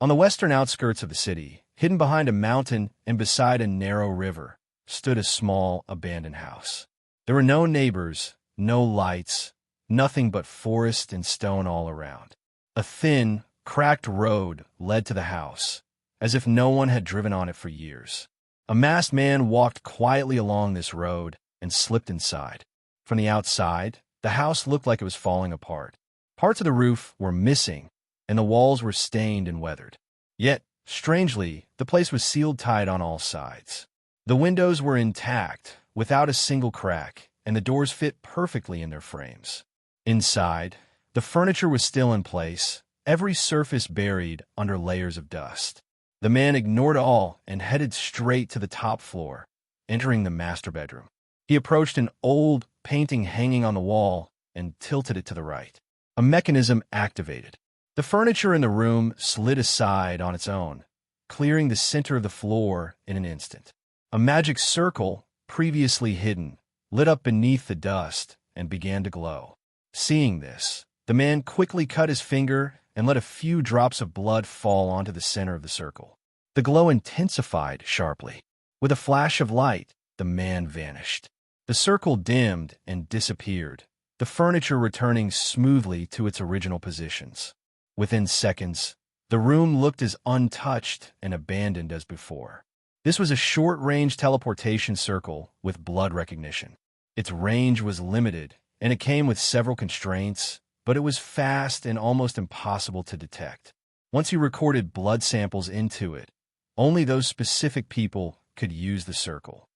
On the western outskirts of the city, hidden behind a mountain and beside a narrow river, stood a small, abandoned house. There were no neighbors, no lights, nothing but forest and stone all around. A thin, cracked road led to the house, as if no one had driven on it for years. A masked man walked quietly along this road and slipped inside. From the outside, the house looked like it was falling apart. Parts of the roof were missing, and the walls were stained and weathered. Yet, strangely, the place was sealed tight on all sides. The windows were intact, without a single crack, and the doors fit perfectly in their frames. Inside, the furniture was still in place, every surface buried under layers of dust. The man ignored all and headed straight to the top floor, entering the master bedroom. He approached an old painting hanging on the wall and tilted it to the right. A mechanism activated. The furniture in the room slid aside on its own, clearing the center of the floor in an instant. A magic circle, previously hidden, lit up beneath the dust and began to glow. Seeing this, the man quickly cut his finger and let a few drops of blood fall onto the center of the circle. The glow intensified sharply. With a flash of light, the man vanished. The circle dimmed and disappeared, the furniture returning smoothly to its original positions. Within seconds, the room looked as untouched and abandoned as before. This was a short-range teleportation circle with blood recognition. Its range was limited, and it came with several constraints, but it was fast and almost impossible to detect. Once you recorded blood samples into it, only those specific people could use the circle.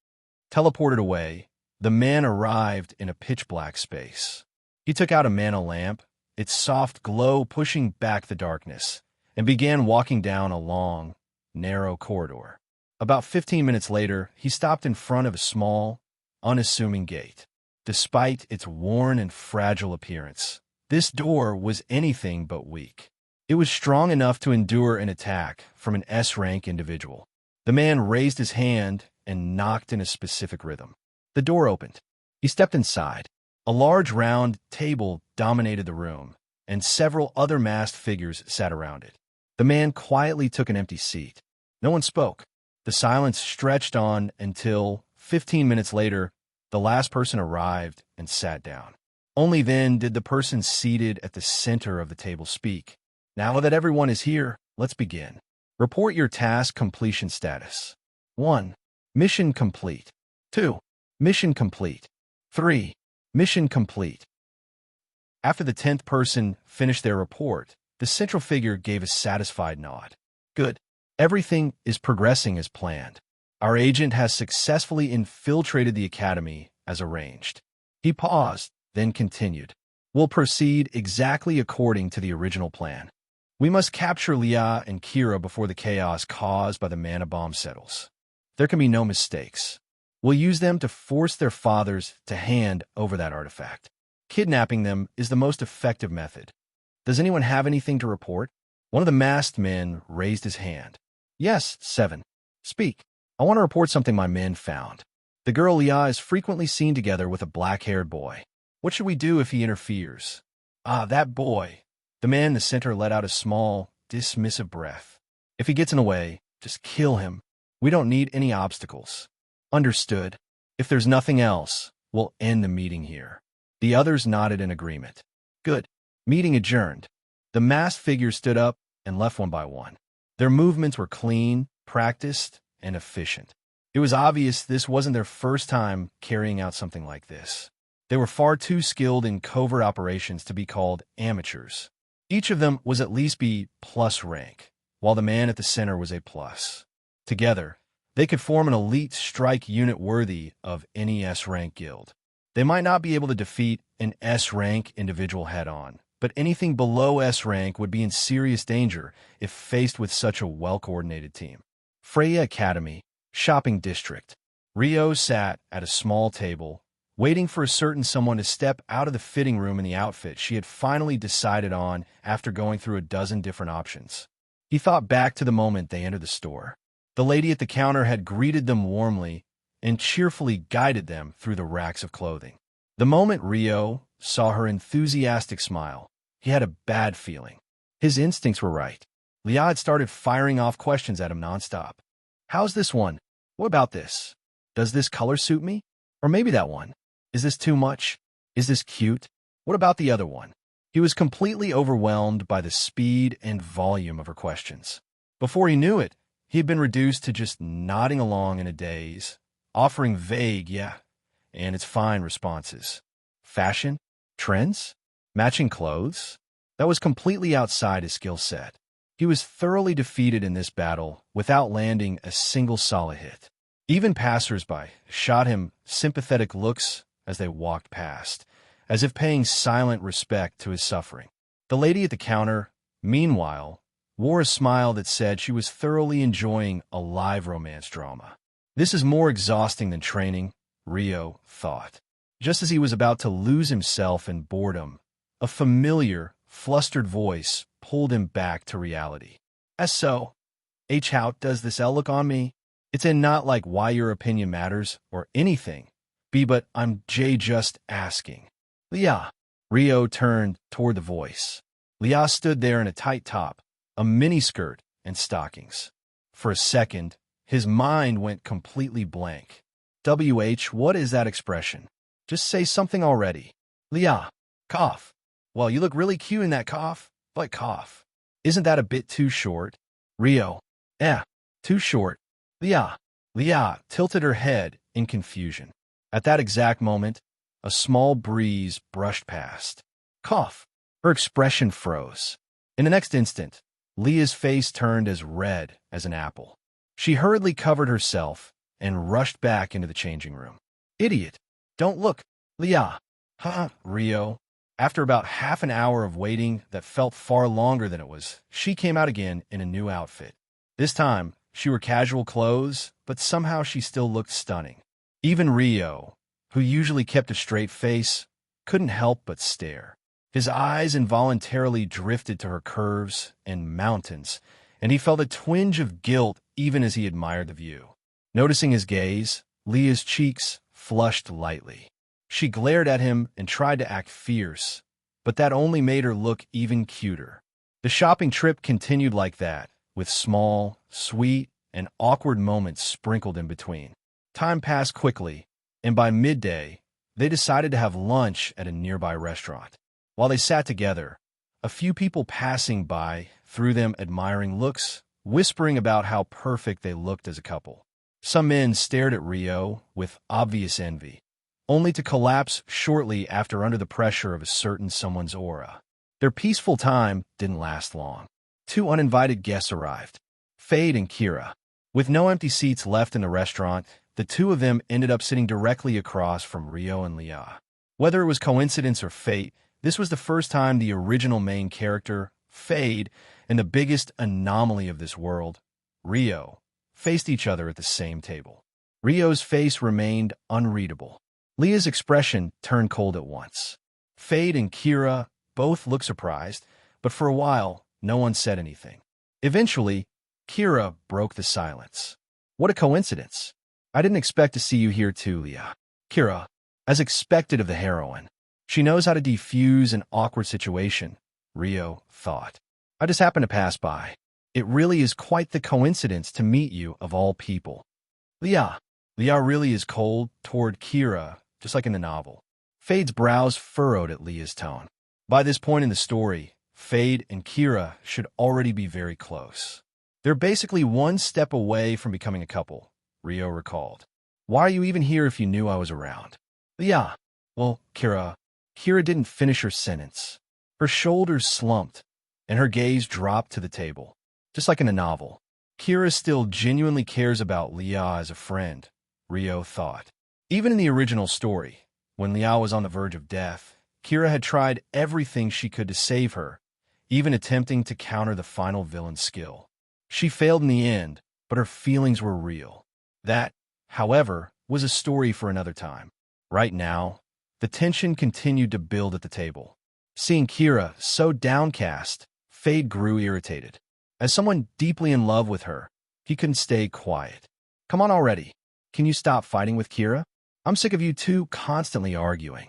Teleported away, the man arrived in a pitch-black space. He took out a mana lamp, its soft glow pushing back the darkness, and began walking down a long, narrow corridor. About 15 minutes later, he stopped in front of a small, unassuming gate. Despite its worn and fragile appearance, this door was anything but weak. It was strong enough to endure an attack from an S-rank individual. The man raised his hand and knocked in a specific rhythm. The door opened. He stepped inside. A large round table dominated the room, and several other masked figures sat around it. The man quietly took an empty seat. No one spoke. The silence stretched on until, 15 minutes later, the last person arrived and sat down. Only then did the person seated at the center of the table speak. Now that everyone is here, let's begin. Report your task completion status. 1. Mission complete. 2. Mission complete. 3. Mission complete. After the 10th person finished their report, the central figure gave a satisfied nod. Good. Everything is progressing as planned. Our agent has successfully infiltrated the academy as arranged. He paused, then continued. We'll proceed exactly according to the original plan. We must capture Leah and Kira before the chaos caused by the mana bomb settles. There can be no mistakes. We'll use them to force their fathers to hand over that artifact. Kidnapping them is the most effective method. Does anyone have anything to report? One of the masked men raised his hand. Yes, 7. Speak. I want to report something my men found. The girl Leah is frequently seen together with a black-haired boy. What should we do if he interferes? Ah, that boy. The man in the center let out a small, dismissive breath. If he gets in the way, just kill him. We don't need any obstacles. Understood. If there's nothing else, we'll end the meeting here. The others nodded in agreement. Good. Meeting adjourned. The masked figures stood up and left one by one. Their movements were clean, practiced, and efficient. It was obvious this wasn't their first time carrying out something like this. They were far too skilled in covert operations to be called amateurs. Each of them was at least B+ rank, while the man at the center was A+. Together, they could form an elite strike unit worthy of any S-rank guild. They might not be able to defeat an S-rank individual head-on, but anything below S-rank would be in serious danger if faced with such a well-coordinated team. Freya Academy, Shopping District. Rio sat at a small table, waiting for a certain someone to step out of the fitting room in the outfit she had finally decided on after going through a dozen different options. He thought back to the moment they entered the store. The lady at the counter had greeted them warmly and cheerfully guided them through the racks of clothing. The moment Rio saw her enthusiastic smile, he had a bad feeling. His instincts were right. Leah had started firing off questions at him nonstop. How's this one? What about this? Does this color suit me? Or maybe that one? Is this too much? Is this cute? What about the other one? He was completely overwhelmed by the speed and volume of her questions. Before he knew it, he had been reduced to just nodding along in a daze, offering vague, yeah, and it's fine responses. Fashion? Trends? Matching clothes? That was completely outside his skill set. He was thoroughly defeated in this battle without landing a single solid hit. Even passers-by shot him sympathetic looks as they walked past, as if paying silent respect to his suffering. The lady at the counter, meanwhile, wore a smile that said she was thoroughly enjoying a live romance drama. This is more exhausting than training, Rio thought. Just as he was about to lose himself in boredom, a familiar, flustered voice pulled him back to reality. So, how does this L look on me? It's not like why your opinion matters or anything. But I'm just asking. Leah. Rio turned toward the voice. Leah stood there in a tight top, a miniskirt, and stockings. For a second, his mind went completely blank. What is that expression? Just say something already. Leah. Cough. Well, you look really cute in that cough, but cough. Isn't that a bit too short? Rio. Too short. Leah. Leah tilted her head in confusion. At that exact moment, a small breeze brushed past. Cough. Her expression froze. In the next instant, Leah's face turned as red as an apple. She hurriedly covered herself and rushed back into the changing room. Idiot. Don't look. Leah. Rio. After about half an hour of waiting that felt far longer than it was, she came out again in a new outfit. This time, she wore casual clothes, but somehow she still looked stunning. Even Rio, who usually kept a straight face, couldn't help but stare. His eyes involuntarily drifted to her curves and mountains, and he felt a twinge of guilt even as he admired the view. Noticing his gaze, Leah's cheeks flushed lightly. She glared at him and tried to act fierce, but that only made her look even cuter. The shopping trip continued like that, with small, sweet, and awkward moments sprinkled in between. Time passed quickly, and by midday, they decided to have lunch at a nearby restaurant. While they sat together, a few people passing by threw them admiring looks, whispering about how perfect they looked as a couple. Some men stared at Rio with obvious envy, only to collapse shortly after under the pressure of a certain someone's aura. Their peaceful time didn't last long. Two uninvited guests arrived, Fade and Kira. With no empty seats left in the restaurant, the two of them ended up sitting directly across from Rio and Leah. Whether it was coincidence or fate, this was the first time the original main character, Fade, and the biggest anomaly of this world, Rio, faced each other at the same table. Rio's face remained unreadable. Leah's expression turned cold at once. Fade and Kira both looked surprised, but for a while, no one said anything. Eventually, Kira broke the silence. What a coincidence. I didn't expect to see you here too, Leah. Kira, as expected of the heroine. She knows how to defuse an awkward situation, Rio thought. I just happened to pass by. It really is quite the coincidence to meet you of all people. Leah. Leah really is cold toward Kira, just like in the novel. Fade's brows furrowed at Leah's tone. By this point in the story, Fade and Kira should already be very close. They're basically one step away from becoming a couple, Rio recalled. Why are you even here if you knew I was around? Leah. Well, Kira didn't finish her sentence. Her shoulders slumped, and her gaze dropped to the table. Just like in the novel, Kira still genuinely cares about Leah as a friend, Rio thought. Even in the original story, when Leah was on the verge of death, Kira had tried everything she could to save her, even attempting to counter the final villain's skill. She failed in the end, but her feelings were real. That, however, was a story for another time. Right now, the tension continued to build at the table. Seeing Kira so downcast, Fade grew irritated. As someone deeply in love with her, he couldn't stay quiet. Come on already. Can you stop fighting with Kira? I'm sick of you two constantly arguing.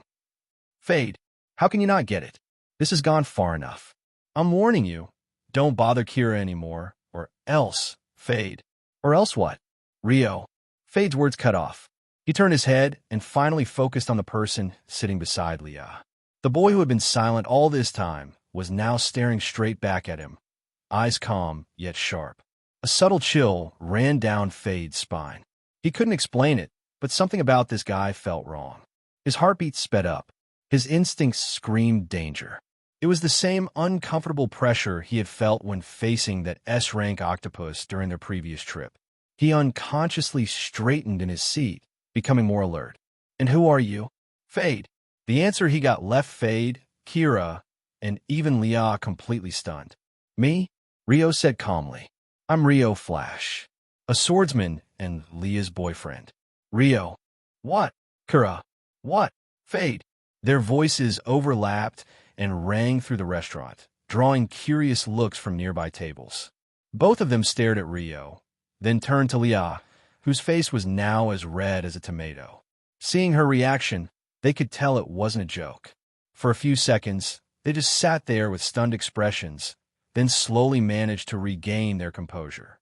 Fade, how can you not get it? This has gone far enough. I'm warning you, Don't bother Kira anymore, or else, Fade. Or else what? Rio. Fade's words cut off. He turned his head and finally focused on the person sitting beside Leah. The boy who had been silent all this time was now staring straight back at him, eyes calm yet sharp. A subtle chill ran down Fade's spine. He couldn't explain it, but something about this guy felt wrong. His heartbeat sped up. His instincts screamed danger. It was the same uncomfortable pressure he had felt when facing that S-rank octopus during their previous trip. He unconsciously straightened in his seat, becoming more alert. And who are you? Fade. The answer he got left Fade, Kira, and even Leah completely stunned. Me? Rio said calmly. I'm Rio Flash, a swordsman and Leah's boyfriend. Rio. What? Kira. What? Fade. Their voices overlapped and rang through the restaurant, drawing curious looks from nearby tables. Both of them stared at Rio, then turned to Leah, whose face was now as red as a tomato. Seeing her reaction, they could tell it wasn't a joke. For a few seconds, they just sat there with stunned expressions, then slowly managed to regain their composure.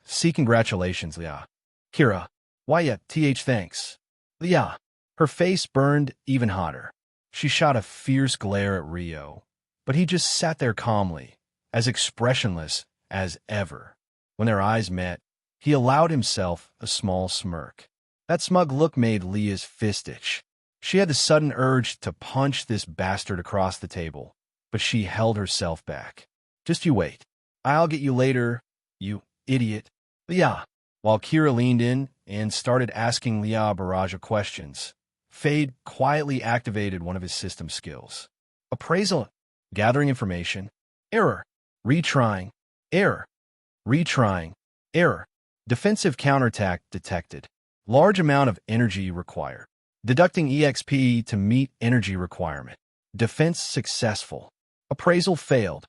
See congratulations, Leah. Kira. Why yeah, thanks. Leah. Her face burned even hotter. She shot a fierce glare at Rio, but he just sat there calmly, as expressionless as ever. When their eyes met, he allowed himself a small smirk. That smug look made Leah's fist itch. She had the sudden urge to punch this bastard across the table, but she held herself back. Just you wait. I'll get you later, you idiot. Leah. While Kira leaned in and started asking Leah a barrage of questions, Fade quietly activated one of his system skills. Appraisal. Gathering information. Error. Retrying. Error. Retrying. Error. Defensive counterattack detected. Large amount of energy required. Deducting EXP to meet energy requirement. Defense successful. Appraisal failed.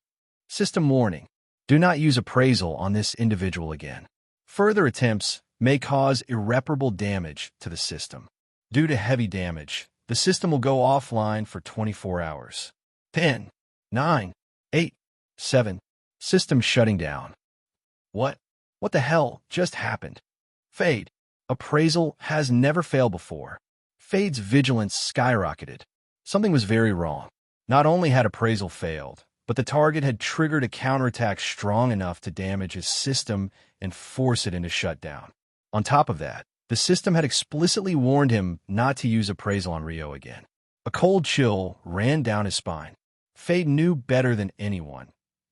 System warning. Do not use appraisal on this individual again. Further attempts may cause irreparable damage to the system. Due to heavy damage, the system will go offline for 24 hours. 10, 9, 8, 7. System shutting down. What? What the hell just happened? Fade. Appraisal has never failed before. Fade's vigilance skyrocketed. Something was very wrong. Not only had appraisal failed, but the target had triggered a counterattack strong enough to damage his system and force it into shutdown. On top of that, the system had explicitly warned him not to use appraisal on Rio again. A cold chill ran down his spine. Fade knew better than anyone.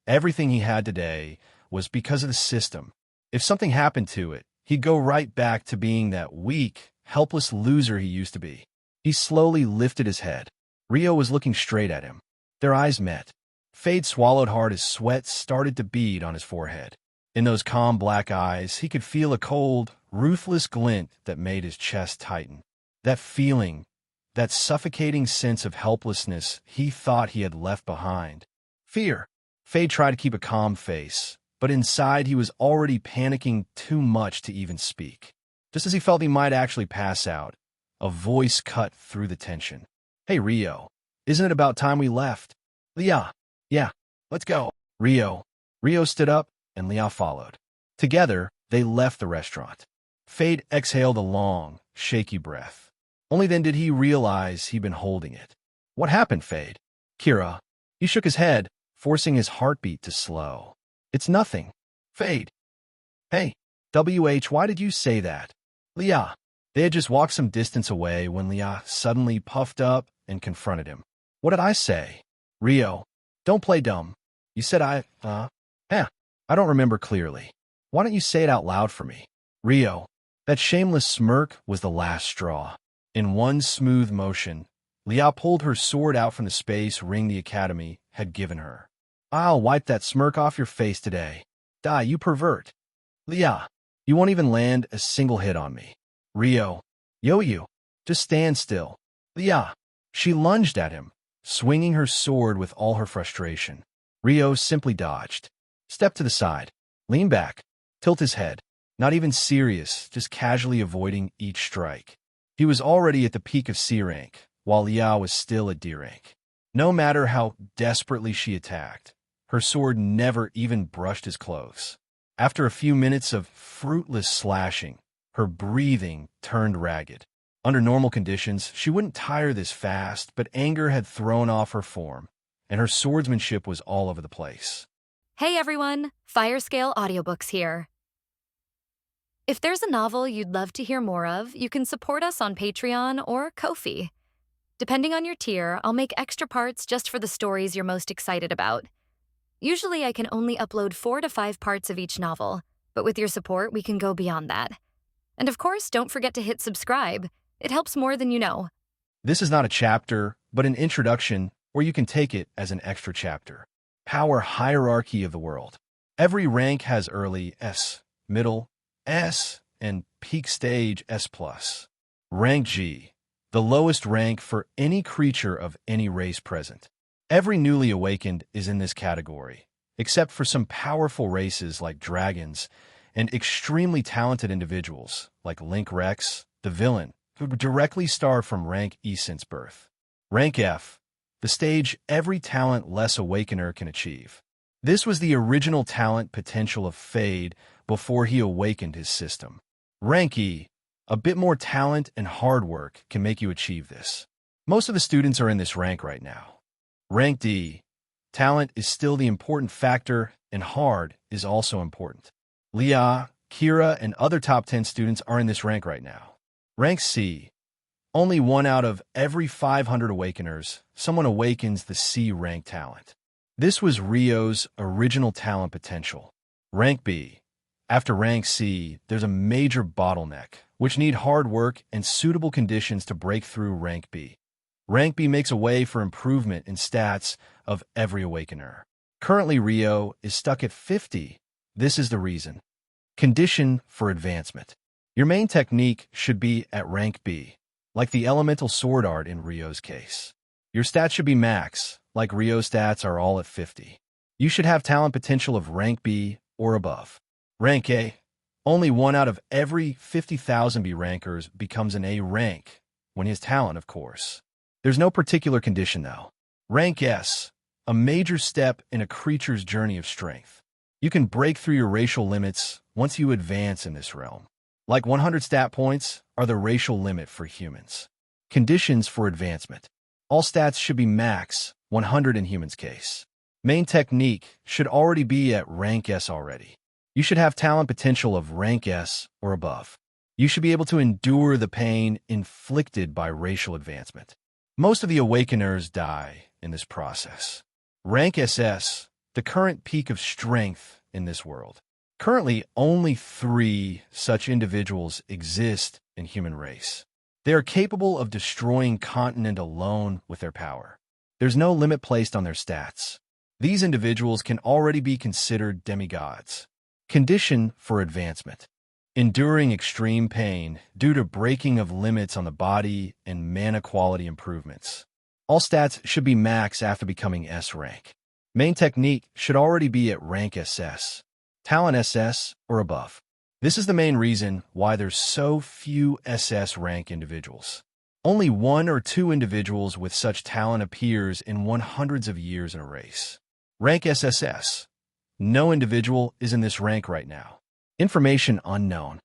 Everything he had today was because of the system. If something happened to it, he'd go right back to being that weak, helpless loser he used to be. He slowly lifted his head. Rio was looking straight at him. Their eyes met. Fade swallowed hard as sweat started to bead on his forehead. In those calm black eyes, he could feel a cold, ruthless glint that made his chest tighten. That feeling, that suffocating sense of helplessness he thought he had left behind. Fear. Fade tried to keep a calm face, but inside he was already panicking too much to even speak. Just as he felt he might actually pass out, a voice cut through the tension. Hey, Rio, isn't it about time we left? Leah. Yeah, let's go. Rio. Rio stood up, and Leah followed. Together, they left the restaurant. Fade exhaled a long, shaky breath. Only then did he realize he'd been holding it. What happened, Fade? Kira. He shook his head, forcing his heartbeat to slow. It's nothing. Fade. Hey, why did you say that? Leah. They had just walked some distance away when Leah suddenly puffed up and confronted him. What did I say? Rio. Don't play dumb. You said I don't remember clearly. Why don't you say it out loud for me? Rio. That shameless smirk was the last straw. In one smooth motion, Leah pulled her sword out from the space ring the Academy had given her. I'll wipe that smirk off your face today. Die, you pervert. Leah. You won't even land a single hit on me. Rio. Yo, you. Just stand still. Leah. She lunged at him, swinging her sword with all her frustration. Rio simply dodged. Step to the side. Lean back. Tilt his head. Not even serious, just casually avoiding each strike. He was already at the peak of C rank, while Leah was still at D rank. No matter how desperately she attacked, Her sword never even brushed his clothes. After a few minutes of fruitless slashing, her breathing turned ragged. Under normal conditions, she wouldn't tire this fast, but anger had thrown off her form, and her swordsmanship was all over the place. Hey everyone, Fire Scale Audiobooks here. If there's a novel you'd love to hear more of, you can support us on Patreon or Ko-fi. Depending on your tier, I'll make extra parts just for the stories you're most excited about. Usually I can only upload 4 to 5 parts of each novel, but with your support, we can go beyond that. And of course, don't forget to hit subscribe. It helps more than you know. This is not a chapter, but an introduction, or you can take it as an extra chapter. Power hierarchy of the world. Every rank has early S, middle S, and peak stage S+. Rank G, the lowest rank for any creature of any race present. Every newly awakened is in this category, except for some powerful races like dragons and extremely talented individuals like Link Rex, the villain, who directly starred from rank E since birth. Rank F, the stage every talent-less awakener can achieve. This was the original talent potential of Fade before he awakened his system. Rank E, a bit more talent and hard work can make you achieve this. Most of the students are in this rank right now. Rank D, talent is still the important factor and hard is also important. Leah, Kira, and other top 10 students are in this rank right now. Rank C, only 1 out of every 500 awakeners, someone awakens the C rank talent. This was Rio's original talent potential. Rank B, after rank C, there's a major bottleneck, which need hard work and suitable conditions to break through rank B. Rank B makes a way for improvement in stats of every awakener. Currently, Rio is stuck at 50. This is the reason. Condition for advancement. Your main technique should be at rank B, like the elemental sword art in Rio's case. Your stats should be max, like Rio's stats are all at 50. You should have talent potential of rank B or above. Rank A. Only 1 out of every 50,000 B rankers becomes an A rank, when he has talent, of course. There's no particular condition, though. Rank S, a major step in a creature's journey of strength. You can break through your racial limits once you advance in this realm. Like 100 stat points are the racial limit for humans. Conditions for advancement. All stats should be max, 100 in humans' case. Main technique should already be at rank S already. You should have talent potential of rank S or above. You should be able to endure the pain inflicted by racial advancement. Most of the awakeners die in this process. Rank SS, the current peak of strength in this world. Currently, only 3 such individuals exist in human race. They are capable of destroying continent alone with their power. There's no limit placed on their stats. These individuals can already be considered demigods. Condition for advancement. Enduring extreme pain due to breaking of limits on the body and mana quality improvements. All stats should be max after becoming S rank. Main technique should already be at rank SS, talent SS or above. This is the main reason why there's so few SS rank individuals. Only 1 or 2 individuals with such talent appears in 100s of years in a race. Rank SSS. No individual is in this rank right now. Information unknown.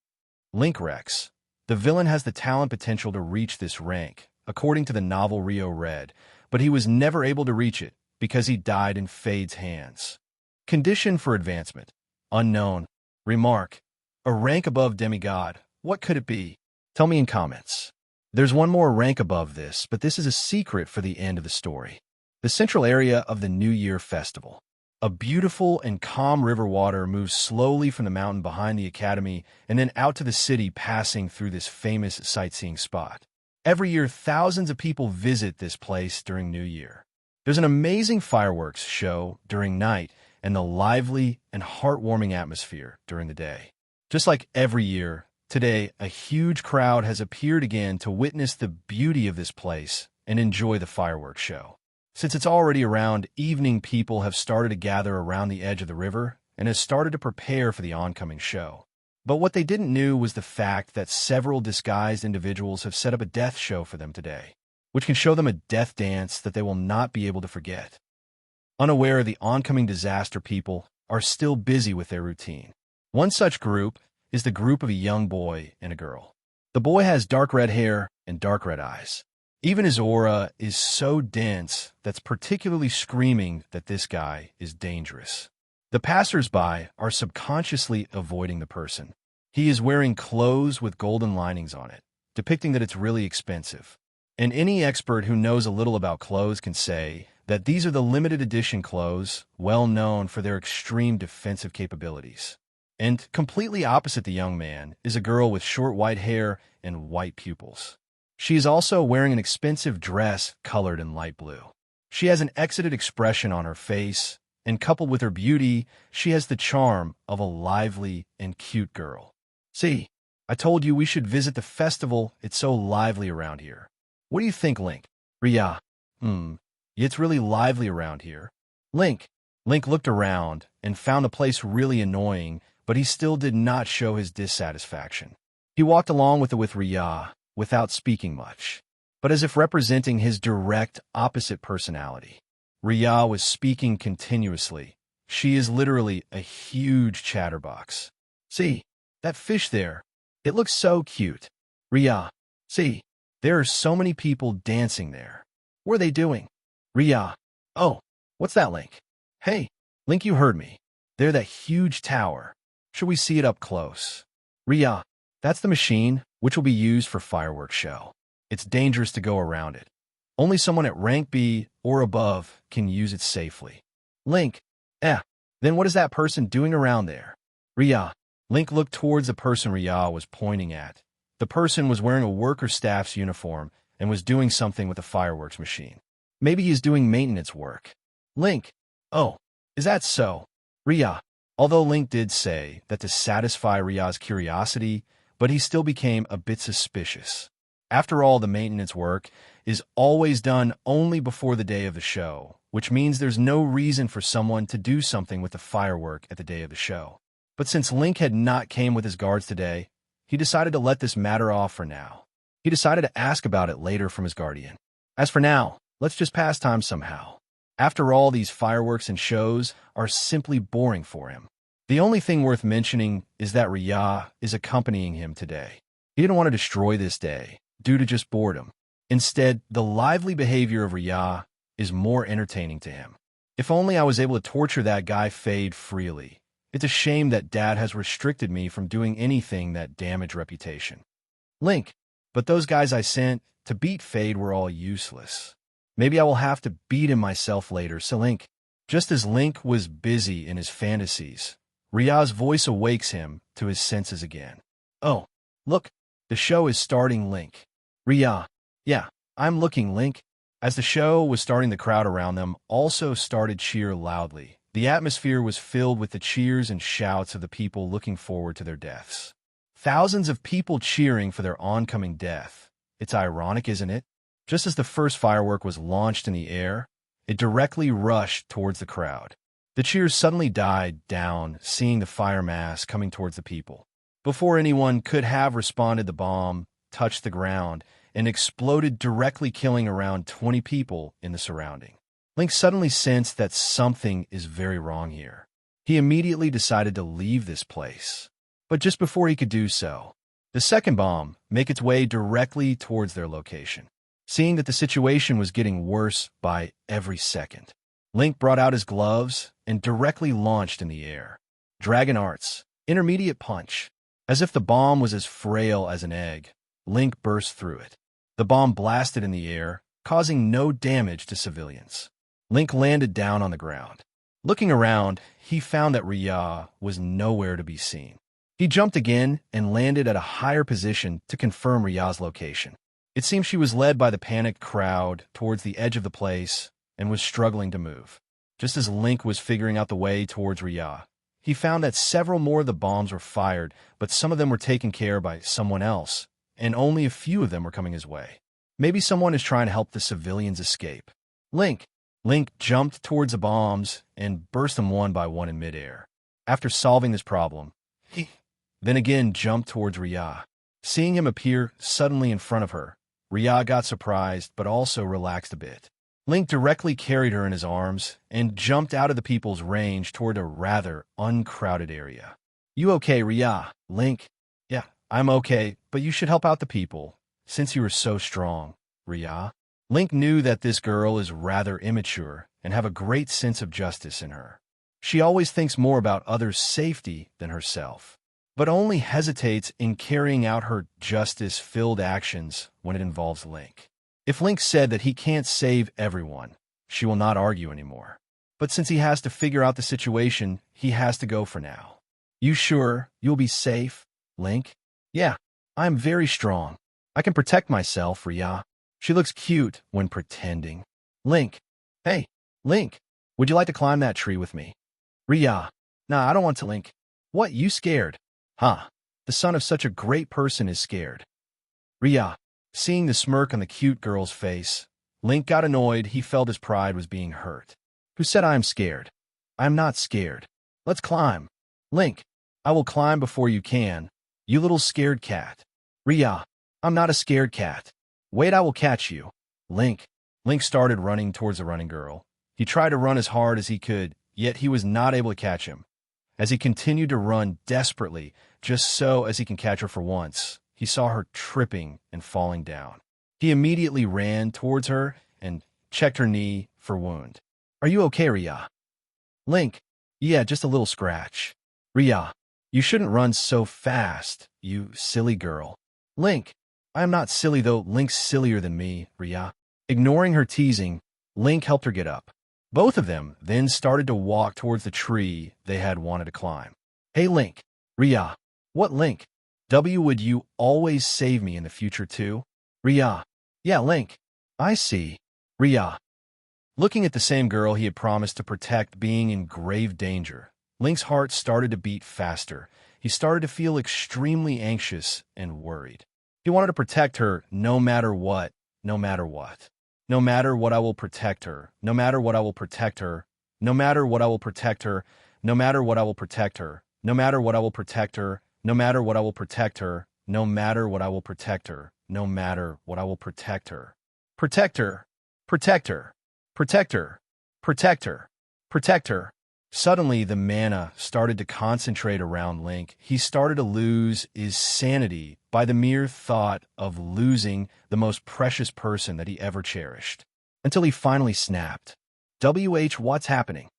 Link Rex. The villain has the talent potential to reach this rank, according to the novel Rio read, but he was never able to reach it because he died in Fade's hands. Condition for advancement. Unknown. Remark. A rank above demigod. What could it be? Tell me in comments. There's one more rank above this, but this is a secret for the end of the story. The central area of the New Year Festival. A beautiful and calm river water moves slowly from the mountain behind the academy and then out to the city, passing through this famous sightseeing spot. Every year, thousands of people visit this place during New Year. There's an amazing fireworks show during night and the lively and heartwarming atmosphere during the day. Just like every year, today a huge crowd has appeared again to witness the beauty of this place and enjoy the fireworks show. Since it's already around evening, people have started to gather around the edge of the river and has started to prepare for the oncoming show. But what they didn't know was the fact that several disguised individuals have set up a death show for them today, which can show them a death dance that they will not be able to forget. unaware of the oncoming disaster. People are still busy with their routine. One such group is the group of a young boy and a girl. The boy has dark red hair and dark red eyes. Even his aura is so dense that's particularly screaming that this guy is dangerous. The passers-by are subconsciously avoiding the person. He is wearing clothes with golden linings on it, depicting that it's really expensive. And any expert who knows a little about clothes can say that these are the limited edition clothes, well known for their extreme defensive capabilities. And completely opposite the young man is a girl with short white hair and white pupils. She is also wearing an expensive dress colored in light blue. She has an exited expression on her face, and coupled with her beauty, she has the charm of a lively and cute girl. See, I told you we should visit the festival. It's so lively around here. What do you think, Link? Ria. It's really lively around here. Link looked around and found the place really annoying, but he still did not show his dissatisfaction. He walked along with Ria without speaking much, but as if representing his direct opposite personality. Ria was speaking continuously. She is literally a huge chatterbox. See, that fish there, it looks so cute. Ria, see, there are so many people dancing there. What are they doing? Ria, oh, what's that, Link? Hey, Link, you heard me. They're that huge tower. Should we see it up close? Ria, that's the machine which will be used for fireworks show. It's dangerous to go around it. Only someone at rank B or above can use it safely. Link, then what is that person doing around there? Ria, Link looked towards the person Ria was pointing at. The person was wearing a worker staff's uniform and was doing something with the fireworks machine. Maybe he's doing maintenance work. Link, oh, is that so? Ria, although Link did say that to satisfy Ria's curiosity, but he still became a bit suspicious. After all, the maintenance work is always done only before the day of the show, which means there's no reason for someone to do something with the firework at the day of the show. But since Link had not came with his guards today, he decided to let this matter off for now. He decided to ask about it later from his guardian. As for now, let's just pass time somehow. After all, these fireworks and shows are simply boring for him. The only thing worth mentioning is that Ria is accompanying him today. He didn't want to destroy this day due to just boredom. Instead, the lively behavior of Ria is more entertaining to him. If only I was able to torture that guy Fade freely. It's a shame that Dad has restricted me from doing anything that damage reputation. Link, but those guys I sent to beat Fade were all useless. Maybe I will have to beat him myself later. So Link, just as Link was busy in his fantasies, Ria's voice awakes him to his senses again. Oh, look, the show is starting, Link. Ria, yeah, I'm looking, Link. As the show was starting, the crowd around them also started cheer loudly. The atmosphere was filled with the cheers and shouts of the people looking forward to their deaths. Thousands of people cheering for their oncoming death. It's ironic, isn't it? Just as the first firework was launched in the air, it directly rushed towards the crowd. The cheers suddenly died down, seeing the fire mass coming towards the people. Before anyone could have responded, the bomb touched the ground and exploded, directly killing around 20 people in the surrounding. Link suddenly sensed that something is very wrong here. He immediately decided to leave this place. But just before he could do so, the second bomb made its way directly towards their location. Seeing that the situation was getting worse by every second, Link brought out his gloves and directly launched in the air. Dragon Arts, intermediate punch. As if the bomb was as frail as an egg, Link burst through it. The bomb blasted in the air, causing no damage to civilians. Link landed down on the ground. Looking around, he found that Ria was nowhere to be seen. He jumped again and landed at a higher position to confirm Ria's location. It seemed she was led by the panicked crowd towards the edge of the place and was struggling to move. Just as Link was figuring out the way towards Ria, he found that several more of the bombs were fired, but some of them were taken care of by someone else, and only a few of them were coming his way. Maybe someone is trying to help the civilians escape. Link jumped towards the bombs and burst them one by one in midair. After solving this problem, he then again jumped towards Ria. Seeing him appear suddenly in front of her, Ria got surprised but also relaxed a bit. Link directly carried her in his arms and jumped out of the people's range toward a rather uncrowded area. You okay, Ria? Link? Yeah, I'm okay, but you should help out the people, since you are so strong, Ria. Link knew that this girl is rather immature and have a great sense of justice in her. She always thinks more about others' safety than herself, but only hesitates in carrying out her justice-filled actions when it involves Link. If Link said that he can't save everyone, she will not argue anymore. But since he has to figure out the situation, he has to go for now. You sure you'll be safe, Link? Yeah, I'm very strong. I can protect myself, Ria. She looks cute when pretending. Link. Hey, Link, would you like to climb that tree with me? Ria. Nah, I don't want to, Link. What, you scared? Huh. The son of such a great person is scared. Ria. Seeing the smirk on the cute girl's face, Link got annoyed. He felt his pride was being hurt. Who said I am scared? I am not scared. Let's climb. Link. I will climb before you can. You little scared cat. Ria. I'm not a scared cat. Wait, I will catch you. Link. Link started running towards the running girl. He tried to run as hard as he could, yet he was not able to catch him. As he continued to run desperately, just so as he can catch her for once, he saw her tripping and falling down. He immediately ran towards her and checked her knee for wound. Are you okay, Ria? Link. Yeah, just a little scratch. Ria. You shouldn't run so fast, you silly girl. Link. I am not silly though. Link's sillier than me, Ria. Ignoring her teasing, Link helped her get up. Both of them then started to walk towards the tree they had wanted to climb. Hey, Link. Ria. What, Link? Would you always save me in the future too? Ria. Yeah, Link. I see. Ria. Looking at the same girl he had promised to protect being in grave danger, Link's heart started to beat faster. He started to feel extremely anxious and worried. He wanted to protect her no matter what, no matter what. No matter what I will protect her, no matter what I will protect her, no matter what I will protect her, no matter what I will protect her, no matter what I will protect her, no matter what I will protect her, no matter what I will protect her, no matter what I will protect her. Protect her, protect her, protect her, protect her, protect her. Suddenly, the mana started to concentrate around Link. He started to lose his sanity by the mere thought of losing the most precious person that he ever cherished. Until he finally snapped. What's happening?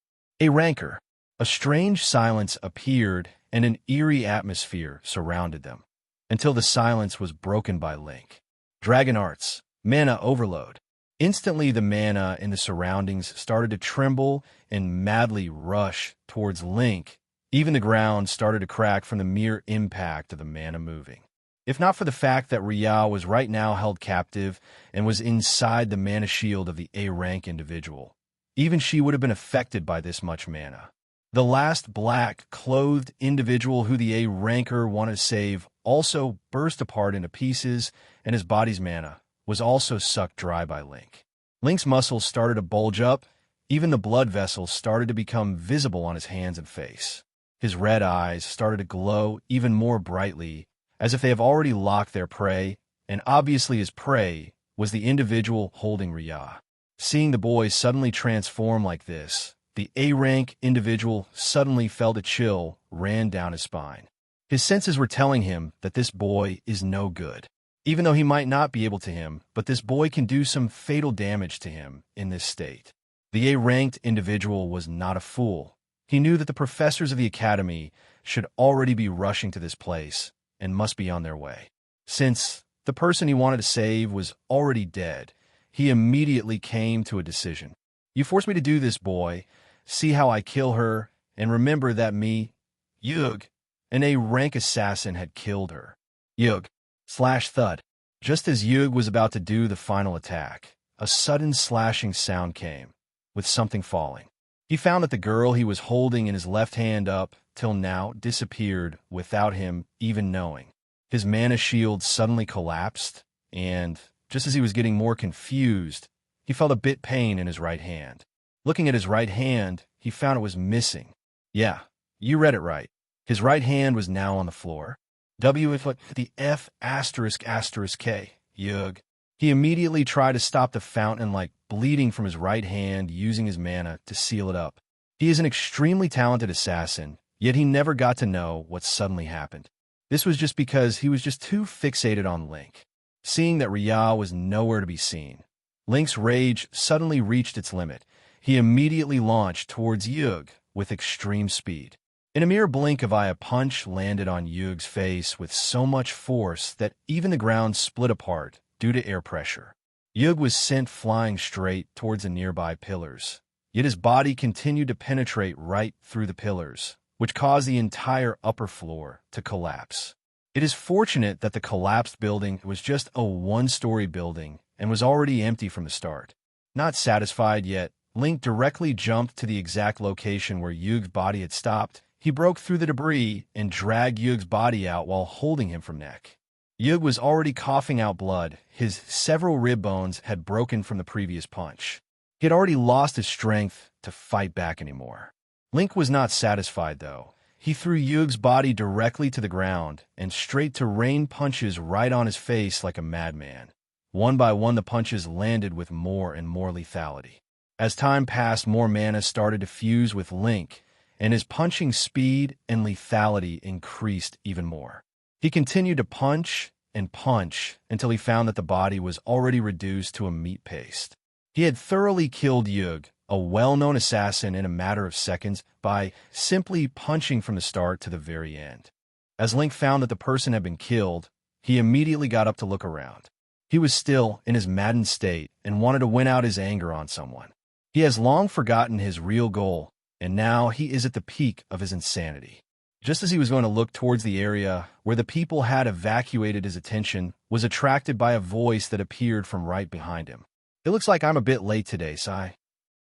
A rancor. A strange silence appeared and an eerie atmosphere surrounded them, until the silence was broken by Link. Dragon Arts. Mana overload. Instantly, the mana in the surroundings started to tremble and madly rush towards Link. Even the ground started to crack from the mere impact of the mana moving. If not for the fact that Ria was right now held captive and was inside the mana shield of the A-rank individual, even she would have been affected by this much mana. The last black-clothed individual who the A-ranker wanted to save also burst apart into pieces, and his body's mana was also sucked dry by Link. Link's muscles started to bulge up. Even the blood vessels started to become visible on his hands and face. His red eyes started to glow even more brightly, as if they have already locked their prey, and obviously his prey was the individual holding Ria. Seeing the boy suddenly transform like this, the A-rank individual suddenly felt a chill ran down his spine. His senses were telling him that this boy is no good. Even though he might not be able to him, but this boy can do some fatal damage to him in this state. The A-ranked individual was not a fool. He knew that the professors of the academy should already be rushing to this place and must be on their way. Since the person he wanted to save was already dead, he immediately came to a decision. You forced me to do this, boy. See how I kill her, and remember that me, Yug, an A-rank assassin, had killed her. Yug. Slash thud. Just as Yug was about to do the final attack, a sudden slashing sound came, with something falling. He found that the girl he was holding in his left hand up till now disappeared without him even knowing. His mana shield suddenly collapsed, and, just as he was getting more confused, he felt a bit pain in his right hand. Looking at his right hand, he found it was missing. Yeah, you read it right. His right hand was now on the floor. The F***K, Yug. He immediately tried to stop the fountain, like bleeding from his right hand, using his mana to seal it up. He is an extremely talented assassin, yet he never got to know what suddenly happened. This was just because he was just too fixated on Link. Seeing that Riyao was nowhere to be seen, Link's rage suddenly reached its limit. He immediately launched towards Yug with extreme speed. In a mere blink of eye, a punch landed on Yug's face with so much force that even the ground split apart due to air pressure. Yug was sent flying straight towards the nearby pillars, yet his body continued to penetrate right through the pillars, which caused the entire upper floor to collapse. It is fortunate that the collapsed building was just a one-story building and was already empty from the start. Not satisfied yet, Link directly jumped to the exact location where Yug's body had stopped. He broke through the debris and dragged Yug's body out while holding him from neck. Yug was already coughing out blood. His several rib bones had broken from the previous punch. He had already lost his strength to fight back anymore. Link was not satisfied, though. He threw Yug's body directly to the ground and straight to rain punches right on his face like a madman. One by one, the punches landed with more and more lethality. As time passed, more mana started to fuse with Link, and his punching speed and lethality increased even more. He continued to punch and punch until he found that the body was already reduced to a meat paste. He had thoroughly killed Yug, a well-known assassin, in a matter of seconds by simply punching from the start to the very end. As Link found that the person had been killed, he immediately got up to look around. He was still in his maddened state and wanted to win out his anger on someone. He has long forgotten his real goal, and now he is at the peak of his insanity. Just as he was going to look towards the area where the people had evacuated, his attention was attracted by a voice that appeared from right behind him. "It looks like I'm a bit late today, Sai."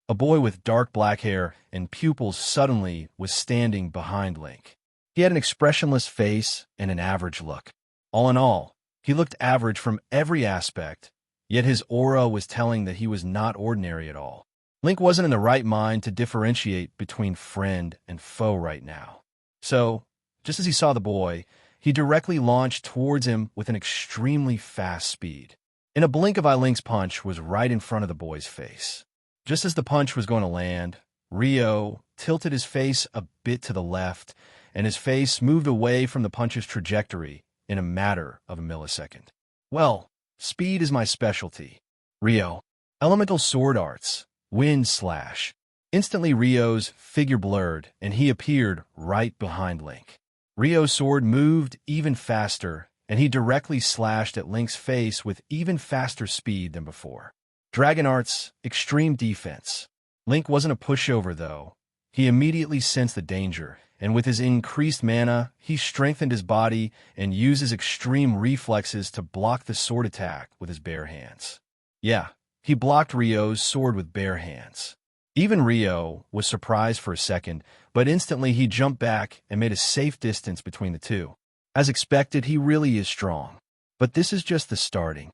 A boy with dark black hair and pupils suddenly was standing behind Link. He had an expressionless face and an average look. All in all, he looked average from every aspect, yet his aura was telling that he was not ordinary at all. Link wasn't in the right mind to differentiate between friend and foe right now. So, just as he saw the boy, he directly launched towards him with an extremely fast speed. In a blink of eye, Link's punch was right in front of the boy's face. Just as the punch was going to land, Rio tilted his face a bit to the left, and his face moved away from the punch's trajectory in a matter of a millisecond. "Well, speed is my specialty. Rio, elemental sword arts. Wind slash." Instantly, Rio's figure blurred, and he appeared right behind Link. Rio's sword moved even faster, and he directly slashed at Link's face with even faster speed than before. Dragon Arts, extreme defense. Link wasn't a pushover, though. He immediately sensed the danger, and with his increased mana, he strengthened his body and used his extreme reflexes to block the sword attack with his bare hands. Yeah, he blocked Rio's sword with bare hands. Even Rio was surprised for a second, but instantly he jumped back and made a safe distance between the two. As expected, he really is strong. But this is just the starting.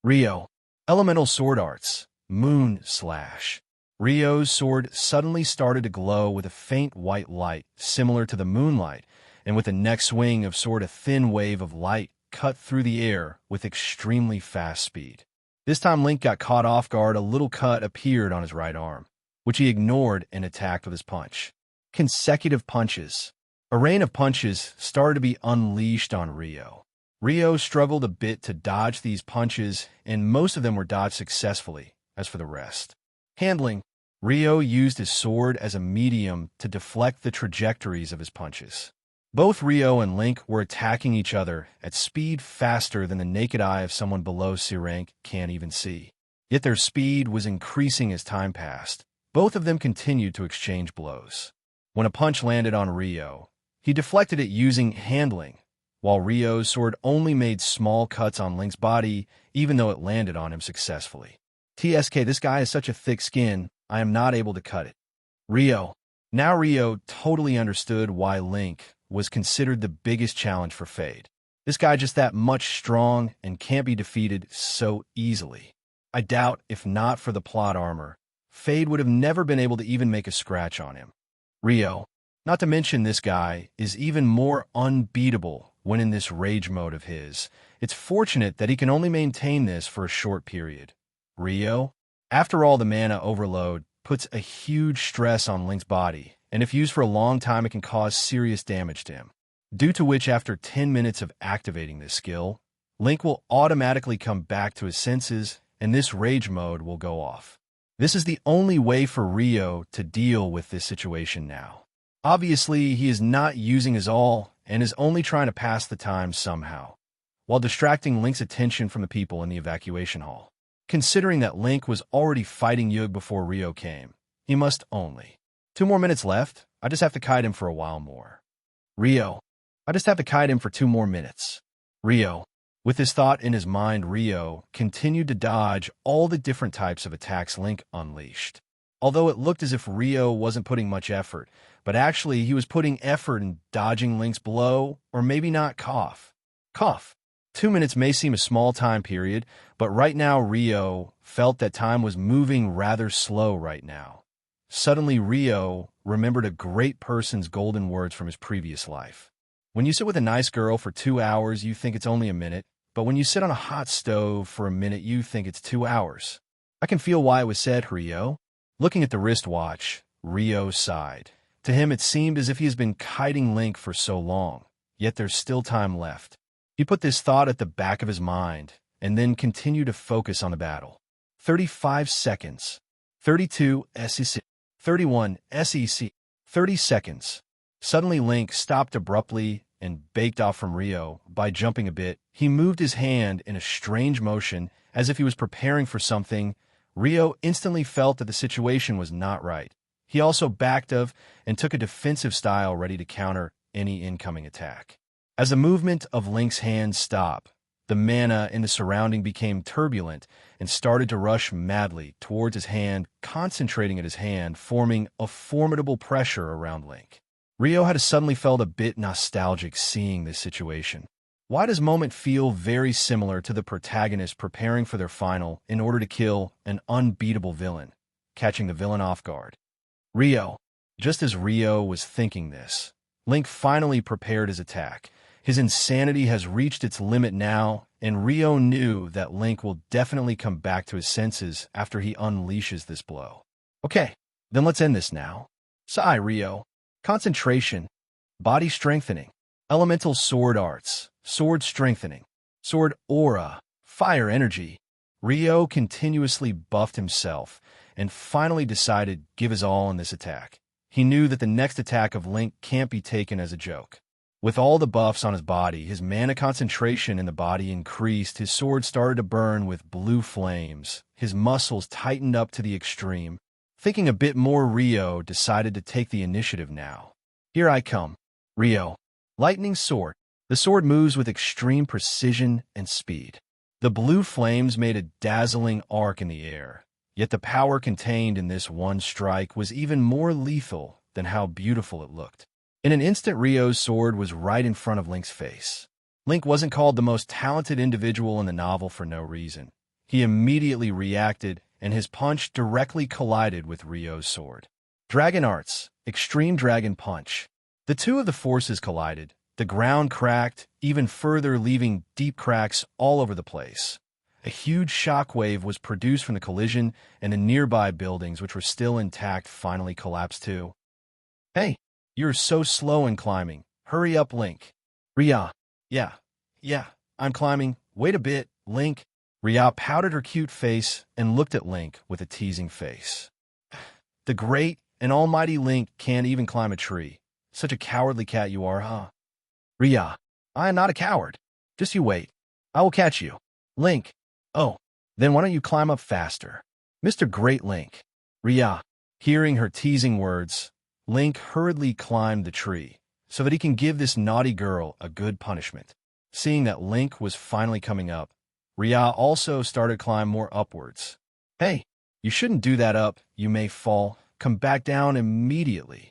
Rio, elemental sword arts, moon slash. Rio's sword suddenly started to glow with a faint white light, similar to the moonlight, and with the next swing of sword, a thin wave of light cut through the air with extremely fast speed. This time Link got caught off guard. A little cut appeared on his right arm, which he ignored and attacked with his punch. Consecutive punches. A rain of punches started to be unleashed on Rio. Rio struggled a bit to dodge these punches, and most of them were dodged successfully. As for the rest, handling, Rio used his sword as a medium to deflect the trajectories of his punches. Both Rio and Link were attacking each other at speed faster than the naked eye of someone below C rank can't even see. Yet their speed was increasing as time passed. Both of them continued to exchange blows. When a punch landed on Rio, he deflected it using handling, while Rio's sword only made small cuts on Link's body, even though it landed on him successfully. TSK, this guy has such a thick skin, I am not able to cut it. Rio. Now Rio totally understood why Link was considered the biggest challenge for Fade. This guy just that much strong and can't be defeated so easily. I doubt, if not for the plot armor, Fade would have never been able to even make a scratch on him. Rio. Not to mention this guy is even more unbeatable when in this rage mode of his. It's fortunate that he can only maintain this for a short period. Rio? After all, the mana overload puts a huge stress on Link's body, and if used for a long time it can cause serious damage to him. Due to which, after 10 minutes of activating this skill, Link will automatically come back to his senses, and this rage mode will go off. This is the only way for Rio to deal with this situation now. Obviously, he is not using his all, and is only trying to pass the time somehow, while distracting Link's attention from the people in the evacuation hall. Considering that Link was already fighting Yug before Rio came, he must only. 2 more minutes left, I just have to kite him for a while more. Rio. I just have to kite him for 2 more minutes. Rio. With this thought in his mind, Rio continued to dodge all the different types of attacks Link unleashed. Although it looked as if Rio wasn't putting much effort, but actually he was putting effort in dodging Link's blow, or maybe not cough. Cough. 2 minutes may seem a small time period, but right now Rio felt that time was moving rather slow right now. Suddenly Rio remembered a great person's golden words from his previous life. When you sit with a nice girl for 2 hours, you think it's only a minute, but when you sit on a hot stove for a minute, you think it's 2 hours. I can feel why it was said, Rio. Looking at the wristwatch, Rio sighed. To him, it seemed as if he has been kiting Link for so long, yet there's still time left. He put this thought at the back of his mind, and then continued to focus on the battle. 35 seconds. 32 SEC. 31 SEC. 30 seconds. Suddenly Link stopped abruptly and backed off from Rio. By jumping a bit, he moved his hand in a strange motion, as if he was preparing for something. Rio instantly felt that the situation was not right. He also backed off and took a defensive style, ready to counter any incoming attack. As the movement of Link's hand stopped, the mana in the surrounding became turbulent and started to rush madly towards his hand, concentrating at his hand, forming a formidable pressure around Link. Rio had suddenly felt a bit nostalgic seeing this situation. Why does moment feel very similar to the protagonist preparing for their final in order to kill an unbeatable villain, catching the villain off guard? Rio. Just as Rio was thinking this, Link finally prepared his attack. His insanity has reached its limit now, and Rio knew that Link will definitely come back to his senses after he unleashes this blow. Okay, then let's end this now. Sigh, Rio. Concentration. Body strengthening. Elemental sword arts. Sword strengthening. Sword aura. Fire energy. Rio continuously buffed himself, and finally decided to give his all in this attack. He knew that the next attack of Link can't be taken as a joke. With all the buffs on his body, his mana concentration in the body increased, his sword started to burn with blue flames, his muscles tightened up to the extreme. Thinking a bit more, Rio decided to take the initiative now. Here I come. Rio. Lightning sword. The sword moves with extreme precision and speed. The blue flames made a dazzling arc in the air, yet the power contained in this one strike was even more lethal than how beautiful it looked. In an instant, Rio's sword was right in front of Link's face. Link wasn't called the most talented individual in the novel for no reason. He immediately reacted, and his punch directly collided with Rio's sword. Dragon Arts, Extreme Dragon Punch. The two of the forces collided. The ground cracked even further, leaving deep cracks all over the place. A huge shockwave was produced from the collision, and the nearby buildings, which were still intact, finally collapsed too. Hey, you're so slow in climbing. Hurry up, Link. Ria. Yeah, I'm climbing. Wait a bit, Link. Ria pouted her cute face and looked at Link with a teasing face. The great and almighty Link can't even climb a tree. Such a cowardly cat you are, huh? Ria. I am not a coward. Just you wait. I will catch you. Link. Oh, then why don't you climb up faster? Mr. Great Link. Ria. Hearing her teasing words, Link hurriedly climbed the tree so that he can give this naughty girl a good punishment. Seeing that Link was finally coming up, Ria also started to climb more upwards. Hey, you shouldn't do that up. You may fall. Come back down immediately.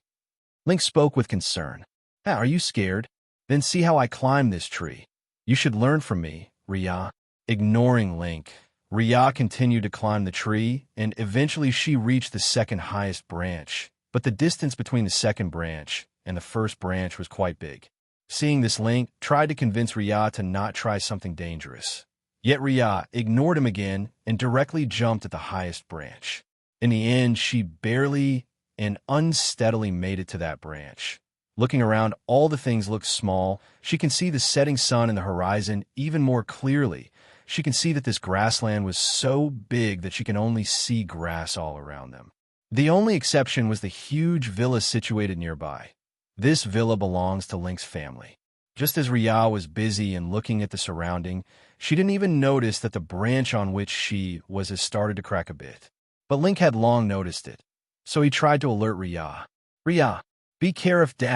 Link spoke with concern. Are you scared? Then see how I climb this tree. You should learn from me, Ria. Ignoring Link, Ria continued to climb the tree, and eventually she reached the second highest branch. But the distance between the second branch and the first branch was quite big. Seeing this, Link tried to convince Rhea to not try something dangerous. Yet Rhea ignored him again and directly jumped at the highest branch. In the end, she barely and unsteadily made it to that branch. Looking around, all the things looked small. She can see the setting sun and the horizon even more clearly. She can see that this grassland was so big that she can only see grass all around them. The only exception was the huge villa situated nearby. This villa belongs to Link's family. Just as Rhea was busy and looking at the surrounding, she didn't even notice that the branch on which she was has started to crack a bit. But Link had long noticed it, so he tried to alert Rhea. Rhea, be careful,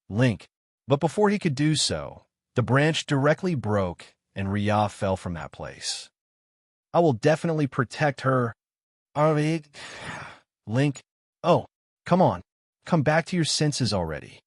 Link. But before he could do so, the branch directly broke and Rhea fell from that place. I will definitely protect her. Link, oh, come on. Come back to your senses already.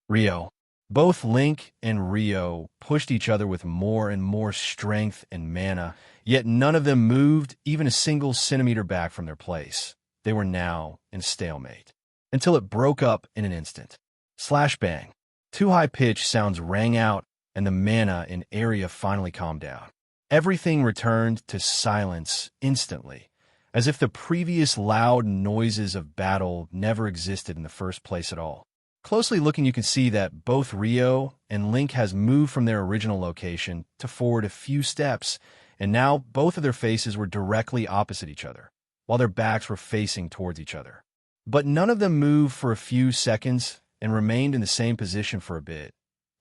Rio. Both Link and Rio pushed each other with more and more strength and mana, yet none of them moved even a single centimeter back from their place. They were now in stalemate, until it broke up in an instant. Slash bang. Two high-pitched sounds rang out, and the mana in area finally calmed down. Everything returned to silence instantly, as if the previous loud noises of battle never existed in the first place at all. Closely looking, you can see that both Rio and Link has moved from their original location to forward a few steps, and now both of their faces were directly opposite each other, while their backs were facing towards each other. But none of them moved for a few seconds and remained in the same position for a bit.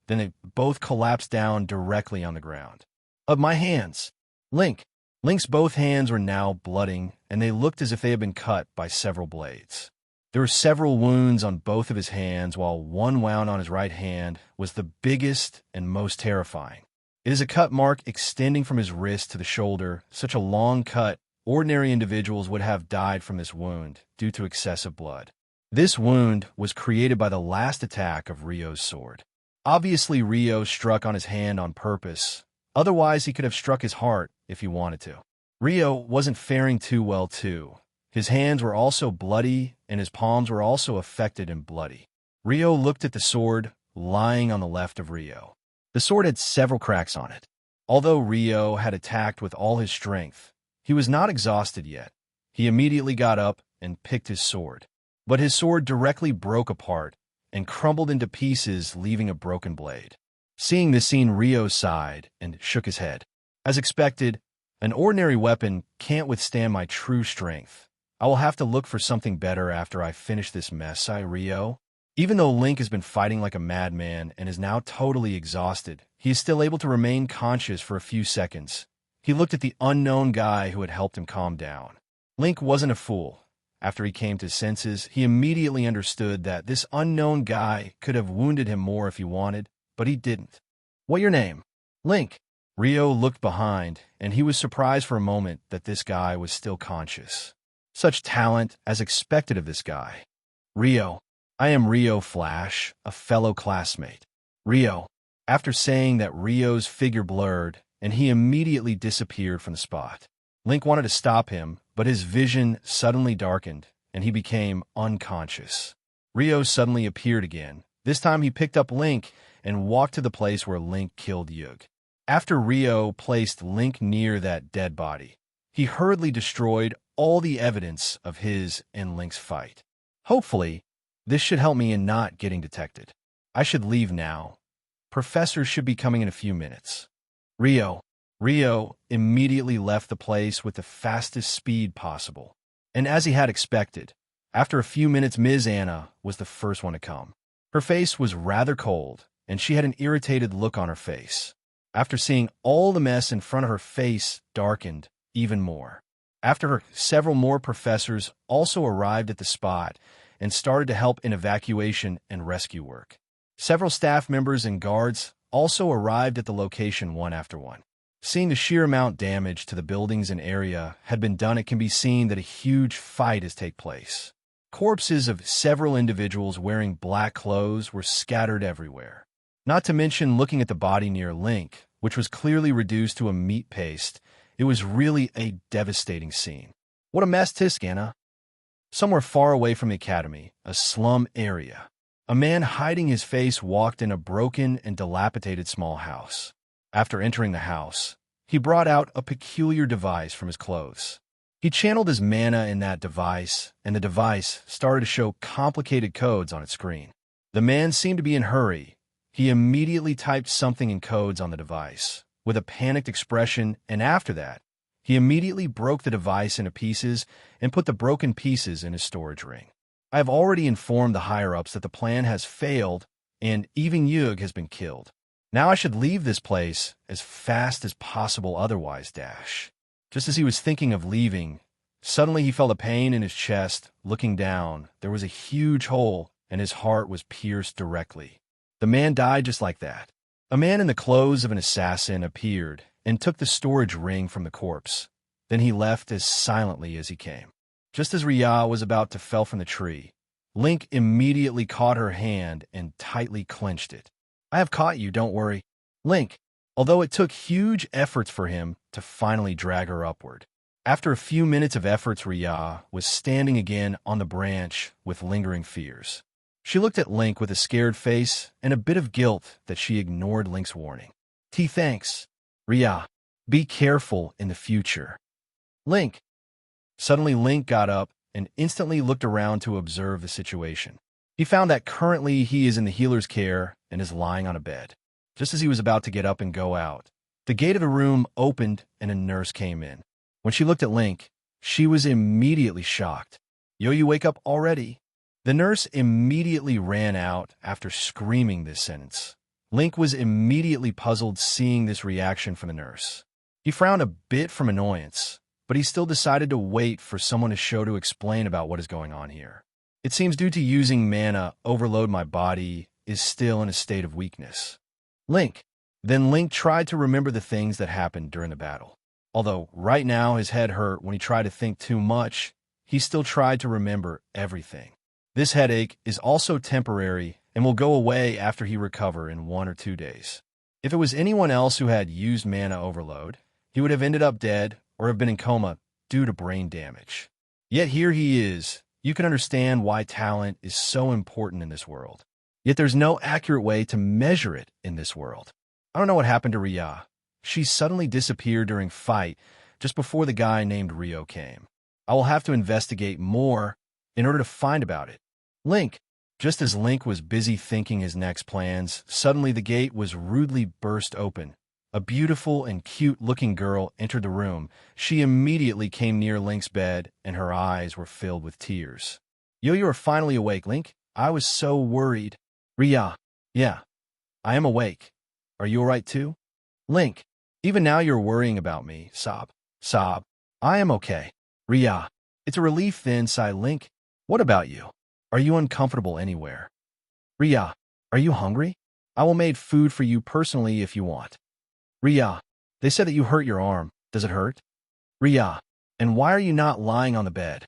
Then they both collapsed down directly on the ground. Of my hands! Link's both hands were now blooding, and they looked as if they had been cut by several blades. There were several wounds on both of his hands, while one wound on his right hand was the biggest and most terrifying. It is a cut mark extending from his wrist to the shoulder. Such a long cut, ordinary individuals would have died from this wound due to excessive blood. This wound was created by the last attack of Rio's sword. Obviously, Rio struck on his hand on purpose. Otherwise, he could have struck his heart if he wanted to. Rio wasn't faring too well, too. His hands were also bloody, and his palms were also affected and bloody. Rio looked at the sword lying on the left of Rio. The sword had several cracks on it. Although Rio had attacked with all his strength, he was not exhausted yet. He immediately got up and picked his sword. But his sword directly broke apart and crumbled into pieces, leaving a broken blade. Seeing this scene, Rio sighed and shook his head. As expected, an ordinary weapon can't withstand my true strength. I will have to look for something better after I finish this mess, sighed Rio. Even though Link has been fighting like a madman and is now totally exhausted, he is still able to remain conscious for a few seconds. He looked at the unknown guy who had helped him calm down. Link wasn't a fool. After he came to his senses, he immediately understood that this unknown guy could have wounded him more if he wanted, but he didn't. What your name? Link. Rio looked behind, and he was surprised for a moment that this guy was still conscious. Such talent as expected of this guy. Rio. I am Rio Flash, a fellow classmate. Rio. After saying that, Rio's figure blurred, and he immediately disappeared from the spot. Link wanted to stop him, but his vision suddenly darkened, and he became unconscious. Rio suddenly appeared again. This time he picked up Link and walked to the place where Link killed Yug. After Rio placed Link near that dead body, he hurriedly destroyed all the evidence of his and Link's fight. Hopefully, this should help me in not getting detected. I should leave now. Professor should be coming in a few minutes. Rio immediately left the place with the fastest speed possible. And as he had expected, after a few minutes, Ms. Anna was the first one to come. Her face was rather cold, and she had an irritated look on her face. After seeing all the mess in front of her, face darkened even more. After her, several more professors also arrived at the spot and started to help in evacuation and rescue work. Several staff members and guards also arrived at the location one after one. Seeing the sheer amount damage to the buildings and area had been done, it can be seen that a huge fight has taken place. Corpses of several individuals wearing black clothes were scattered everywhere. Not to mention, looking at the body near Link, which was clearly reduced to a meat paste, it was really a devastating scene. What a mess, Anna. Somewhere far away from the academy, a slum area. A man hiding his face walked in a broken and dilapidated small house. After entering the house, he brought out a peculiar device from his clothes. He channeled his mana in that device, and the device started to show complicated codes on its screen. The man seemed to be in a hurry. He immediately typed something in codes on the device, with a panicked expression, and after that, he immediately broke the device into pieces and put the broken pieces in his storage ring. I have already informed the higher-ups that the plan has failed and even Yug has been killed. Now I should leave this place as fast as possible, otherwise dash. Just as he was thinking of leaving, suddenly he felt a pain in his chest. Looking down, there was a huge hole, and his heart was pierced directly. The man died just like that. A man in the clothes of an assassin appeared and took the storage ring from the corpse. Then he left as silently as he came. Just as Rhea was about to fell from the tree, Link immediately caught her hand and tightly clenched it. "I have caught you, don't worry." Link, although it took huge efforts for him to finally drag her upward. After a few minutes of efforts, Rhea was standing again on the branch with lingering fears. She looked at Link with a scared face and a bit of guilt that she ignored Link's warning. Thanks. Rhea, be careful in the future." Link. Suddenly Link got up and instantly looked around to observe the situation. He found that currently he is in the healer's care and is lying on a bed. Just as he was about to get up and go out, the gate of the room opened and a nurse came in. When she looked at Link, she was immediately shocked. "Yo, you wake up already?" The nurse immediately ran out after screaming this sentence. Link was immediately puzzled seeing this reaction from the nurse. He frowned a bit from annoyance, but he still decided to wait for someone to explain about what is going on here. "It seems due to using mana overload, my body is still in a state of weakness." Link. Then Link tried to remember the things that happened during the battle. Although right now his head hurt when he tried to think too much, he still tried to remember everything. This headache is also temporary and will go away after he recovers in 1 or 2 days. If it was anyone else who had used mana overload, he would have ended up dead or have been in coma due to brain damage. Yet here he is. You can understand why talent is so important in this world. Yet there's no accurate way to measure it in this world. I don't know what happened to Rhea. She suddenly disappeared during fight just before the guy named Rio came. I will have to investigate more in order to find about it. Link. Just as Link was busy thinking his next plans, suddenly the gate was rudely burst open. A beautiful and cute-looking girl entered the room. She immediately came near Link's bed, and her eyes were filled with tears. "Yo, you are finally awake, Link. I was so worried." Rhea. "Yeah, I am awake. Are you alright too?" Link. "Even now you're worrying about me." Sob. Sob. "I am okay." Rhea. "It's a relief then," sighed Link. "What about you? Are you uncomfortable anywhere?" Rhea. "Are you hungry? I will make food for you personally if you want." Rhea. "They said that you hurt your arm. Does it hurt?" Rhea. "And why are you not lying on the bed?"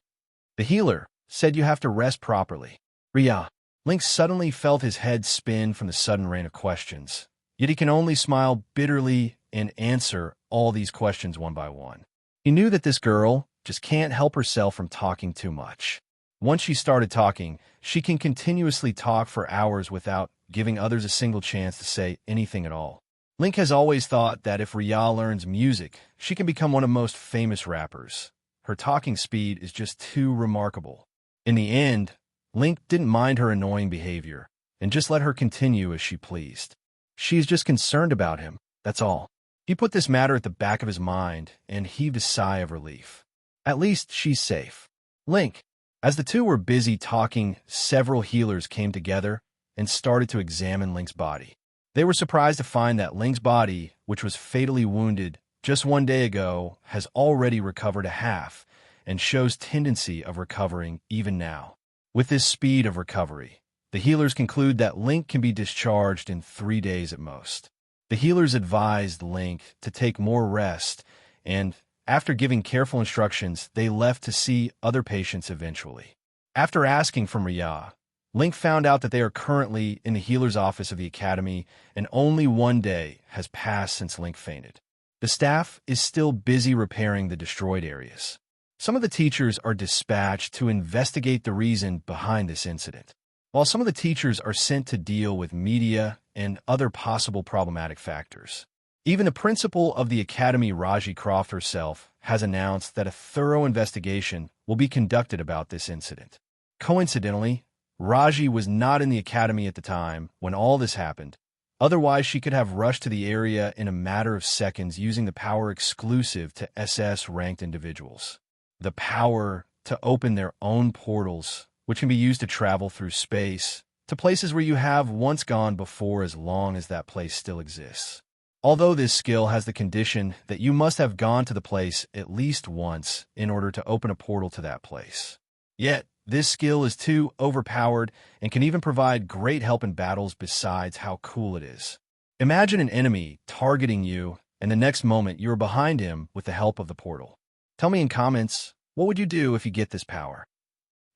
"The healer said you have to rest properly." Rhea. Link suddenly felt his head spin from the sudden rain of questions. Yet he can only smile bitterly and answer all these questions one by one. He knew that this girl just can't help herself from talking too much. Once she started talking, she can continuously talk for hours without giving others a single chance to say anything at all. Link has always thought that if Rhea learns music, she can become one of the most famous rappers. Her talking speed is just too remarkable. In the end, Link didn't mind her annoying behavior and just let her continue as she pleased. She is just concerned about him, that's all. He put this matter at the back of his mind and heaved a sigh of relief. At least she's safe. Link. As the two were busy talking, several healers came together and started to examine Link's body. They were surprised to find that Link's body, which was fatally wounded just 1 day ago, has already recovered a half and shows tendency of recovering even now. With this speed of recovery, the healers conclude that Link can be discharged in 3 days at most. The healers advised Link to take more rest, and after giving careful instructions, they left to see other patients eventually. After asking from Rhea, Link found out that they are currently in the healer's office of the academy, and only 1 day has passed since Link fainted. The staff is still busy repairing the destroyed areas. Some of the teachers are dispatched to investigate the reason behind this incident. while some of the teachers are sent to deal with media and other possible problematic factors. Even the principal of the academy, Raji Croft herself, has announced that a thorough investigation will be conducted about this incident. Coincidentally, Raji was not in the academy at the time when all this happened. Otherwise, she could have rushed to the area in a matter of seconds using the power exclusive to SS-ranked individuals. The power to open their own portals, which can be used to travel through space to places where you have once gone before as long as that place still exists. Although this skill has the condition that you must have gone to the place at least once in order to open a portal to that place. Yet, this skill is too overpowered and can even provide great help in battles besides how cool it is. Imagine an enemy targeting you, and the next moment you are behind him with the help of the portal. Tell me in comments, what would you do if you get this power?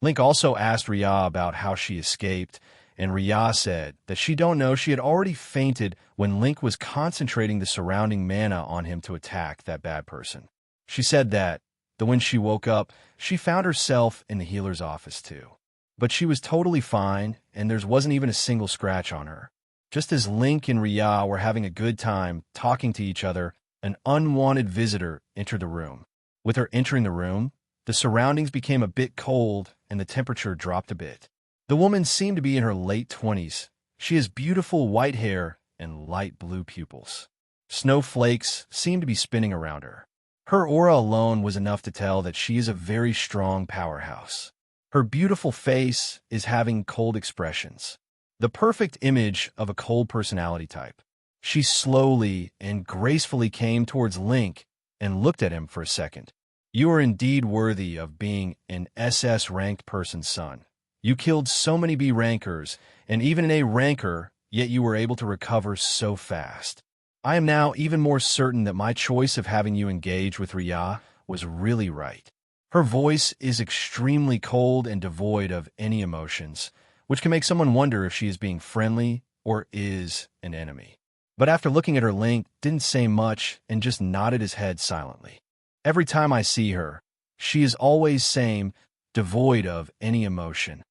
Link also asked Rhea about how she escaped, and Rhea said that she don't know she had already fainted when Link was concentrating the surrounding mana on him to attack that bad person. She said that when she woke up, she found herself in the healer's office too. But she was totally fine, and there wasn't even a single scratch on her. Just as Link and Rhea were having a good time talking to each other, an unwanted visitor entered the room. With her entering the room, the surroundings became a bit cold and the temperature dropped a bit. The woman seemed to be in her late 20s. She has beautiful white hair and light blue pupils. Snowflakes seemed to be spinning around her. Her aura alone was enough to tell that she is a very strong powerhouse. Her beautiful face is having cold expressions, the perfect image of a cold personality type. She slowly and gracefully came towards Link and looked at him for a second. You are indeed worthy of being an SS-ranked person's son. You killed so many B rankers, and even an A ranker, yet you were able to recover so fast. I am now even more certain that my choice of having you engage with Rhea was really right. Her voice is extremely cold and devoid of any emotions, which can make someone wonder if she is being friendly or is an enemy. But after looking at her, Link didn't say much and just nodded his head silently. Every time I see her, she is always same, devoid of any emotion.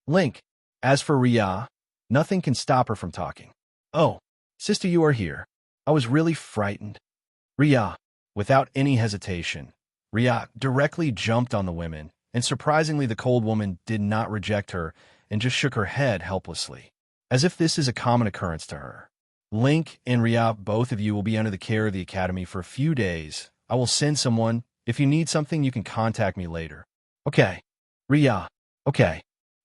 Link, as for Rhea, nothing can stop her from talking. Oh, sister, you are here. I was really frightened. Rhea, without any hesitation, Rhea directly jumped on the women, and surprisingly the cold woman did not reject her and just shook her head helplessly, as if this is a common occurrence to her. Link and Rhea, both of you will be under the care of the Academy for a few days. I will send someone. If you need something, you can contact me later. Okay. Rhea. Okay.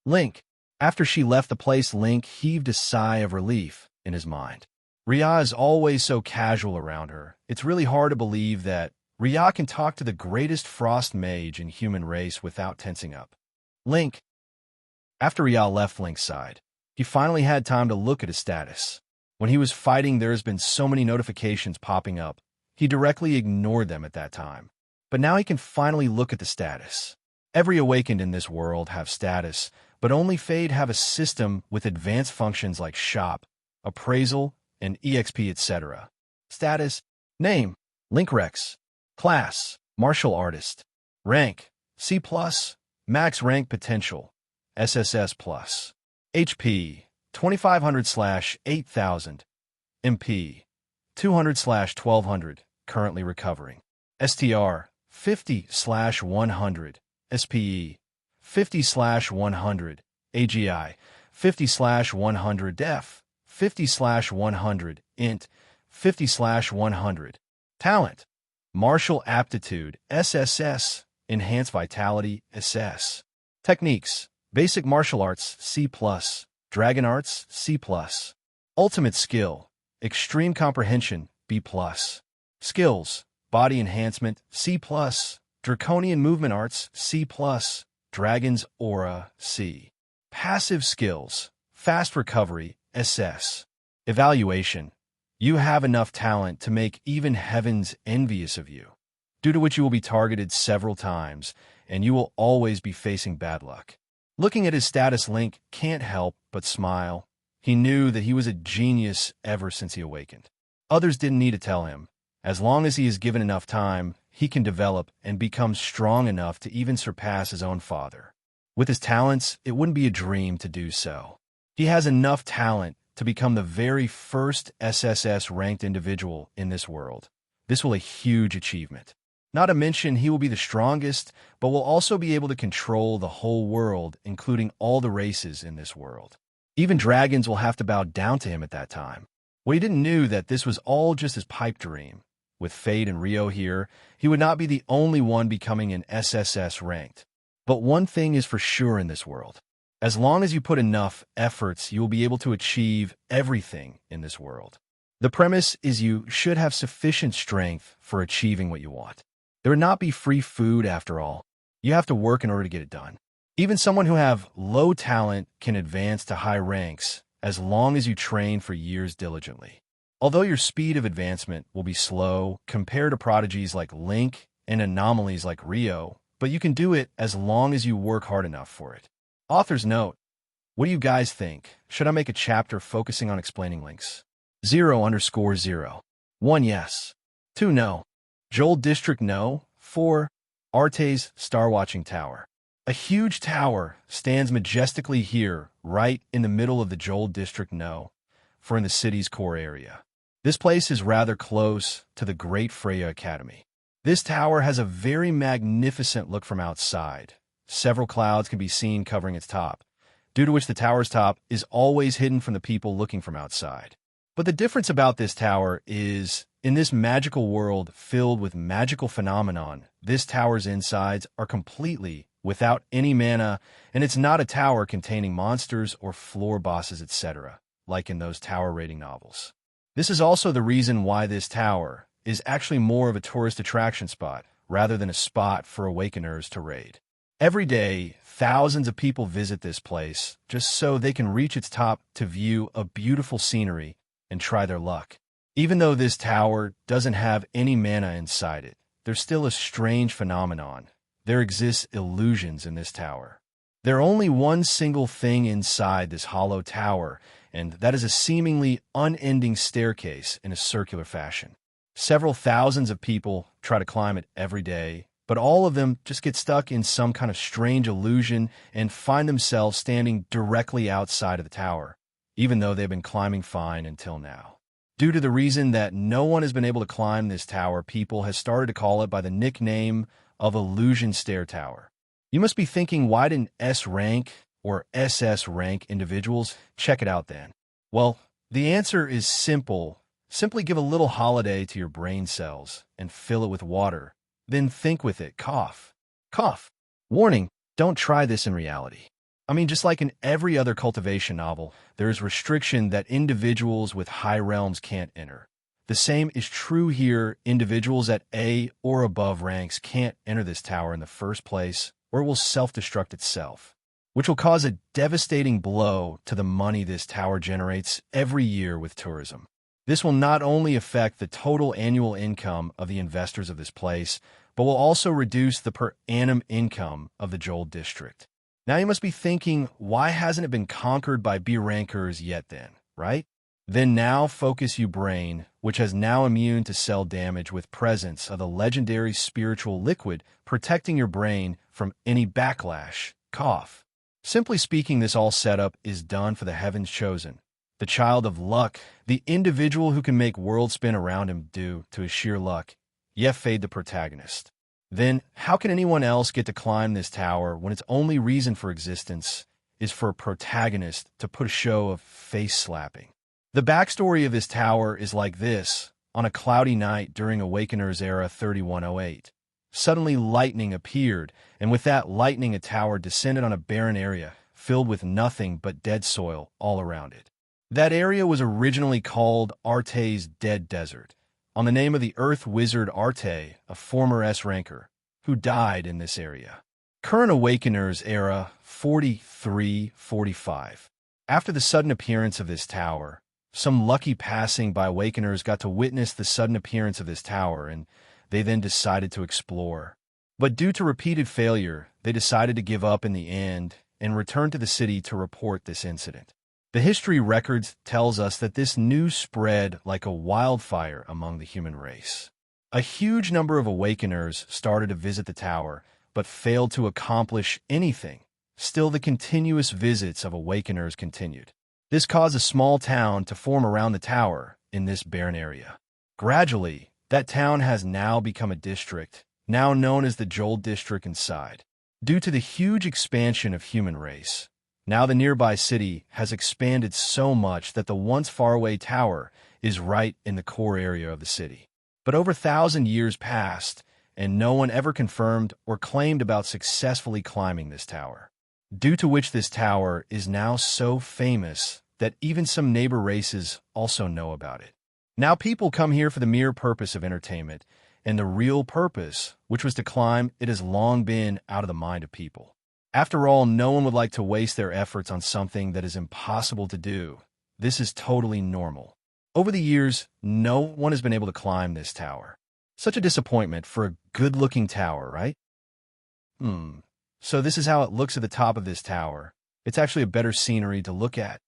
Link. After she left the place, Link heaved a sigh of relief in his mind. Rhea is always so casual around her. It's really hard to believe that Rhea can talk to the greatest frost mage in human race without tensing up. Link. After Rhea left Link's side, he finally had time to look at his status. When he was fighting, there's been so many notifications popping up. He directly ignored them at that time. But now he can finally look at the status. Every awakened in this world have status, but only Fade have a system with advanced functions like shop, appraisal, and EXP, etc. Status: Name: Link Rex. Class: Martial Artist. Rank: C+. Max rank potential: SSS+. HP: 2500/8000. MP: 200/1200, currently recovering. STR: 50/100. SPE: 50/100. AGI: 50/100. Def: 50/100. Int: 50/100. Talent: Martial Aptitude, SSS. Enhanced Vitality, SS. Techniques: Basic Martial Arts, C+. Dragon Arts, C+. Ultimate Skill: Extreme Comprehension, B+. Skills: Body Enhancement, C+. Draconian Movement Arts, C+. Dragon's Aura, C. Passive Skills: Fast Recovery, SS. Evaluation: You have enough talent to make even heavens envious of you, due to which you will be targeted several times, and you will always be facing bad luck. Looking at his status, Link can't help but smile. He knew that he was a genius ever since he awakened. Others didn't need to tell him. As long as he is given enough time, he can develop and become strong enough to even surpass his own father. With his talents, it wouldn't be a dream to do so. He has enough talent to become the very first SSS-ranked individual in this world. This will be a huge achievement. Not to mention, he will be the strongest, but will also be able to control the whole world, including all the races in this world. Even dragons will have to bow down to him at that time. Well, he didn't know that this was all just his pipe dream. With Fade and Rio here, he would not be the only one becoming an SSS ranked. But one thing is for sure in this world. As long as you put enough efforts, you will be able to achieve everything in this world. The premise is you should have sufficient strength for achieving what you want. There would not be free food after all. You have to work in order to get it done. Even someone who have low talent can advance to high ranks as long as you train for years diligently. Although your speed of advancement will be slow compared to prodigies like Link and anomalies like Rio, but you can do it as long as you work hard enough for it. Author's note: what do you guys think? Should I make a chapter focusing on explaining links? 0_0. 1 yes. 2 no. Joel District no. 4. Arte's Star-Watching Tower. A huge tower stands majestically here, right in the middle of the Joel District no. 4 in the city's core area. This place is rather close to the Great Freya Academy. This tower has a very magnificent look from outside. Several clouds can be seen covering its top, due to which the tower's top is always hidden from the people looking from outside. But the difference about this tower is, in this magical world filled with magical phenomenon, this tower's insides are completely without any mana, and it's not a tower containing monsters or floor bosses, etc., like in those tower raiding novels. This is also the reason why this tower is actually more of a tourist attraction spot rather than a spot for awakeners to raid. Every day, thousands of people visit this place just so they can reach its top to view a beautiful scenery and try their luck. Even though this tower doesn't have any mana inside it, there's still a strange phenomenon. There exists illusions in this tower. There are only one single thing inside this hollow tower, and that is a seemingly unending staircase in a circular fashion. Several thousands of people try to climb it every day, but all of them just get stuck in some kind of strange illusion and find themselves standing directly outside of the tower, even though they've been climbing fine until now. Due to the reason that no one has been able to climb this tower, people have started to call it by the nickname of Illusion Stair Tower. You must be thinking, why didn't S-rank or SS-rank individuals check it out then? Well, the answer is simple. Simply give a little holiday to your brain cells and fill it with water. Then think with it. Cough. Cough. Warning, don't try this in reality. I mean, just like in every other Cultivation novel, there is restriction that individuals with high realms can't enter. The same is true here. Individuals at A or above ranks can't enter this tower in the first place, or it will self-destruct itself, which will cause a devastating blow to the money this tower generates every year with tourism. This will not only affect the total annual income of the investors of this place, but will also reduce the per annum income of the Joel District. Now you must be thinking, why hasn't it been conquered by B rankers yet then, right? Then now focus you brain, which has now immune to cell damage with presence of the legendary spiritual liquid protecting your brain from any backlash. Cough. Simply speaking, this all setup is done for the heavens chosen, the child of luck, the individual who can make worlds spin around him due to his sheer luck. Fade the protagonist. Then, how can anyone else get to climb this tower when its only reason for existence is for a protagonist to put a show of face-slapping? The backstory of this tower is like this. On a cloudy night during Awakener's era 3108, suddenly lightning appeared, and with that lightning a tower descended on a barren area filled with nothing but dead soil all around it. That area was originally called Arte's Dead Desert, on the name of the Earth Wizard Arte, a former S-ranker, who died in this area. Current Awakener's era 4345. After the sudden appearance of this tower, some lucky passing by Awakeners got to witness the sudden appearance of this tower, and they then decided to explore. But due to repeated failure, they decided to give up in the end and return to the city to report this incident. The history records tells us that this news spread like a wildfire among the human race. A huge number of Awakeners started to visit the tower, but failed to accomplish anything, still the continuous visits of awakeners continued. This caused a small town to form around the tower in this barren area. Gradually, that town has now become a district, now known as the Joel district inside. Due to the huge expansion of human race, now the nearby city has expanded so much that the once faraway tower is right in the core area of the city. But over 1,000 years passed, and no one ever confirmed or claimed about successfully climbing this tower. Due to which this tower is now so famous that even some neighbor races also know about it. Now people come here for the mere purpose of entertainment, and the real purpose, which was to climb, it has long been out of the mind of people. After all, no one would like to waste their efforts on something that is impossible to do. This is totally normal. Over the years, no one has been able to climb this tower. Such a disappointment for a good-looking tower, right? So this is how it looks at the top of this tower. It's actually a better scenery to look at.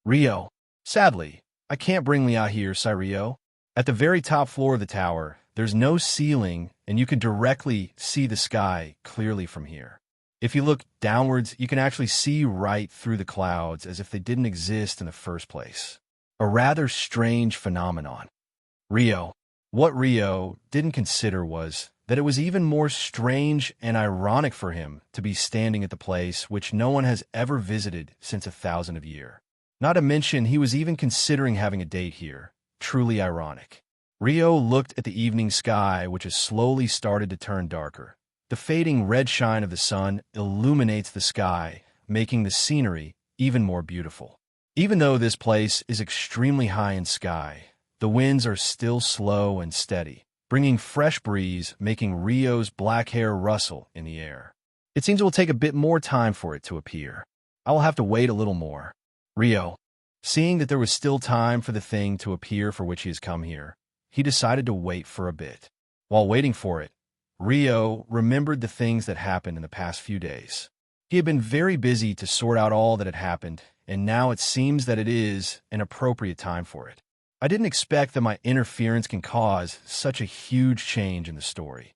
Rio. Sadly, I can't bring Leah here, Rio. At the very top floor of the tower, there's no ceiling, and you can directly see the sky clearly from here. If you look downwards, you can actually see right through the clouds as if they didn't exist in the first place. A rather strange phenomenon. Rio. What Rio didn't consider was that it was even more strange and ironic for him to be standing at the place which no one has ever visited since 1,000 years. Not to mention, he was even considering having a date here. Truly ironic. Rio looked at the evening sky, which has slowly started to turn darker. The fading red shine of the sun illuminates the sky, making the scenery even more beautiful. Even though this place is extremely high in sky, the winds are still slow and steady, bringing fresh breeze, making Rio's black hair rustle in the air. It seems it will take a bit more time for it to appear. I will have to wait a little more. Rio. Seeing that there was still time for the thing to appear for which he has come here, he decided to wait for a bit. While waiting for it, Rio remembered the things that happened in the past few days. He had been very busy to sort out all that had happened, and now it seems that it is an appropriate time for it. I didn't expect that my interference can cause such a huge change in the story.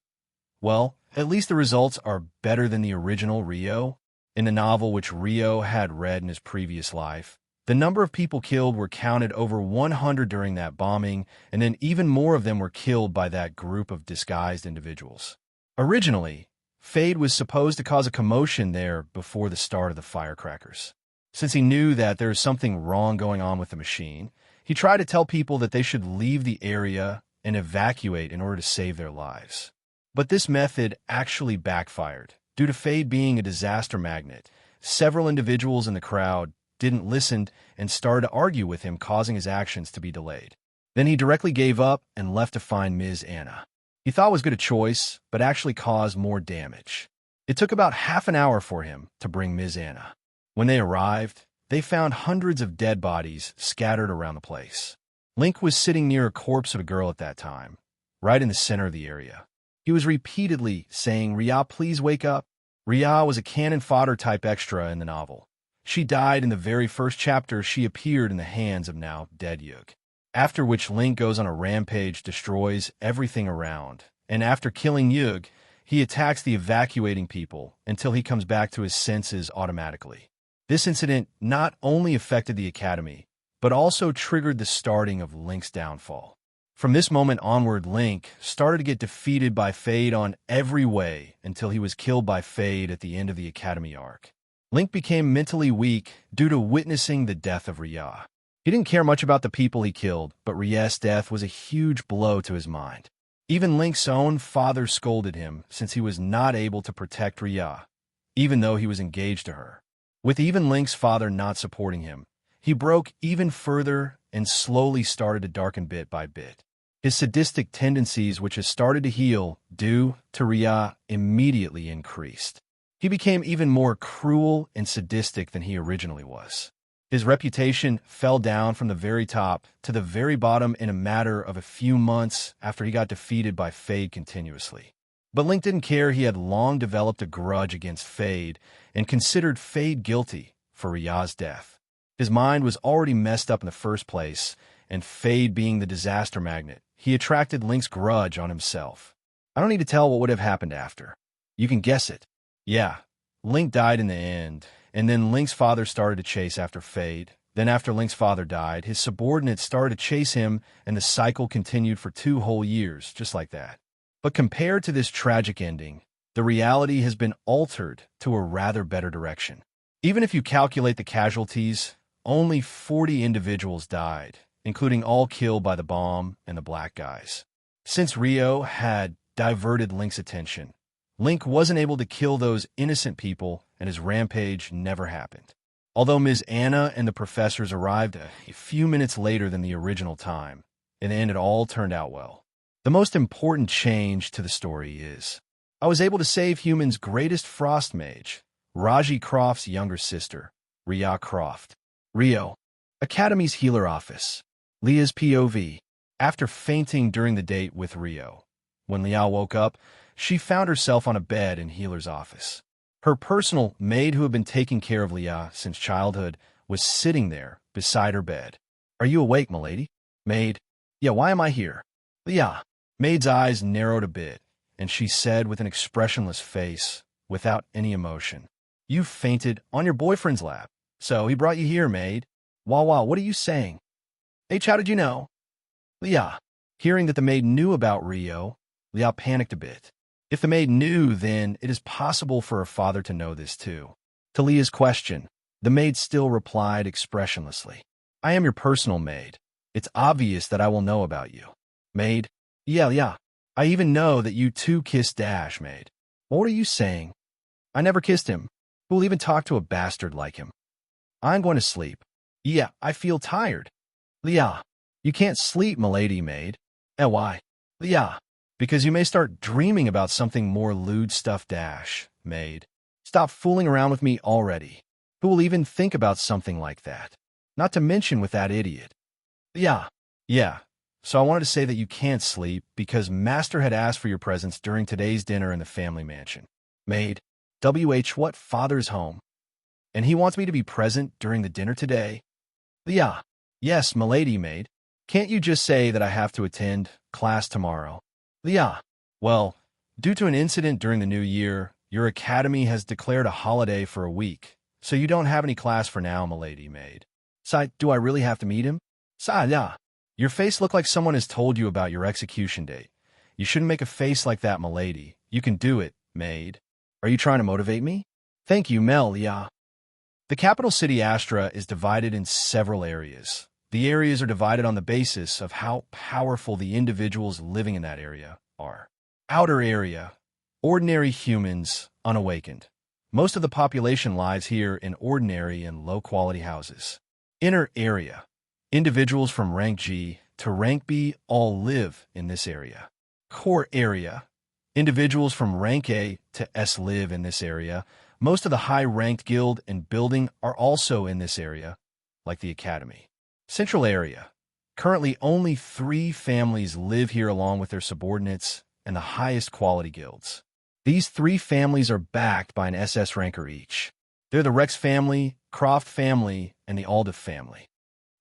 Well, at least the results are better than the original Rio. In the novel which Rio had read in his previous life, the number of people killed were counted over 100 during that bombing, and then even more of them were killed by that group of disguised individuals. Originally, Fade was supposed to cause a commotion there before the start of the firecrackers. Since he knew that there is something wrong going on with the machine, he tried to tell people that they should leave the area and evacuate in order to save their lives. But this method actually backfired. Due to Fade being a disaster magnet, several individuals in the crowd didn't listen and started to argue with him, causing his actions to be delayed. Then he directly gave up and left to find Ms. Anna. He thought it was good a choice, but actually caused more damage. It took about half an hour for him to bring Ms. Anna. When they arrived, they found hundreds of dead bodies scattered around the place. Link was sitting near a corpse of a girl at that time, right in the center of the area. He was repeatedly saying, "Ria, please wake up." Ria was a cannon fodder type extra in the novel. She died in the very first chapter. She appeared in the hands of now dead Yug. After which Link goes on a rampage, destroys everything around, and after killing Yug, he attacks the evacuating people until he comes back to his senses automatically. This incident not only affected the Academy, but also triggered the starting of Link's downfall. From this moment onward, Link started to get defeated by Fade on every way until he was killed by Fade at the end of the Academy arc. Link became mentally weak due to witnessing the death of Ria. He didn't care much about the people he killed, but Ria's death was a huge blow to his mind. Even Link's own father scolded him since he was not able to protect Ria, even though he was engaged to her. With even Link's father not supporting him, he broke even further and slowly started to darken bit by bit. His sadistic tendencies, which had started to heal due to Ria, immediately increased. He became even more cruel and sadistic than he originally was. His reputation fell down from the very top to the very bottom in a matter of a few months after he got defeated by Fade continuously. But Link didn't care. He had long developed a grudge against Fade and considered Fade guilty for Ria's death. His mind was already messed up in the first place, and Fade being the disaster magnet, he attracted Link's grudge on himself. I don't need to tell what would have happened after. You can guess it. Yeah, Link died in the end, and then Link's father started to chase after Fade. Then after Link's father died, his subordinates started to chase him, and the cycle continued for 2 whole years, just like that. But compared to this tragic ending, the reality has been altered to a rather better direction. Even if you calculate the casualties, only 40 individuals died, including all killed by the bomb and the black guys. Since Rio had diverted Link's attention, Link wasn't able to kill those innocent people, and his rampage never happened. Although Ms. Anna and the professors arrived a few minutes later than the original time, in the end it all turned out well. The most important change to the story is, I was able to save humans' greatest frost mage, Raji Croft's younger sister, Ria Croft. Rio, Academy's healer office. Leah's POV. After fainting during the date with Rio, when Leah woke up, she found herself on a bed in healer's office. Her personal maid, who had been taking care of Leah since childhood, was sitting there beside her bed. "Are you awake, m'lady?" Maid. "Yeah, why am I here?" Leah. Maid's eyes narrowed a bit, and she said with an expressionless face, without any emotion, "You fainted on your boyfriend's lap, so he brought you here, maid." Wawa, what are you saying? H, how did you know? Leah. Hearing that the maid knew about Rio, Leah panicked a bit. If the maid knew, then it is possible for her father to know this too. To Leah's question, the maid still replied expressionlessly, "I am your personal maid. It's obvious that I will know about you." Maid. Yeah. I even know that you two kissed Dash, maid. What are you saying? I never kissed him. Who will even talk to a bastard like him? I'm going to sleep. Yeah, I feel tired. Leah. You can't sleep, m'lady, maid. Why? Leah. Because you may start dreaming about something more lewd stuff, Dash, maid. Stop fooling around with me already. Who will even think about something like that? Not to mention with that idiot. Yeah. So I wanted to say that you can't sleep because Master had asked for your presence during today's dinner in the family mansion. Maid. What father's home? And he wants me to be present during the dinner today? Leah. Yes, m'lady, maid. Can't you just say that I have to attend class tomorrow? Leah. Well, due to an incident during the new year, your academy has declared a holiday for a week, so you don't have any class for now, m'lady, maid. Sai, do I really have to meet him? Sai, yeah. Your face looked like someone has told you about your execution date. You shouldn't make a face like that, m'lady. You can do it, maid. Are you trying to motivate me? Thank you, Mel, yeah. The capital city Astra is divided in several areas. The areas are divided on the basis of how powerful the individuals living in that area are. Outer area, ordinary humans, unawakened. Most of the population lives here in ordinary and low-quality houses. Inner area, individuals from rank G to rank B all live in this area. Core area, individuals from rank A to S live in this area. Most of the high-ranked guild and building are also in this area, like the academy. Central area. Currently, only 3 families live here along with their subordinates and the highest quality guilds. These 3 families are backed by an SS ranker each. They're the Rex family, Croft family, and the Aldiff family.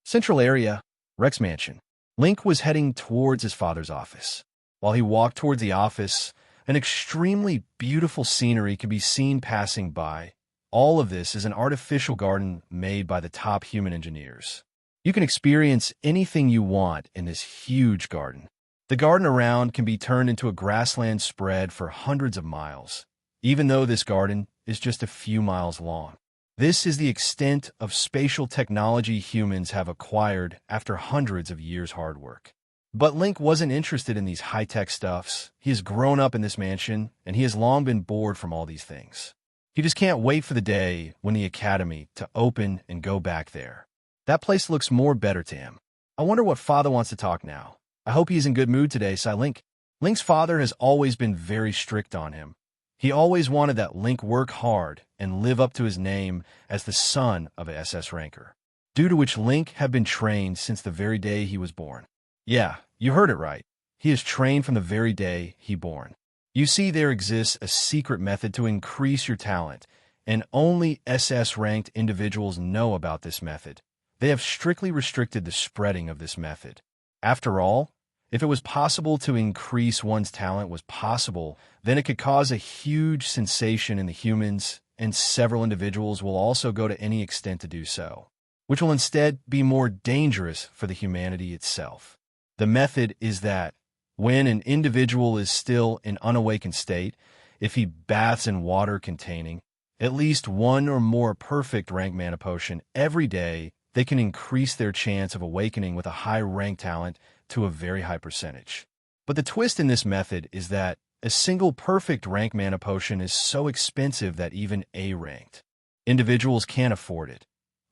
Central area, Rex Mansion. Link was heading towards his father's office. While he walked towards the office, an extremely beautiful scenery could be seen passing by. All of this is an artificial garden made by the top human engineers. You can experience anything you want in this huge garden. The garden around can be turned into a grassland spread for hundreds of miles, even though this garden is just a few miles long. This is the extent of spatial technology humans have acquired after hundreds of years' hard work. But Link wasn't interested in these high-tech stuffs. He has grown up in this mansion, and he has long been bored from all these things. He just can't wait for the day when the academy to open and go back there. That place looks more better to him. I wonder what father wants to talk now. I hope he's in good mood today, Sai Link. Link's father has always been very strict on him. He always wanted that Link work hard and live up to his name as the son of a SS ranker, due to which Link had been trained since the very day he was born. Yeah, you heard it right. He is trained from the very day he born. You see, there exists a secret method to increase your talent, and only SS-ranked individuals know about this method. They have strictly restricted the spreading of this method. After all, if it was possible to increase one's talent was possible, then it could cause a huge sensation in the humans and several individuals will also go to any extent to do so, which will instead be more dangerous for the humanity itself. The method is that when an individual is still in unawakened state, if he baths in water containing at least one or more perfect rank mana potion every day, they can increase their chance of awakening with a high rank talent to a very high percentage. But the twist in this method is that a single perfect rank mana potion is so expensive that even A-ranked individuals can't afford it.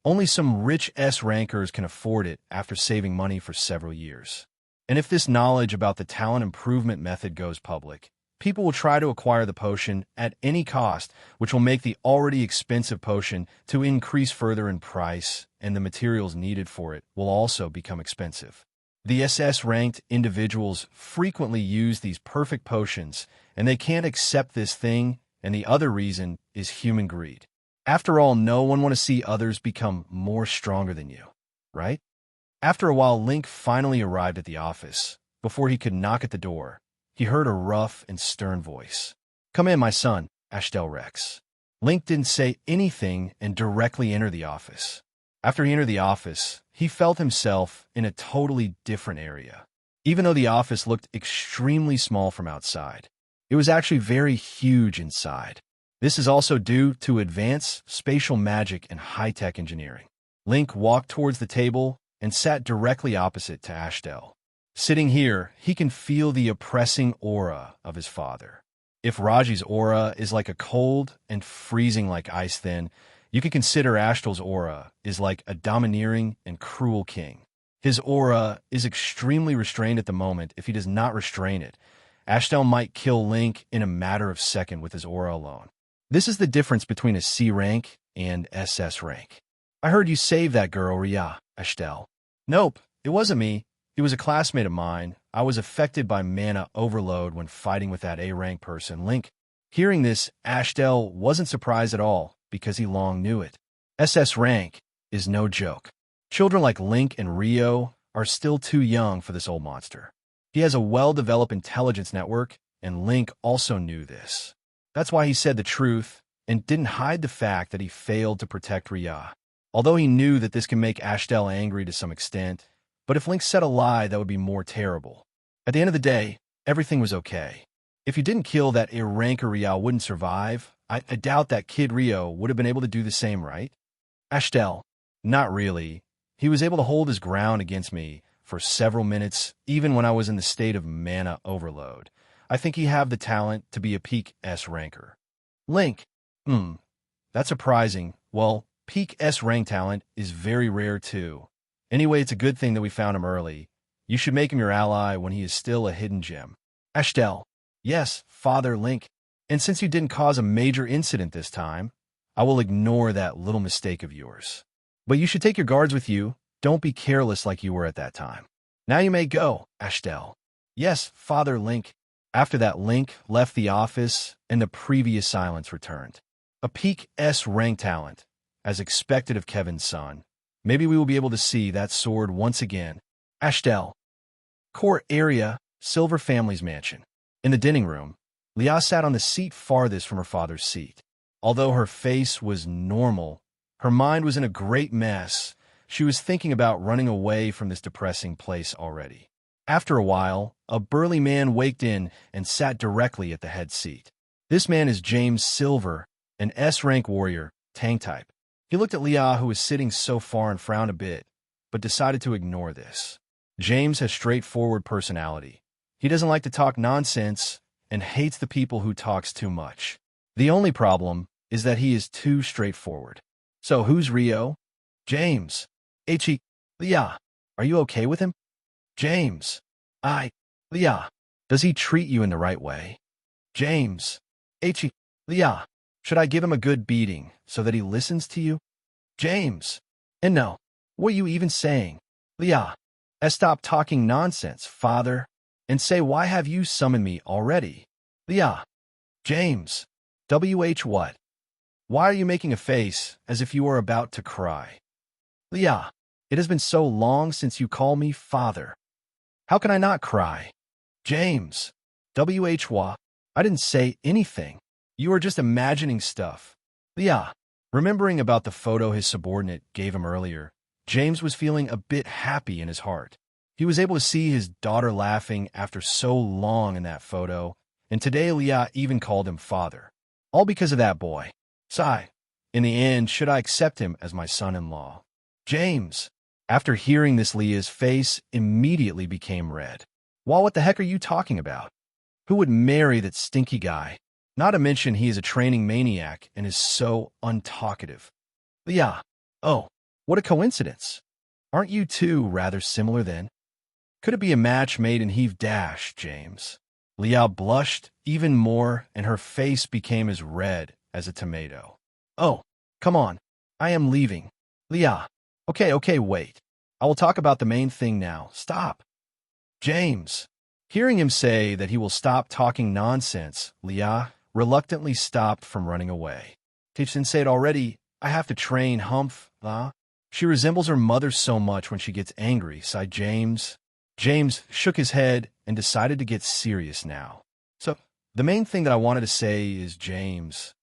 Only some rich S-rankers can afford it after saving money for several years. And if this knowledge about the talent improvement method goes public, people will try to acquire the potion at any cost, which will make the already expensive potion to increase further in price, and the materials needed for it will also become expensive. The SS-ranked individuals frequently use these perfect potions, and they can't accept this thing, and the other reason is human greed. After all, no one wants to see others become more stronger than you, right? After a while, Link finally arrived at the office. Before he could knock at the door, he heard a rough and stern voice. "Come in, my son, Ashtel Rex." Link didn't say anything and directly entered the office. After he entered the office, he felt himself in a totally different area. Even though the office looked extremely small from outside, it was actually very huge inside. This is also due to advanced spatial magic and high-tech engineering. Link walked towards the table and sat directly opposite to Ashtel. Sitting here, he can feel the oppressing aura of his father. If Raji's aura is like a cold and freezing like ice, then you can consider Ashtel's aura is like a domineering and cruel king. His aura is extremely restrained at the moment. If he does not restrain it, Ashtel might kill Link in a matter of seconds with his aura alone. This is the difference between a C rank and SS rank. "I heard you saved that girl, Ria, Ashtel." "Nope, it wasn't me. It was a classmate of mine. I was affected by mana overload when fighting with that A-rank person." Link. Hearing this, Ashtel wasn't surprised at all, because he long knew it. SS rank is no joke. Children like Link and Rio are still too young for this old monster. He has a well-developed intelligence network, and Link also knew this. That's why he said the truth and didn't hide the fact that he failed to protect Ria. Although he knew that this can make Ashtel angry to some extent, but if Link said a lie, that would be more terrible. At the end of the day, everything was okay. If you didn't kill that A-ranker, Rio wouldn't survive. I doubt that kid Rio would have been able to do the same, right? Ashtel. Not really. He was able to hold his ground against me for several minutes, even when I was in the state of mana overload. I think he have the talent to be a peak S-ranker. Link. That's surprising. Well, peak S-rank talent is very rare too. Anyway, it's a good thing that we found him early. You should make him your ally when he is still a hidden gem. Ashtel. Yes, Father. Link. And since you didn't cause a major incident this time, I will ignore that little mistake of yours. But you should take your guards with you. Don't be careless like you were at that time. Now you may go, Ashtel. Yes, Father. Link. After that, Link left the office and the previous silence returned. A peak S-rank talent, as expected of Kevin's son. Maybe we will be able to see that sword once again. Ashtel. Core area, Silver family's mansion. In the dining room, Leah sat on the seat farthest from her father's seat. Although her face was normal, her mind was in a great mess. She was thinking about running away from this depressing place already. After a while, a burly man waked in and sat directly at the head seat. This man is James Silver, an S-rank warrior, tank type. He looked at Leah, who was sitting so far, and frowned a bit, but decided to ignore this. James has straightforward personality. He doesn't like to talk nonsense and hates the people who talks too much. The only problem is that he is too straightforward. So who's Rio? James. Leah, are you okay with him? James. Leah, does he treat you in the right way? James. Leah, should I give him a good beating so that he listens to you? James. And no, what are you even saying? Leah, stop talking nonsense, Father, and say, why have you summoned me already? Leah. James. What? Why are you making a face as if you are about to cry? Leah, it has been so long since you called me Father. How can I not cry? James. I didn't say anything. You are just imagining stuff. Yeah. Remembering about the photo his subordinate gave him earlier, James was feeling a bit happy in his heart. He was able to see his daughter laughing after so long in that photo, and today Leah even called him father. All because of that boy. Sigh. In the end, should I accept him as my son-in-law? James. After hearing this, Leah's face immediately became red. Well, what the heck are you talking about? Who would marry that stinky guy? Not to mention he is a training maniac and is so untalkative. Leah. Oh, what a coincidence. Aren't you two rather similar then? Could it be a match made in heave dash, James? Leah blushed even more, and her face became as red as a tomato. Oh, come on. I am leaving. Leah. Okay, wait. I will talk about the main thing now. Stop. James. Hearing him say that he will stop talking nonsense, Leah reluctantly stopped from running away. Didn't say it already. I have to train Humph, She resembles her mother so much when she gets angry, sighed James. James shook his head and decided to get serious now. So, the main thing that I wanted to say is, James.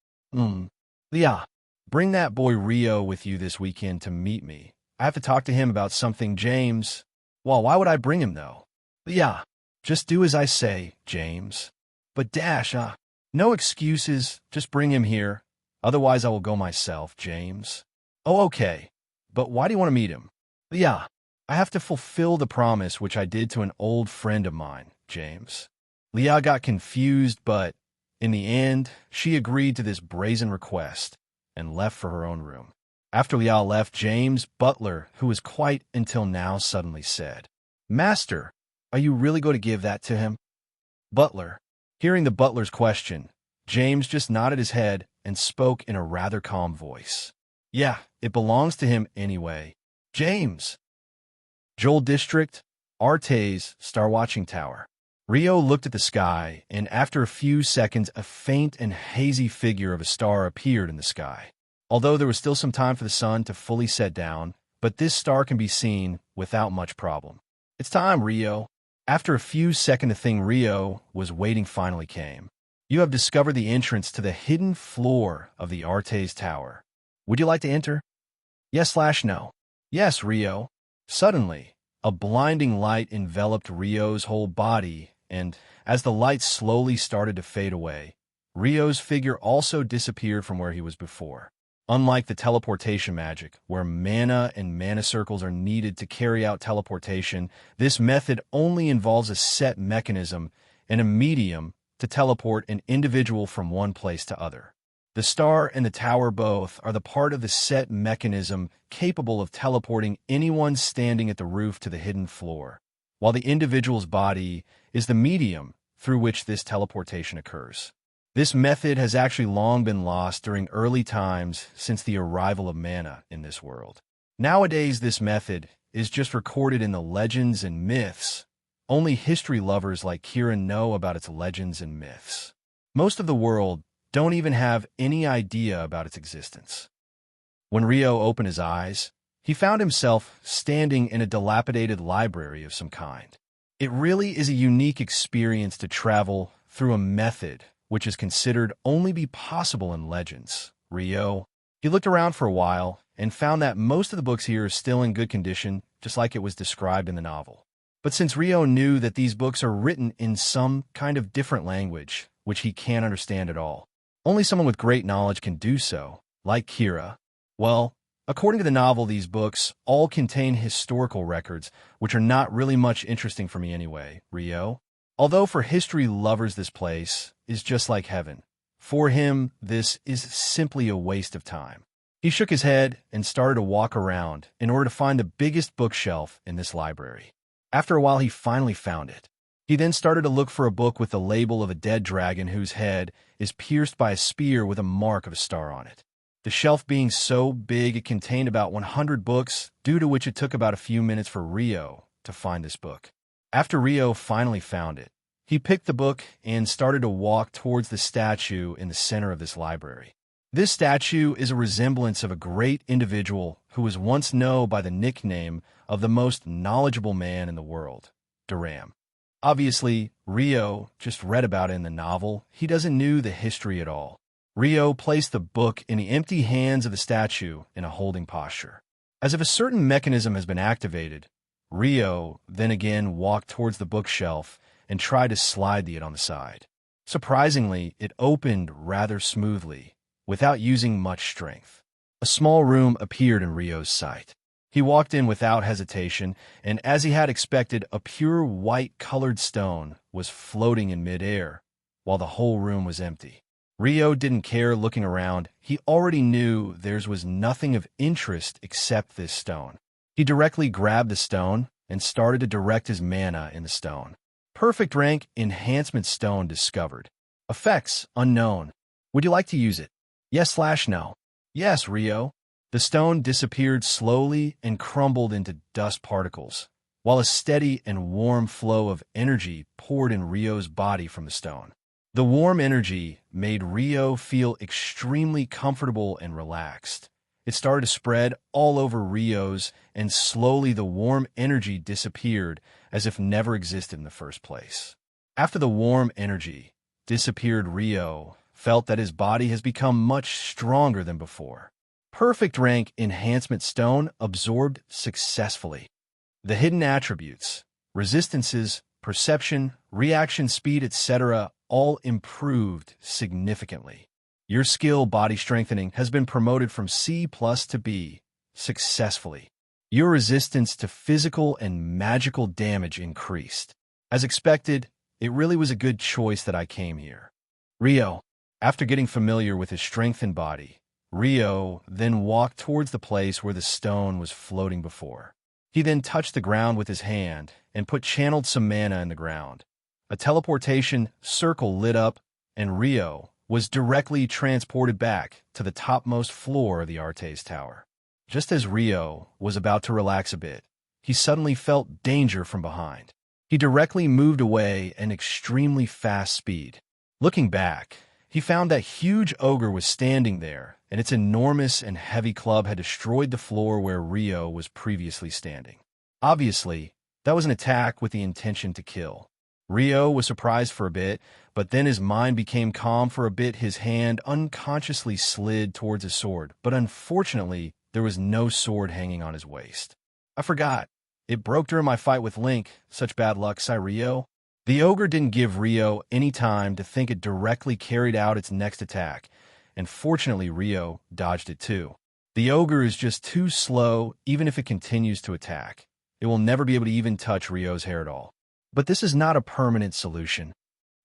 Leah, bring that boy Rio with you this weekend to meet me. I have to talk to him about something, James. Well, why would I bring him, though? Leah, just do as I say, James. But Dash, no excuses, just bring him here. Otherwise, I will go myself, James. Oh, okay. But why do you want to meet him? Leah, I have to fulfill the promise which I did to an old friend of mine, James. Leah got confused, but in the end, she agreed to this brazen request and left for her own room. After Leah left, James' butler, who was quiet until now, suddenly said, Master, are you really going to give that to him? Butler. Hearing the butler's question, James just nodded his head and spoke in a rather calm voice. Yeah, it belongs to him anyway. James. Joel District, Arte's Star Watching Tower. Rio looked at the sky, and after a few seconds, a faint and hazy figure of a star appeared in the sky. Although there was still some time for the sun to fully set down, but this star can be seen without much problem. It's time, Rio. After a few seconds, the thing Rio was waiting finally came. You have discovered the entrance to the hidden floor of the Arte's Tower. Would you like to enter? Yes/no. Yes, Rio. Suddenly, a blinding light enveloped Rio's whole body, and as the light slowly started to fade away, Rio's figure also disappeared from where he was before. Unlike the teleportation magic, where mana and mana circles are needed to carry out teleportation, this method only involves a set mechanism and a medium to teleport an individual from one place to other. The star and the tower both are the part of the set mechanism capable of teleporting anyone standing at the roof to the hidden floor, while the individual's body is the medium through which this teleportation occurs. This method has actually long been lost during early times since the arrival of mana in this world. Nowadays, this method is just recorded in the legends and myths. Only history lovers like Kieran know about its legends and myths. Most of the world don't even have any idea about its existence. When Rio opened his eyes, he found himself standing in a dilapidated library of some kind. It really is a unique experience to travel through a method which is considered only be possible in legends. Rio. He looked around for a while and found that most of the books here are still in good condition, just like it was described in the novel. But since Rio knew that these books are written in some kind of different language, which he can't understand at all, only someone with great knowledge can do so, like Kira. Well, according to the novel, these books all contain historical records, which are not really much interesting for me anyway, Rio. Although for history lovers this place is just like heaven. For him, this is simply a waste of time. He shook his head and started to walk around in order to find the biggest bookshelf in this library. After a while, he finally found it. He then started to look for a book with the label of a dead dragon whose head is pierced by a spear with a mark of a star on it. The shelf being so big, it contained about 100 books, due to which it took about a few minutes for Rio to find this book. After Rio finally found it, he picked the book and started to walk towards the statue in the center of this library. This statue is a resemblance of a great individual who was once known by the nickname of the most knowledgeable man in the world, Duram. Obviously, Rio just read about it in the novel. He doesn't know the history at all. Rio placed the book in the empty hands of the statue in a holding posture. As if a certain mechanism has been activated, Rio then again walked towards the bookshelf and tried to slide it on the side. Surprisingly, it opened rather smoothly, without using much strength. A small room appeared in Rio's sight. He walked in without hesitation, and as he had expected, a pure white-colored stone was floating in midair, while the whole room was empty. Rio didn't care looking around. He already knew theirs was nothing of interest except this stone. He directly grabbed the stone and started to direct his mana in the stone. Perfect rank enhancement stone discovered. Effects unknown. Would you like to use it? Yes/no. Yes, Rio. The stone disappeared slowly and crumbled into dust particles, while a steady and warm flow of energy poured in Rio's body from the stone. The warm energy made Rio feel extremely comfortable and relaxed. It started to spread all over Rio's, and slowly the warm energy disappeared as if never existed in the first place. After the warm energy disappeared, Rio felt that his body has become much stronger than before. Perfect rank enhancement stone absorbed successfully. The hidden attributes, resistances, perception, reaction speed, etc., all improved significantly. Your skill, body strengthening, has been promoted from C+ to B successfully. Your resistance to physical and magical damage increased. As expected, it really was a good choice that I came here. Rio, after getting familiar with his strengthened body, Rio then walked towards the place where the stone was floating before. He then touched the ground with his hand and channeled some mana in the ground. A teleportation circle lit up, and Rio was directly transported back to the topmost floor of the Artes Tower. Just as Rio was about to relax a bit, he suddenly felt danger from behind. He directly moved away at an extremely fast speed. Looking back, he found that huge ogre was standing there, and its enormous and heavy club had destroyed the floor where Rio was previously standing. Obviously, that was an attack with the intention to kill. Rio was surprised for a bit, but then his mind became calm for a bit. His hand unconsciously slid towards his sword, but unfortunately, there was no sword hanging on his waist. I forgot. It broke during my fight with Link. Such bad luck, sighed Rio. The ogre didn't give Rio any time to think. It directly carried out its next attack, and fortunately Rio dodged it too. The ogre is just too slow. Even if it continues to attack, it will never be able to even touch Rio's hair at all. But this is not a permanent solution.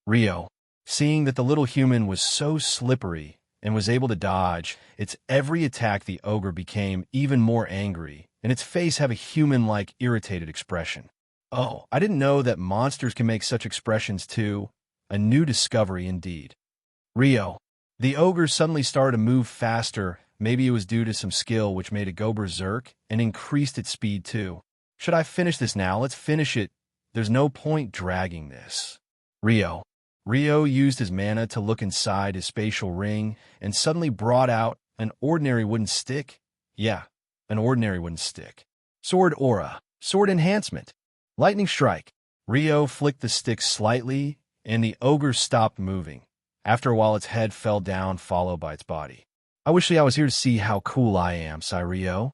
Rio, seeing that the little human was so slippery and was able to dodge its every attack, the ogre became even more angry, and its face had a human-like irritated expression. Oh, I didn't know that monsters can make such expressions too. A new discovery indeed. Rio, the ogre suddenly started to move faster. Maybe it was due to some skill which made it go berserk and increased its speed too. Should I finish this now? Let's finish it. There's no point dragging this. Rio used his mana to look inside his spatial ring and suddenly brought out an ordinary wooden stick. Yeah, an ordinary wooden stick. Sword aura, sword enhancement, lightning strike. Rio flicked the stick slightly, and the ogre stopped moving. After a while, its head fell down, followed by its body. I wish I was here to see how cool I am, sighed Rio.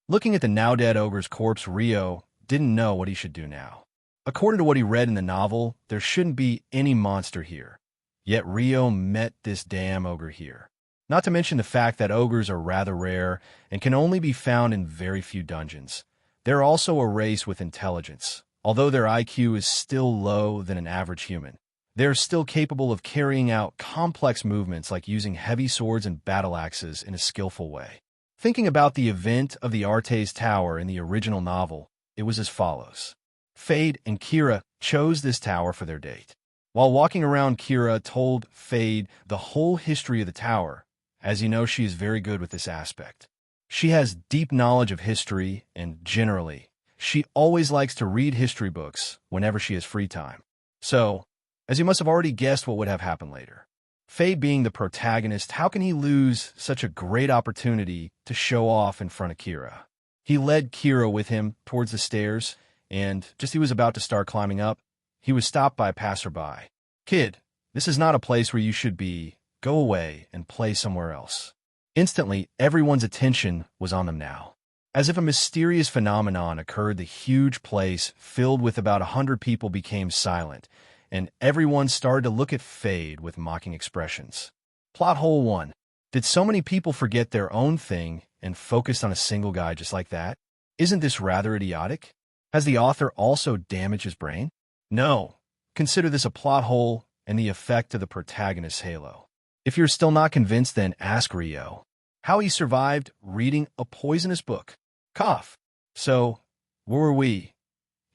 Looking at the now-dead ogre's corpse, Rio didn't know what he should do now. According to what he read in the novel, there shouldn't be any monster here. Yet Rio met this damn ogre here. Not to mention the fact that ogres are rather rare and can only be found in very few dungeons. They're also a race with intelligence. Although their IQ is still low than an average human, they're still capable of carrying out complex movements like using heavy swords and battle axes in a skillful way. Thinking about the event of the Artes Tower in the original novel, it was as follows. Fade and Kira chose this tower for their date. While walking around, Kira told Fade the whole history of the tower. As you know, she is very good with this aspect. She has deep knowledge of history, and generally, she always likes to read history books whenever she has free time. So, as you must have already guessed what would have happened later. Fade being the protagonist, how can he lose such a great opportunity to show off in front of Kira? He led Kira with him towards the stairs, and just as he was about to start climbing up, he was stopped by a passerby. Kid, this is not a place where you should be. go away and play somewhere else. Instantly, everyone's attention was on them now. As if a mysterious phenomenon occurred, the huge place, filled with about 100 people, became silent, and everyone started to look at Fade with mocking expressions. Plot hole 1. Did so many people forget their own thing and focused on a single guy just like that? Isn't this rather idiotic? Has the author also damaged his brain? No. Consider this a plot hole and the effect of the protagonist's halo. If you're still not convinced, then ask Rio how he survived reading a poisonous book. Cough. So, where were we?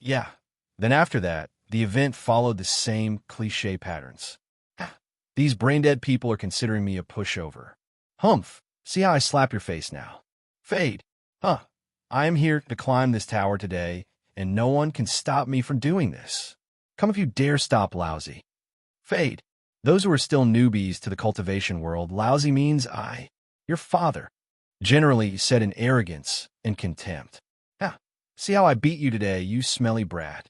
Yeah. Then after that, the event followed the same cliché patterns. These brain-dead people are considering me a pushover. Humph. See how I slap your face now? Fade. Huh. I am here to climb this tower today, and no one can stop me from doing this. Come if you dare stop, Lousy. Fade. Those who are still newbies to the cultivation world, Lousy means your father. Generally said in arrogance and contempt. See how I beat you today, you smelly brat.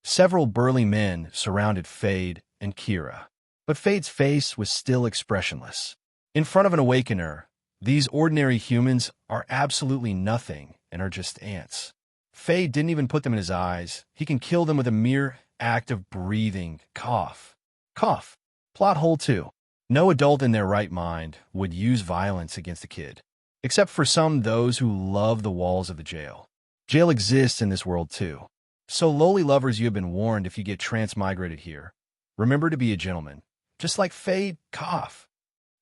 Several burly men surrounded Fade and Kira, but Fade's face was still expressionless. In front of an awakener, these ordinary humans are absolutely nothing and are just ants. Fade didn't even put them in his eyes. He can kill them with a mere act of breathing. Cough. Cough. Plot hole 2. No adult in their right mind would use violence against a kid, except for those who love the walls of the jail. Jail exists in this world too. So lowly lovers, you have been warned if you get transmigrated here. Remember to be a gentleman. Just like Fade. Cough.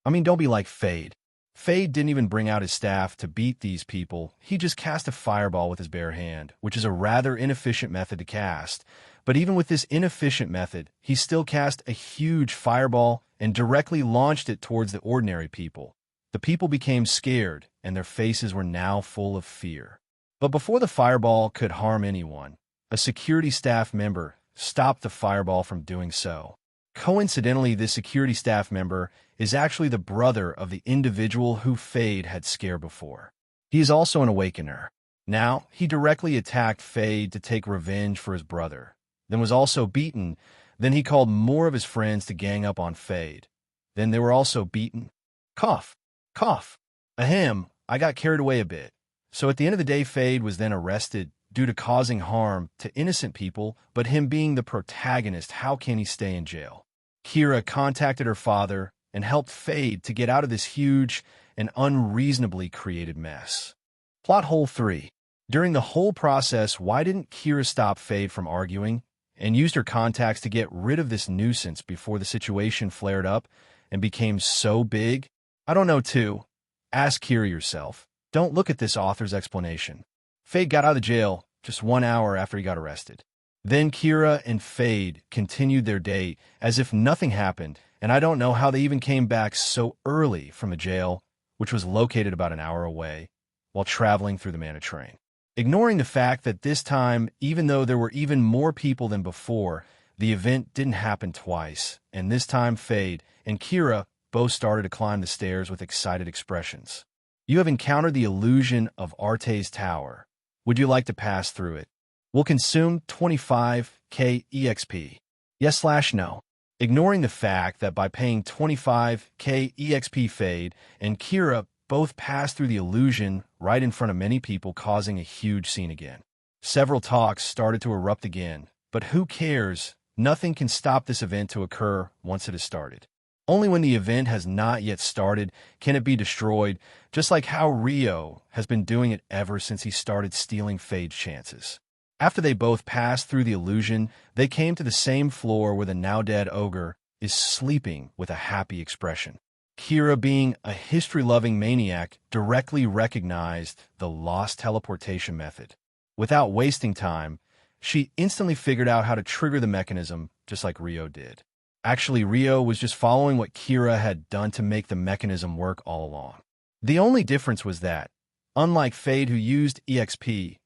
Don't be like Fade. Fade didn't even bring out his staff to beat these people. He just cast a fireball with his bare hand, which is a rather inefficient method to cast. But even with this inefficient method, he still cast a huge fireball and directly launched it towards the ordinary people. The people became scared, and their faces were now full of fear. But before the fireball could harm anyone, a security staff member stopped the fireball from doing so. Coincidentally, this security staff member is actually the brother of the individual who Fade had scared before. He is also an awakener. Now, he directly attacked Fade to take revenge for his brother, then was also beaten. Then he called more of his friends to gang up on Fade. Then they were also beaten. Cough. Cough. Ahem, I got carried away a bit. So at the end of the day, Fade was then arrested due to causing harm to innocent people, but him being the protagonist, how can he stay in jail? Kira contacted her father and helped Fade to get out of this huge and unreasonably created mess. Plot hole 3. During the whole process, why didn't Kira stop Fade from arguing and used her contacts to get rid of this nuisance before the situation flared up and became so big? I don't know too. Ask Kira yourself. Don't look at this author's explanation. Fade got out of jail just 1 hour after he got arrested. Then Kira and Fade continued their date as if nothing happened, and I don't know how they even came back so early from the jail, which was located about an hour away, while traveling through the Mana train. Ignoring the fact that this time, even though there were even more people than before, the event didn't happen twice, and this time Fade and Kira both started to climb the stairs with excited expressions. You have encountered the illusion of Arte's Tower. Would you like to pass through it? Will consume 25k EXP. Yes/no. Ignoring the fact that by paying 25k EXP, Fade and Kira both passed through the illusion right in front of many people, causing a huge scene again. Several talks started to erupt again, but who cares? Nothing can stop this event to occur once it has started. Only when the event has not yet started can it be destroyed, just like how Rio has been doing it ever since he started stealing Fade's chances. After they both passed through the illusion, they came to the same floor where the now-dead ogre is sleeping with a happy expression. Kira, being a history-loving maniac, directly recognized the lost teleportation method. Without wasting time, she instantly figured out how to trigger the mechanism, just like Rio did. Actually, Rio was just following what Kira had done to make the mechanism work all along. The only difference was that, unlike Fade who used EXP,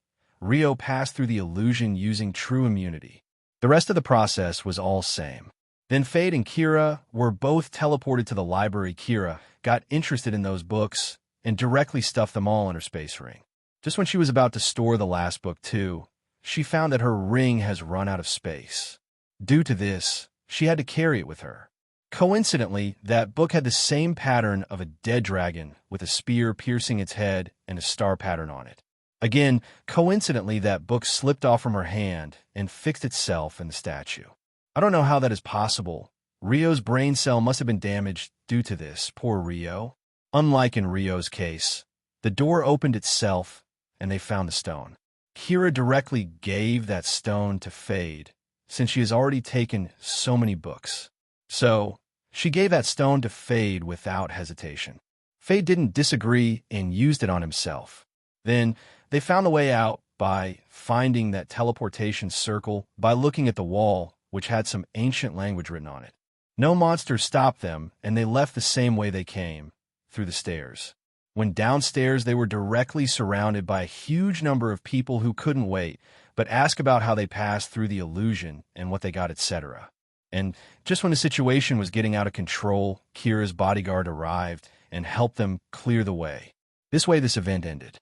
Rio passed through the illusion using true immunity. The rest of the process was all same. Then Fade and Kira were both teleported to the library. Kira got interested in those books and directly stuffed them all in her space ring. Just when she was about to store the last book too, she found that her ring has run out of space. Due to this, she had to carry it with her. Coincidentally, that book had the same pattern of a dead dragon with a spear piercing its head and a star pattern on it. Again, coincidentally, that book slipped off from her hand and fixed itself in the statue. I don't know how that is possible. Rio's brain cell must have been damaged due to this. Poor Rio. Unlike in Rio's case, the door opened itself and they found the stone. Kira directly gave that stone to Fade, since she has already taken so many books. So, she gave that stone to Fade without hesitation. Fade didn't disagree and used it on himself. Then, they found the way out by finding that teleportation circle by looking at the wall, which had some ancient language written on it. No monster stopped them, and they left the same way they came, through the stairs. When downstairs, they were directly surrounded by a huge number of people who couldn't wait, but asked about how they passed through the illusion and what they got, etc. And just when the situation was getting out of control, Kira's bodyguard arrived and helped them clear the way. This way, this event ended.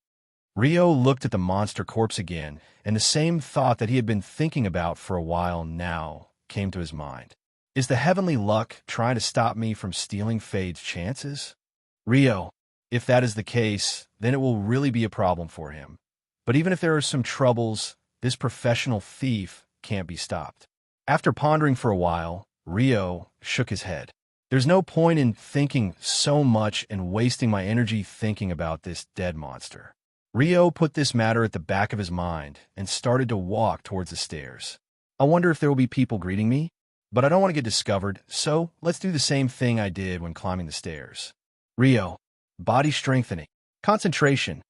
Rio looked at the monster corpse again, and the same thought that he had been thinking about for a while now came to his mind. Is the heavenly luck trying to stop me from stealing Fade's chances? Rio, if that is the case, then it will really be a problem for him. But even if there are some troubles, this professional thief can't be stopped. After pondering for a while, Rio shook his head. There's no point in thinking so much and wasting my energy thinking about this dead monster. Rio put this matter at the back of his mind and started to walk towards the stairs. I wonder if there will be people greeting me, but I don't want to get discovered, so let's do the same thing I did when climbing the stairs. Rio, body strengthening, concentration.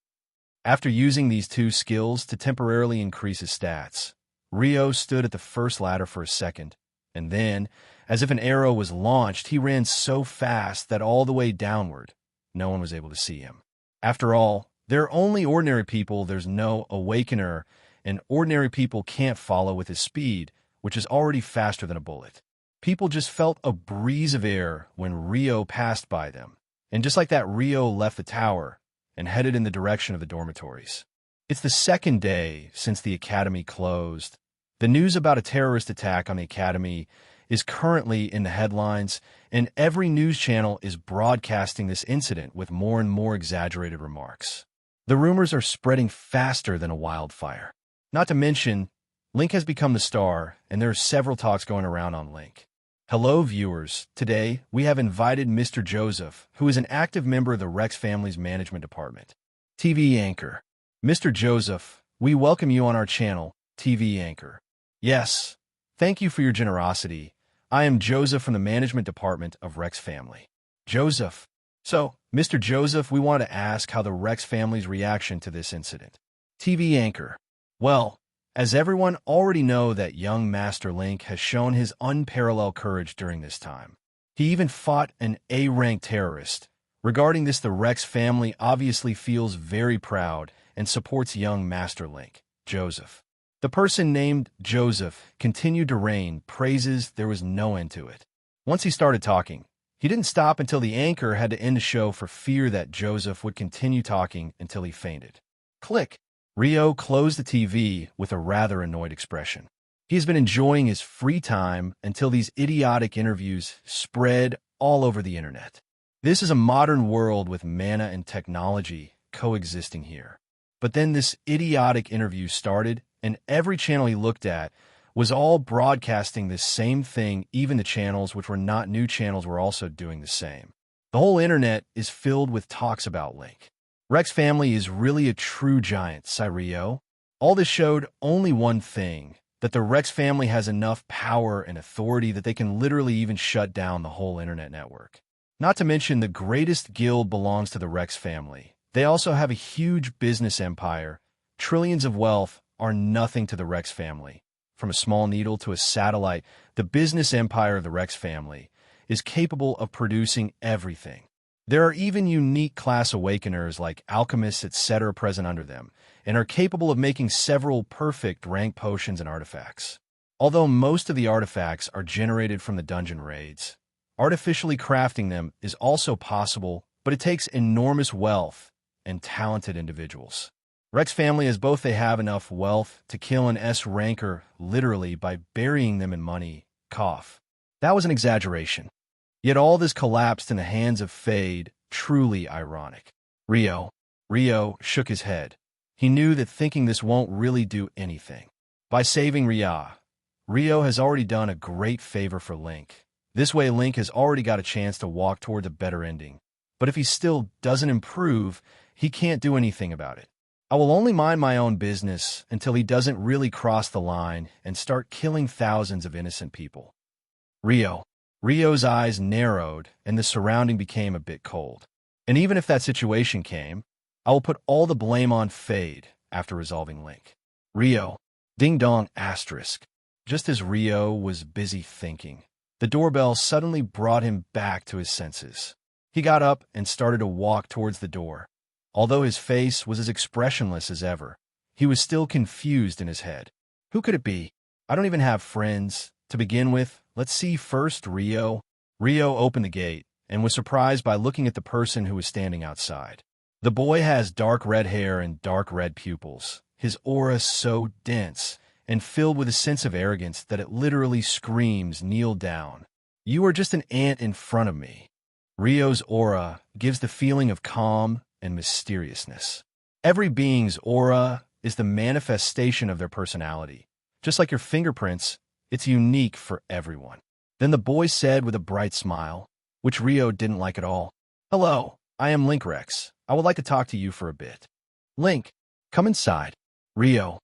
After using these two skills to temporarily increase his stats, Rio stood at the first ladder for a second, and then, as if an arrow was launched, he ran so fast that all the way downward, no one was able to see him. After all, they're only ordinary people, there's no awakener, and ordinary people can't follow with his speed, which is already faster than a bullet. People just felt a breeze of air when Rio passed by them, and just like that, Rio left the tower and headed in the direction of the dormitories. It's the second day since the academy closed. The news about a terrorist attack on the academy is currently in the headlines, and every news channel is broadcasting this incident with more and more exaggerated remarks. The rumors are spreading faster than a wildfire. Not to mention, Link has become the star, and there are several talks going around on Link. Hello, viewers. Today, we have invited Mr. Joseph, who is an active member of the Rex family's management department. TV anchor. Mr. Joseph, we welcome you on our channel, TV anchor. Yes, thank you for your generosity. I am Joseph from the management department of Rex family. Joseph. So, Mr. Joseph, we want to ask how the Rex family's reaction to this incident. TV anchor. Well, as everyone already know that young Master Link has shown his unparalleled courage during this time. He even fought an A-ranked terrorist. Regarding this, the Rex family obviously feels very proud and supports young Master Link, Joseph. The person named Joseph continued to rain praises. There was no end to it. Once he started talking, he didn't stop until the anchor had to end the show for fear that Joseph would continue talking until he fainted. Click. Rio closed the TV with a rather annoyed expression. He has been enjoying his free time until these idiotic interviews spread all over the internet. This is a modern world with mana and technology coexisting here. But then this idiotic interview started, and every channel he looked at was all broadcasting this same thing. Even the channels which were not new channels were also doing the same. The whole internet is filled with talks about Link. Rex family is really a true giant, Rio. All this showed only one thing, that the Rex family has enough power and authority that they can literally even shut down the whole internet network. Not to mention the greatest guild belongs to the Rex family. They also have a huge business empire. Trillions of wealth are nothing to the Rex family. From a small needle to a satellite, the business empire of the Rex family is capable of producing everything. There are even unique class awakeners like alchemists, etc. present under them, and are capable of making several perfect rank potions and artifacts. Although most of the artifacts are generated from the dungeon raids, artificially crafting them is also possible, but it takes enormous wealth and talented individuals. Rex family has both they have enough wealth to kill an S ranker literally by burying them in money. Cough. That was an exaggeration. Yet all this collapsed in the hands of Fade, truly ironic. Rio shook his head. He knew that thinking this won't really do anything. By saving Rio has already done a great favor for Link. This way Link has already got a chance to walk toward a better ending. But if he still doesn't improve, he can't do anything about it. I will only mind my own business until he doesn't really cross the line and start killing thousands of innocent people. Rio's eyes narrowed and the surrounding became a bit cold. And even if that situation came, I will put all the blame on Fade after resolving Link. Rio, ding dong asterisk. Just as Rio was busy thinking, the doorbell suddenly brought him back to his senses. He got up and started to walk towards the door. Although his face was as expressionless as ever, he was still confused in his head. Who could it be? I don't even have friends. To begin with, let's see first Rio. Rio opened the gate and was surprised by looking at the person who was standing outside. The boy has dark red hair and dark red pupils, his aura so dense and filled with a sense of arrogance that it literally screams, "Kneel down. You are just an ant in front of me." Rio's aura gives the feeling of calm and mysteriousness. Every being's aura is the manifestation of their personality. Just like your fingerprints, it's unique for everyone. Then the boy said with a bright smile, which Rio didn't like at all, "Hello, I am Link Rex. I would like to talk to you for a bit." "Link, come inside." Rio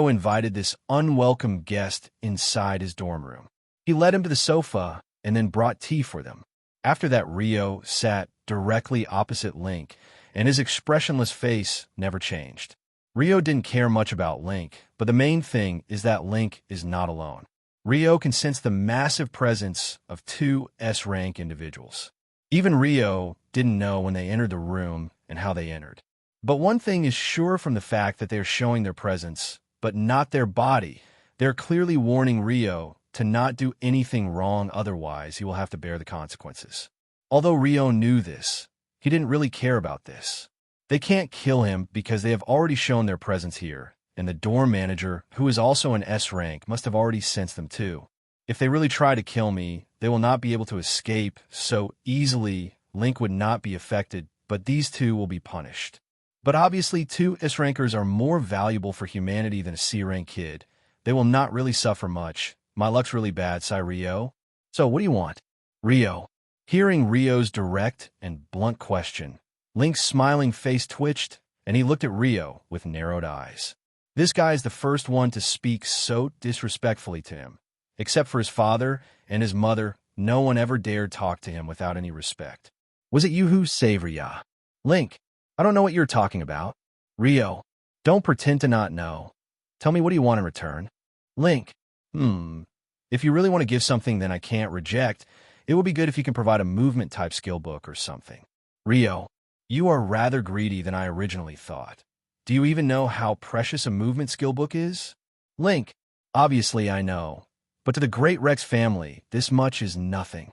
invited this unwelcome guest inside his dorm room. He led him to the sofa and then brought tea for them. After that, Rio sat directly opposite Link, and his expressionless face never changed. Rio didn't care much about Link, but the main thing is that Link is not alone. Rio can sense the massive presence of two S-rank individuals. Even Rio didn't know when they entered the room and how they entered. But one thing is sure from the fact that they are showing their presence, but not their body. They're clearly warning Rio to not do anything wrong, otherwise he will have to bear the consequences. Although Rio knew this, he didn't really care about this. They can't kill him because they have already shown their presence here, and the dorm manager, who is also an S rank, must have already sensed them too. If they really try to kill me, they will not be able to escape so easily. Link would not be affected, but these two will be punished. But obviously, two S-rankers are more valuable for humanity than a C-rank kid. They will not really suffer much. My luck's really bad, sigh Rio. So what do you want? Rio. Hearing Rio's direct and blunt question, Link's smiling face twitched, and he looked at Rio with narrowed eyes. This guy is the first one to speak so disrespectfully to him. Except for his father and his mother, no one ever dared talk to him without any respect. Was it you who saved Ria? Link. I don't know what you're talking about. Rio. Don't pretend to not know. Tell me, what do you want in return? Link. If you really want to give something, then I can't reject. It will be good if you can provide a movement-type skill book or something. Rio. You are rather greedy than I originally thought. Do you even know how precious a movement skill book is? Link. Obviously I know. But to the Great Rex family, this much is nothing.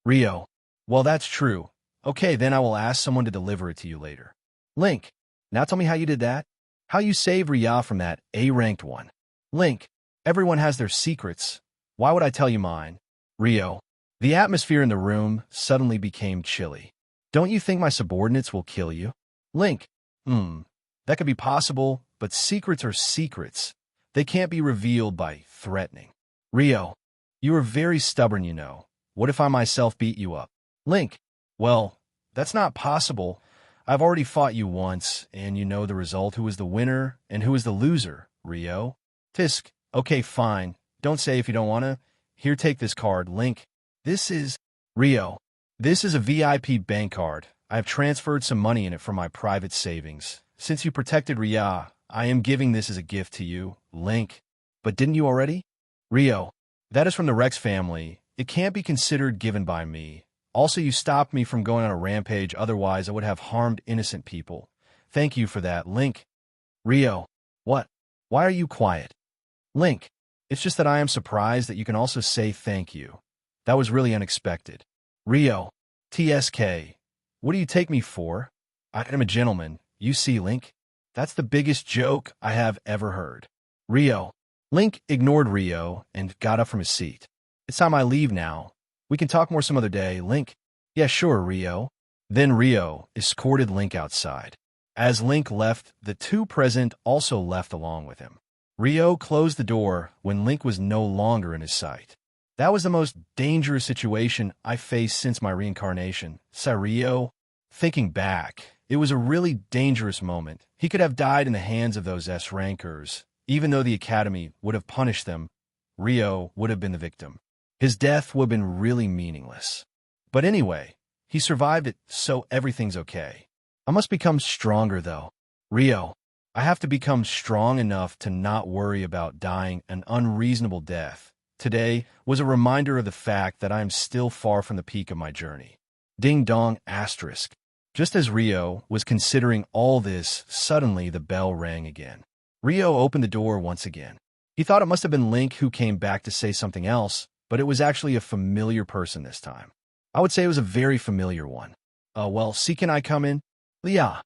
Rio. Well, that's true. Okay, then I will ask someone to deliver it to you later. Link. Now tell me how you did that. How you saved Ria from that A-ranked one. Link. Everyone has their secrets. Why would I tell you mine? Rio. The atmosphere in the room suddenly became chilly. Don't you think my subordinates will kill you? Link. That could be possible, but secrets are secrets. They can't be revealed by threatening. Rio. You are very stubborn, you know. What if I myself beat you up? Link. Well, that's not possible. I've already fought you once, and you know the result, who is the winner and who is the loser, Rio. Tisk. Okay, fine. Don't say if you don't want to. Here, take this card, Link. This is... Rio. This is a VIP bank card. I have transferred some money in it from my private savings. Since you protected Ria, I am giving this as a gift to you, Link. But didn't you already? Rio. That is from the Rex family. It can't be considered given by me. Also, you stopped me from going on a rampage, otherwise I would have harmed innocent people. Thank you for that, Link. Rio. What? Why are you quiet? Link. It's just that I am surprised that you can also say thank you. That was really unexpected. Rio. TSK. What do you take me for? I am a gentleman. You see, Link? That's the biggest joke I have ever heard. Rio. Link ignored Rio and got up from his seat. It's time I leave now. We can talk more some other day. Link. Yeah, sure, Rio. Then Rio escorted Link outside. As Link left, the two present also left along with him. Rio closed the door when Link was no longer in his sight. That was the most dangerous situation I faced since my reincarnation, said Rio. Thinking back, it was a really dangerous moment. He could have died in the hands of those S-rankers. Even though the Academy would have punished them, Rio would have been the victim. His death would have been really meaningless. But anyway, he survived it, so everything's okay. I must become stronger, though. Rio, I have to become strong enough to not worry about dying an unreasonable death. Today was a reminder of the fact that I am still far from the peak of my journey. Ding dong asterisk. Just as Rio was considering all this, suddenly the bell rang again. Rio opened the door once again. He thought it must have been Link who came back to say something else, but it was actually a familiar person this time. I would say it was a very familiar one. Well, see, can I come in? Yeah.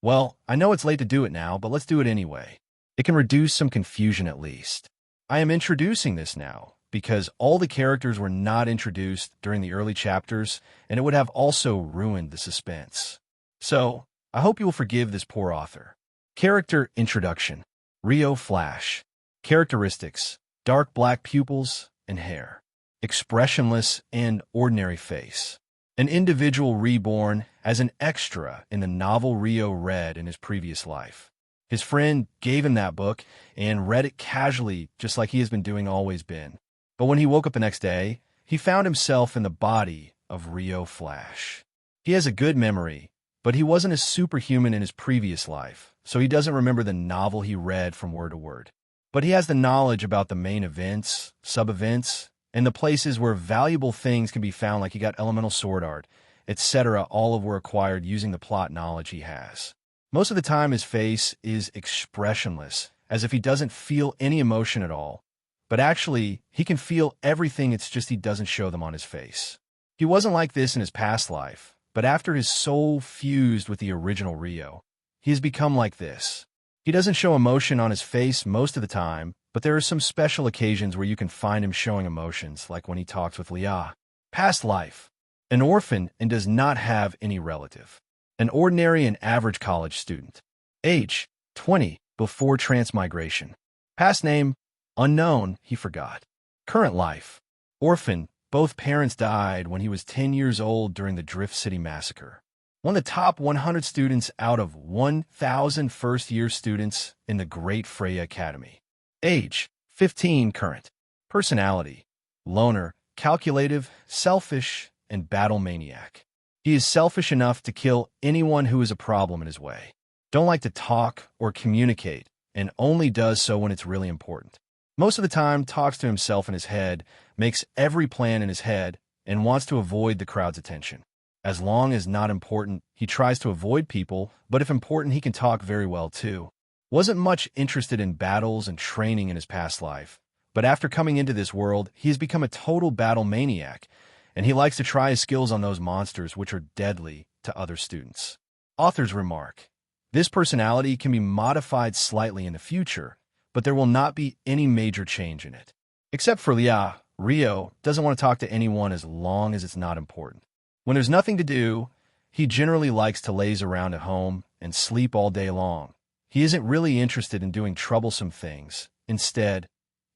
Well, I know it's late to do it now, but let's do it anyway. It can reduce some confusion at least. I am introducing this now, because all the characters were not introduced during the early chapters, and it would have also ruined the suspense. So, I hope you will forgive this poor author. Character Introduction. Rio Flash. Characteristics: dark black pupils and hair. Expressionless and ordinary face. An individual reborn as an extra in the novel Rio read in his previous life. His friend gave him that book and read it casually, just like he has been doing always been. But when he woke up the next day, he found himself in the body of Rio Flash. He has a good memory, but he wasn't a superhuman in his previous life, so he doesn't remember the novel he read from word to word. But he has the knowledge about the main events, sub-events, and the places where valuable things can be found, like he got elemental sword art, etc. All of were acquired using the plot knowledge he has. Most of the time his face is expressionless, as if he doesn't feel any emotion at all. But actually, he can feel everything, it's just he doesn't show them on his face. He wasn't like this in his past life, but after his soul fused with the original Rio, he has become like this. He doesn't show emotion on his face most of the time, but there are some special occasions where you can find him showing emotions, like when he talks with Leah. Past life. An orphan and does not have any relative. An ordinary and average college student. Age: 20, before transmigration. Past name: unknown, he forgot. Current life: orphan, both parents died when he was 10 years old during the Drift City Massacre. One of the top 100 students out of 1,000 first-year students in the Great Freya Academy. Age: 15, current. Personality: loner, calculative, selfish, and battle maniac. He is selfish enough to kill anyone who is a problem in his way. Don't like to talk or communicate, and only does so when it's really important. Most of the time talks to himself in his head, makes every plan in his head, and wants to avoid the crowd's attention. As long as not important, he tries to avoid people, but if important, he can talk very well too. Wasn't much interested in battles and training in his past life, but after coming into this world, he has become a total battle maniac, and he likes to try his skills on those monsters which are deadly to other students. Author's remark: this personality can be modified slightly in the future, but there will not be any major change in it. Except for Leah, Rio doesn't want to talk to anyone as long as it's not important. When there's nothing to do, he generally likes to laze around at home and sleep all day long. He isn't really interested in doing troublesome things. Instead,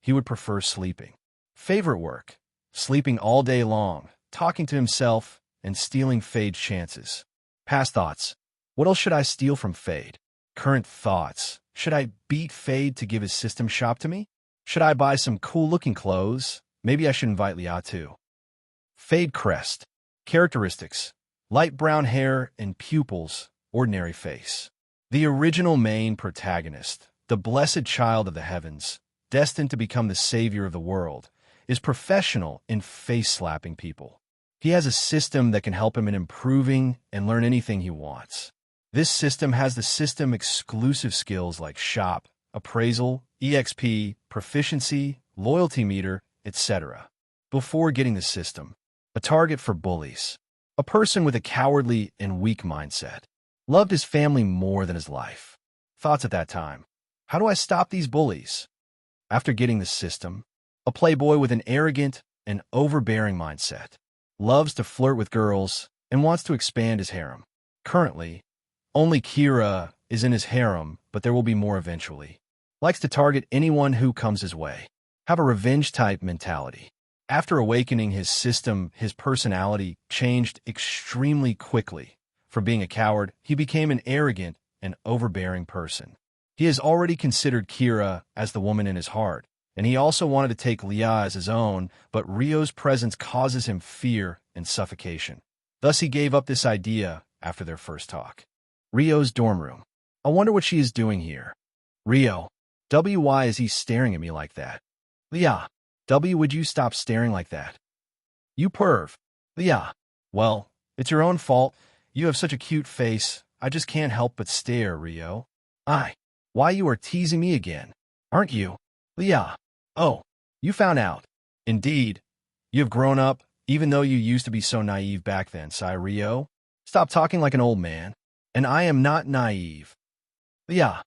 he would prefer sleeping. Favorite work: sleeping all day long, talking to himself, and stealing Fade's chances. Past thoughts: what else should I steal from Fade? Current thoughts: should I beat Fade to give his system shop to me? Should I buy some cool-looking clothes? Maybe I should invite Leah too. Fade crest. Characteristics: light brown hair and pupils, ordinary face. The original main protagonist, the blessed child of the heavens, destined to become the savior of the world, is professional in face-slapping people. He has a system that can help him in improving and learn anything he wants. This system has the system-exclusive skills like shop, appraisal, EXP, proficiency, loyalty meter, etc. Before getting the system, a target for bullies. A person with a cowardly and weak mindset. Loved his family more than his life. Thoughts at that time: how do I stop these bullies? After getting the system, a playboy with an arrogant an overbearing mindset, loves to flirt with girls, and wants to expand his harem. Currently, only Kira is in his harem, but there will be more eventually. Likes to target anyone who comes his way. Have a revenge-type mentality. After awakening his system, his personality changed extremely quickly. From being a coward, he became an arrogant and overbearing person. He has already considered Kira as the woman in his heart, and he also wanted to take Leah as his own, but Rio's presence causes him fear and suffocation. Thus, he gave up this idea after their first talk. Rio's dorm room. I wonder what she is doing here. Rio. Why is he staring at me like that? Leah. Would you stop staring like that? You perv. Leah. Well, it's your own fault. You have such a cute face. I just can't help but stare, Rio. Why you are teasing me again? Aren't you? Leah. Oh, you found out. Indeed. You have grown up, even though you used to be so naive back then, Rio. Stop talking like an old man. And I am not naive. Leah.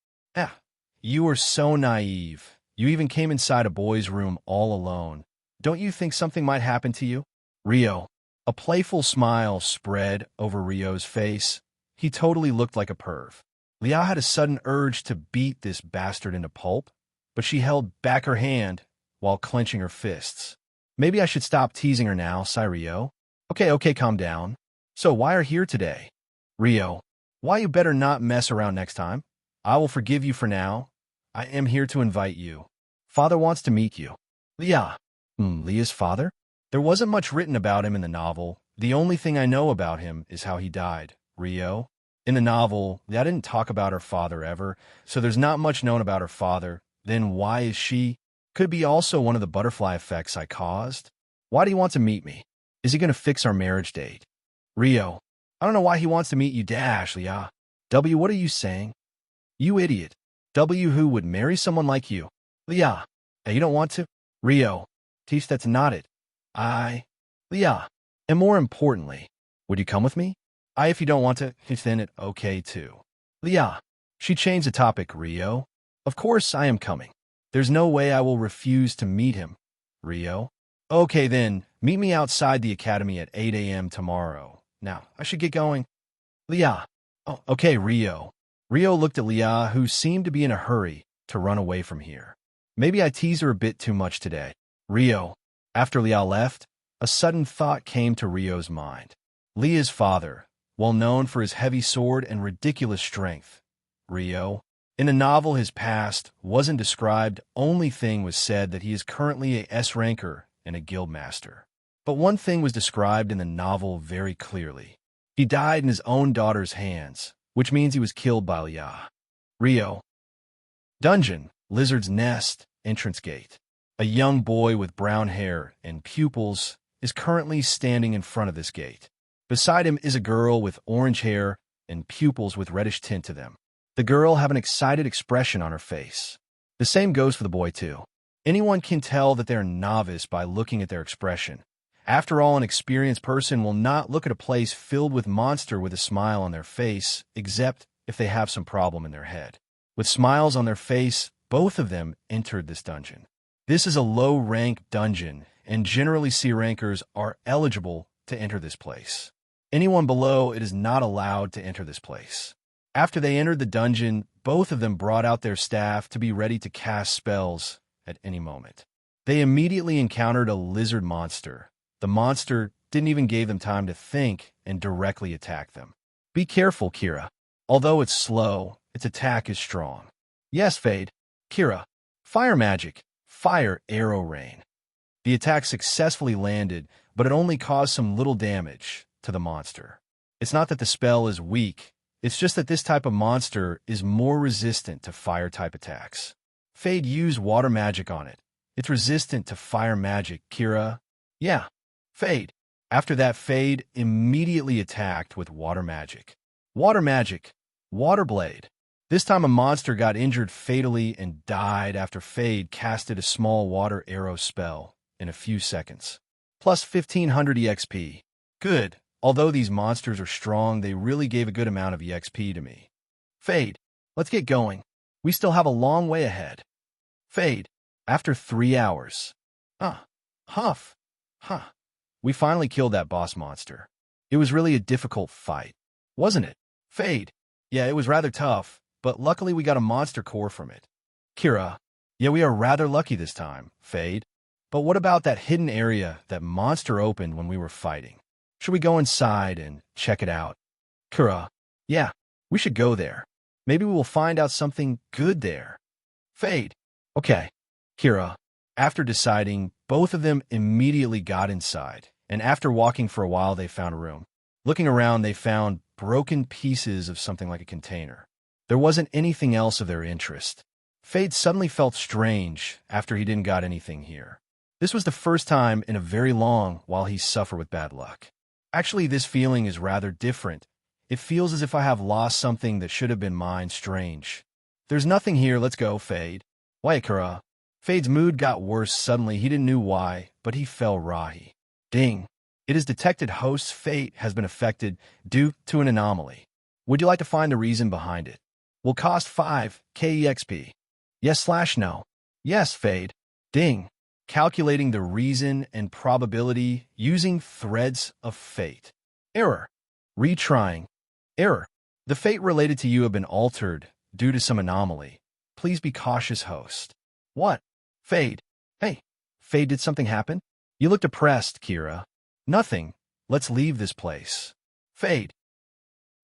You were so naive. You even came inside a boy's room all alone. Don't you think something might happen to you? Rio. A playful smile spread over Rio's face. He totally looked like a perv. Leah had a sudden urge to beat this bastard into pulp, but she held back her hand while clenching her fists. Maybe I should stop teasing her now, Rio. Okay, calm down. So why are here today? Rio. Why you better not mess around next time? I will forgive you for now. I am here to invite you. Father wants to meet you. Leah. Leah's father? There wasn't much written about him in the novel. The only thing I know about him is how he died. Rio. In the novel, Leah didn't talk about her father ever, so there's not much known about her father. Then why is she? Could be also one of the butterfly effects I caused. Why do you want to meet me? Is he going to fix our marriage date? Rio. I don't know why he wants to meet you, Leah. What are you saying? You idiot. Who would marry someone like you? Leah. You don't want to? Rio. Teach, that's not it. Leah. And more importantly, would you come with me? If you don't want to, then it's okay too. Leah. She changed the topic, Rio. Of course I am coming. There's no way I will refuse to meet him. Rio. Okay then, meet me outside the academy at 8 a.m. tomorrow. Now, I should get going. Leah. Oh, okay, Rio. Rio looked at Leah, who seemed to be in a hurry to run away from here. Maybe I teased her a bit too much today. Rio. After Leah left, a sudden thought came to Rio's mind. Leah's father, well known for his heavy sword and ridiculous strength. Rio. In the novel, his past wasn't described. Only thing was said that he is currently a S-ranker and a guild master. But one thing was described in the novel very clearly. He died in his own daughter's hands, which means he was killed by Leah. Rio. Dungeon, Lizard's Nest, entrance gate. A young boy with brown hair and pupils is currently standing in front of this gate. Beside him is a girl with orange hair and pupils with reddish tint to them. The girl have an excited expression on her face. The same goes for the boy too. Anyone can tell that they're a novice by looking at their expression. After all, an experienced person will not look at a place filled with monster with a smile on their face, except if they have some problem in their head. With smiles on their face, both of them entered this dungeon. This is a low-rank dungeon, and generally C-rankers are eligible to enter this place. Anyone below it is not allowed to enter this place. After they entered the dungeon, both of them brought out their staff to be ready to cast spells at any moment. They immediately encountered a lizard monster. The monster didn't even give them time to think and directly attacked them. Be careful, Kira. Although it's slow, its attack is strong. Yes, Fade. Kira. Fire magic. Fire arrow rain. The attack successfully landed, but it only caused some little damage to the monster. It's not that the spell is weak, it's just that this type of monster is more resistant to fire-type attacks. Fade used water magic on it. It's resistant to fire magic, Kira. Yeah, Fade. After that, Fade immediately attacked with water magic. Water magic. Water blade. This time a monster got injured fatally and died after Fade casted a small water arrow spell in a few seconds. Plus 1500 EXP. Good. Although these monsters are strong, they really gave a good amount of EXP to me. Fade. Let's get going. We still have a long way ahead. Fade. After 3 hours. Huff. Huh. We finally killed that boss monster. It was really a difficult fight, wasn't it? Fade. Yeah, it was rather tough, but luckily we got a monster core from it. Kira. Yeah, we are rather lucky this time, Fade. But what about that hidden area that monster opened when we were fighting? Should we go inside and check it out? Kira. Yeah, we should go there. Maybe we will find out something good there. Fade. Okay. Kira. After deciding, both of them immediately got inside, and after walking for a while they found a room. Looking around, they found broken pieces of something like a container. There wasn't anything else of their interest. Fade suddenly felt strange after he didn't got anything here. This was the first time in a very long while he suffered with bad luck. Actually, this feeling is rather different. It feels as if I have lost something that should have been mine. Strange. There's nothing here. Let's go, Fade. Wayakura. Fade's mood got worse suddenly. He didn't know why, but he fell rahi. Ding. It is detected host's fate has been affected due to an anomaly. Would you like to find the reason behind it? Will cost 5 KEXP. Yes/no. Yes, Fade. Ding. Calculating the reason and probability using threads of fate. Error. Retrying. Error. The fate related to you have been altered due to some anomaly. Please be cautious, host. What? Fade. Hey. Fade, did something happen? You look depressed, Kira. Nothing. Let's leave this place. Fade.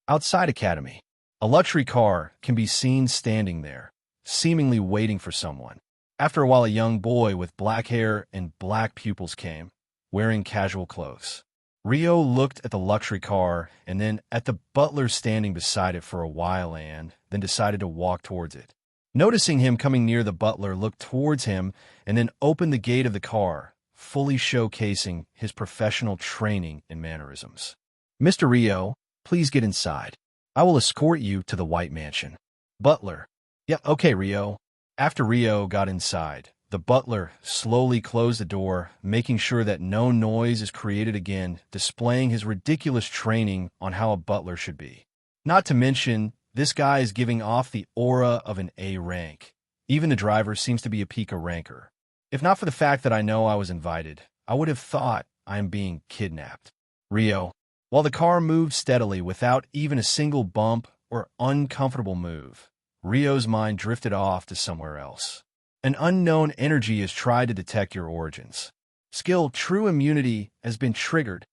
Outside Academy. A luxury car can be seen standing there, seemingly waiting for someone. After a while, a young boy with black hair and black pupils came, wearing casual clothes. Rio looked at the luxury car and then at the butler standing beside it for a while and then decided to walk towards it. Noticing him coming near, the butler looked towards him and then opened the gate of the car, fully showcasing his professional training and mannerisms. Mr. Rio, please get inside. I will escort you to the White Mansion. Butler. Yeah, okay, Rio. After Rio got inside, the butler slowly closed the door, making sure that no noise is created again, displaying his ridiculous training on how a butler should be. Not to mention, this guy is giving off the aura of an A rank. Even the driver seems to be a Pika ranker. If not for the fact that I know I was invited, I would have thought I am being kidnapped. Rio. While the car moved steadily without even a single bump or uncomfortable move, Rio's mind drifted off to somewhere else. An unknown energy has tried to detect your origins. Skill True Immunity has been triggered.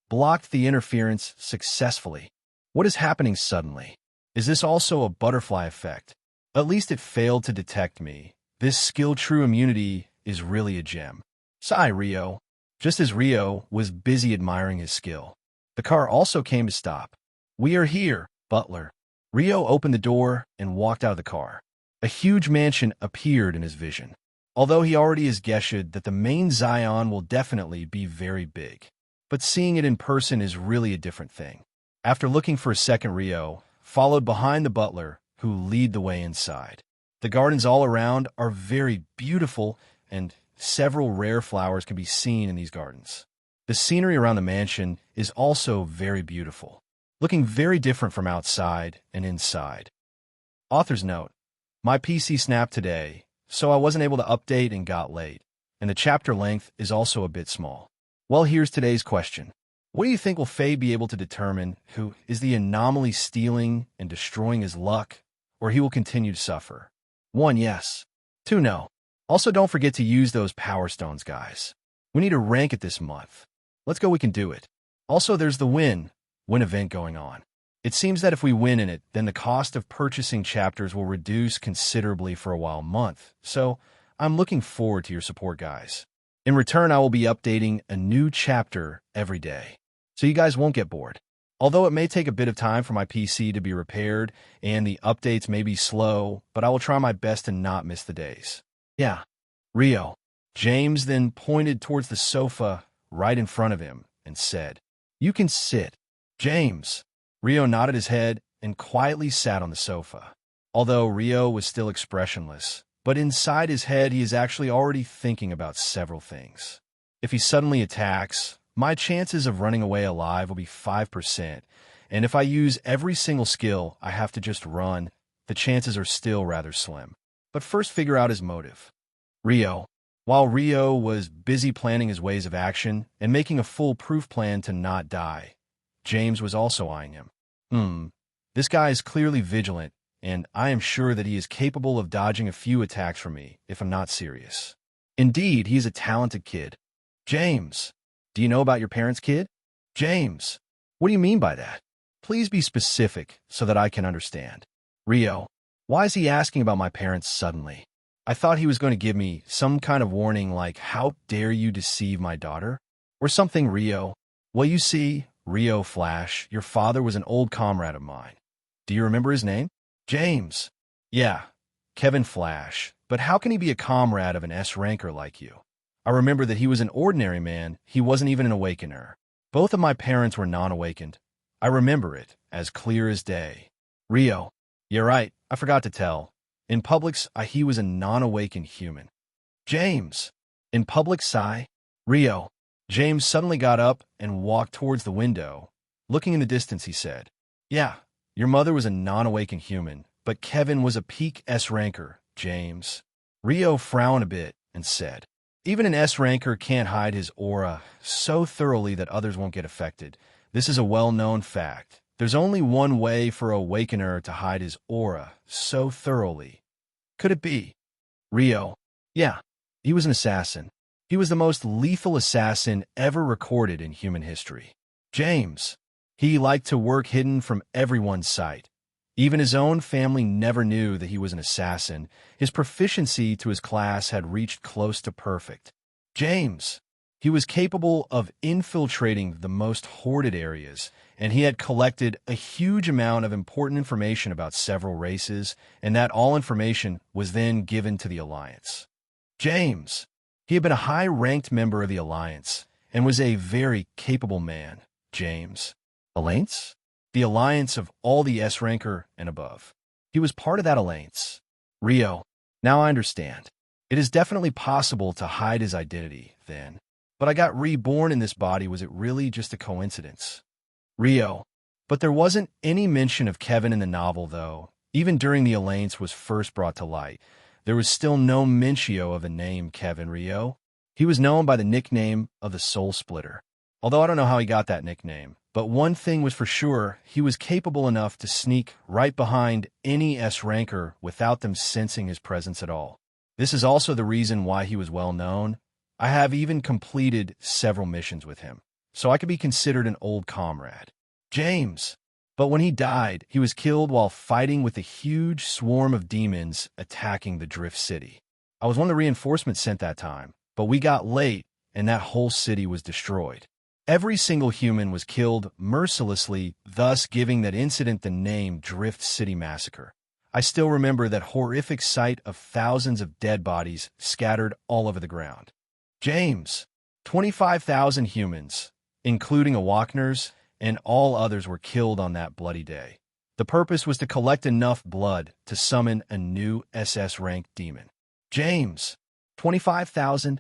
Blocked the interference successfully. What is happening suddenly? Is this also a butterfly effect? At least it failed to detect me. This Skill True Immunity is really a gem. Sigh, Rio. Just as Rio was busy admiring his skill, the car also came to stop. We are here, Butler. Rio opened the door and walked out of the car. A huge mansion appeared in his vision. Although he already has guessed that the main Zion will definitely be very big. But seeing it in person is really a different thing. After looking for a second, Rio followed behind the butler, who lead the way inside. The gardens all around are very beautiful, and several rare flowers can be seen in these gardens. The scenery around the mansion is also very beautiful, looking very different from outside and inside. Author's note: my PC snapped today, so I wasn't able to update and got late, and the chapter length is also a bit small. Well, here's today's question. What do you think will Faye be able to determine who is the anomaly stealing and destroying his luck, or he will continue to suffer? 1, yes. 2, no. Also, don't forget to use those power stones, guys. We need to rank it this month. Let's go, we can do it. Also, there's the win event going on. It seems that if we win in it, then the cost of purchasing chapters will reduce considerably for a month. So I'm looking forward to your support, guys. In return, I will be updating a new chapter every day, so you guys won't get bored. Although it may take a bit of time for my PC to be repaired and the updates may be slow, but I will try my best to not miss the days. Yeah. Rio. James then pointed towards the sofa right in front of him and said, "You can sit." James. Rio nodded his head and quietly sat on the sofa. Although Rio was still expressionless, but inside his head he is actually already thinking about several things. If he suddenly attacks, my chances of running away alive will be 5%, and if I use every single skill I have to just run, the chances are still rather slim. But first, figure out his motive. Rio. while Rio was busy planning his ways of action and making a foolproof plan to not die. James was also eyeing him. This guy is clearly vigilant, and I am sure that he is capable of dodging a few attacks from me if I'm not serious. Indeed, he is a talented kid. James, do you know about your parents' kid? James, what do you mean by that? Please be specific so that I can understand. Rio, why is he asking about my parents suddenly? I thought he was going to give me some kind of warning like, how dare you deceive my daughter? Or something, Rio. Well, you see, Rio Flash, your father was an old comrade of mine. Do you remember his name? James. Yeah, Kevin Flash. But how can he be a comrade of an S-ranker like you? I remember that he was an ordinary man. He wasn't even an awakener. Both of my parents were non-awakened. I remember it, as clear as day. Rio, you're right, I forgot to tell. In Publix, he was a non-awakened human. James, in Publix, Rio. James suddenly got up and walked towards the window. Looking in the distance, he said, yeah, your mother was a non-awakened human, but Kevin was a peak S-ranker, James. Rio frowned a bit and said, even an S-ranker can't hide his aura so thoroughly that others won't get affected. This is a well-known fact. There's only one way for an awakener to hide his aura so thoroughly. Could it be? Rio. Yeah, he was an assassin. He was the most lethal assassin ever recorded in human history. James. He liked to work hidden from everyone's sight. Even his own family never knew that he was an assassin. His proficiency to his class had reached close to perfect. James. He was capable of infiltrating the most hoarded areas, and he had collected a huge amount of important information about several races, and that all information was then given to the Alliance. James. He had been a high-ranked member of the Alliance, and was a very capable man. James. Alliance? The Alliance of all the S-ranker and above. He was part of that Alliance. Rio. Now I understand. It is definitely possible to hide his identity, then. But I got reborn in this body. Was it really just a coincidence? Rio. But there wasn't any mention of Kevin in the novel, though. Even during the Alliance was first brought to light, there was still no mention of the name Kevin. Rio. He was known by the nickname of the Soul Splitter. Although I don't know how he got that nickname. But one thing was for sure, he was capable enough to sneak right behind any S-ranker without them sensing his presence at all. This is also the reason why he was well known. I have even completed several missions with him, so I could be considered an old comrade. James. But when he died, he was killed while fighting with a huge swarm of demons attacking the Drift City. I was one of the reinforcements sent that time, but we got late and that whole city was destroyed. Every single human was killed mercilessly, thus giving that incident the name Drift City Massacre. I still remember that horrific sight of thousands of dead bodies scattered all over the ground. James. 25,000 humans, including Awakeners, and all others were killed on that bloody day. The purpose was to collect enough blood to summon a new SS-ranked demon. James. 25,000?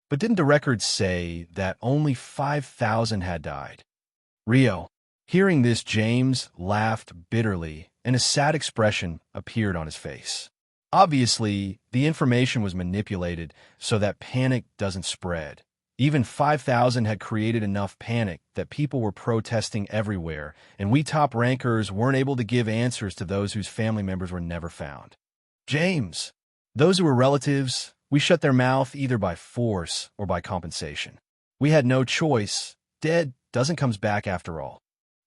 But didn't the records say that only 5,000 had died? Rio. Hearing this, James laughed bitterly, and a sad expression appeared on his face. Obviously, the information was manipulated so that panic doesn't spread. Even 5,000 had created enough panic that people were protesting everywhere, and we top rankers weren't able to give answers to those whose family members were never found. James. Those who were relatives, we shut their mouth either by force or by compensation. We had no choice. Dead doesn't come back after all.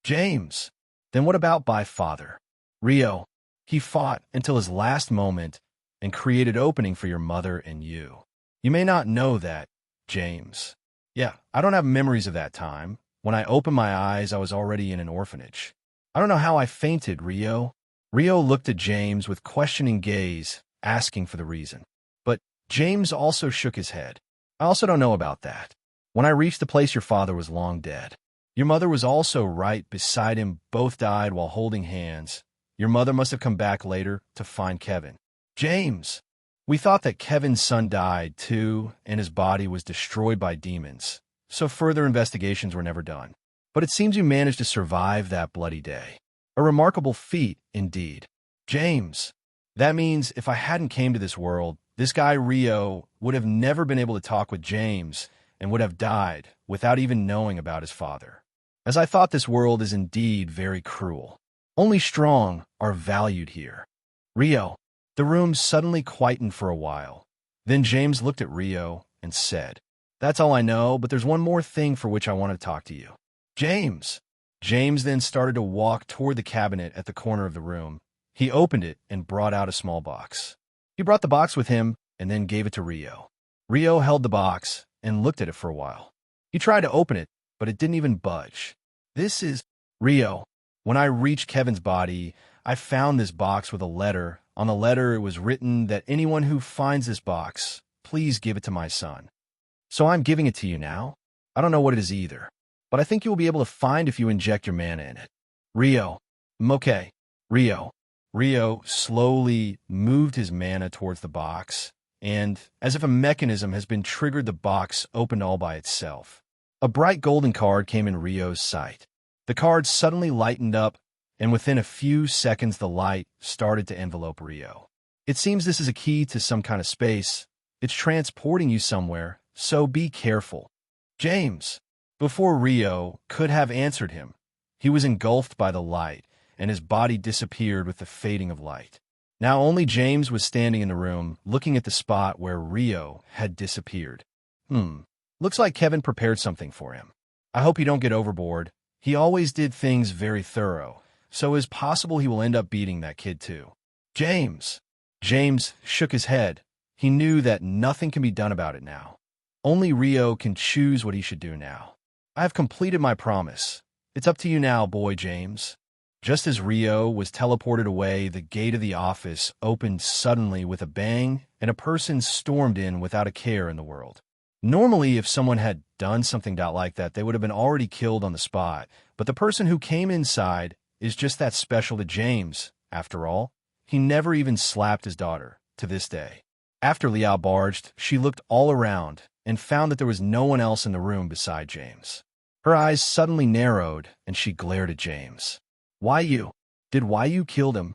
James. Then what about by father? Rio. He fought until his last moment and created opening for your mother and you. You may not know that, James. Yeah, I don't have memories of that time. When I opened my eyes, I was already in an orphanage. I don't know how I fainted, Rio. Rio looked at James with questioning gaze, asking for the reason. But James also shook his head. I also don't know about that. When I reached the place, your father was long dead. Your mother was also right beside him. Both died while holding hands. Your mother must have come back later to find Kevin. James. We thought that Kevin's son died, too, and his body was destroyed by demons, so further investigations were never done. But it seems you managed to survive that bloody day. A remarkable feat, indeed. James. That means if I hadn't came to this world, This guy Rio would have never been able to talk with James and would have died without even knowing about his father. As I thought, this world is indeed very cruel. Only strong are valued here. Rio. The room suddenly quietened for a while. Then James looked at Rio and said, "That's all I know, but there's one more thing for which I want to talk to you." James. James then started to walk toward the cabinet at the corner of the room. He opened it and brought out a small box. He brought the box with him and then gave it to Rio. Rio held the box and looked at it for a while. He tried to open it, but it didn't even budge. "This is Rio. When I reached Kevin's body, I found this box with a letter. On the letter, it was written that anyone who finds this box, please give it to my son. So I'm giving it to you now. I don't know what it is either, but I think you will be able to find if you inject your mana in it." Rio. "Okay." Rio. Rio slowly moved his mana towards the box, and, as if a mechanism has been triggered, the box opened all by itself. A bright golden card came in Rio's sight. The card suddenly lightened up, and within a few seconds the light started to envelope Rio. It seems this is a key to some kind of space. It's transporting you somewhere, so be careful. James. Before Rio could have answered him, he was engulfed by the light, and his body disappeared with the fading of light. Now only James was standing in the room, looking at the spot where Rio had disappeared. Looks like Kevin prepared something for him. I hope he don't get overboard. He always did things very thorough, so it's possible he will end up beating that kid too. James. James shook his head. He knew that nothing can be done about it now. Only Rio can choose what he should do now. I have completed my promise. It's up to you now, boy James. Just as Rio was teleported away, the gate of the office opened suddenly with a bang, and a person stormed in without a care in the world. Normally, if someone had done something like that, they would have been already killed on the spot, but the person who came inside is just that special to James. After all, he never even slapped his daughter, to this day. After Liao barged, she looked all around and found that there was no one else in the room beside James. Her eyes suddenly narrowed, and she glared at James. "Why you? Why you killed him?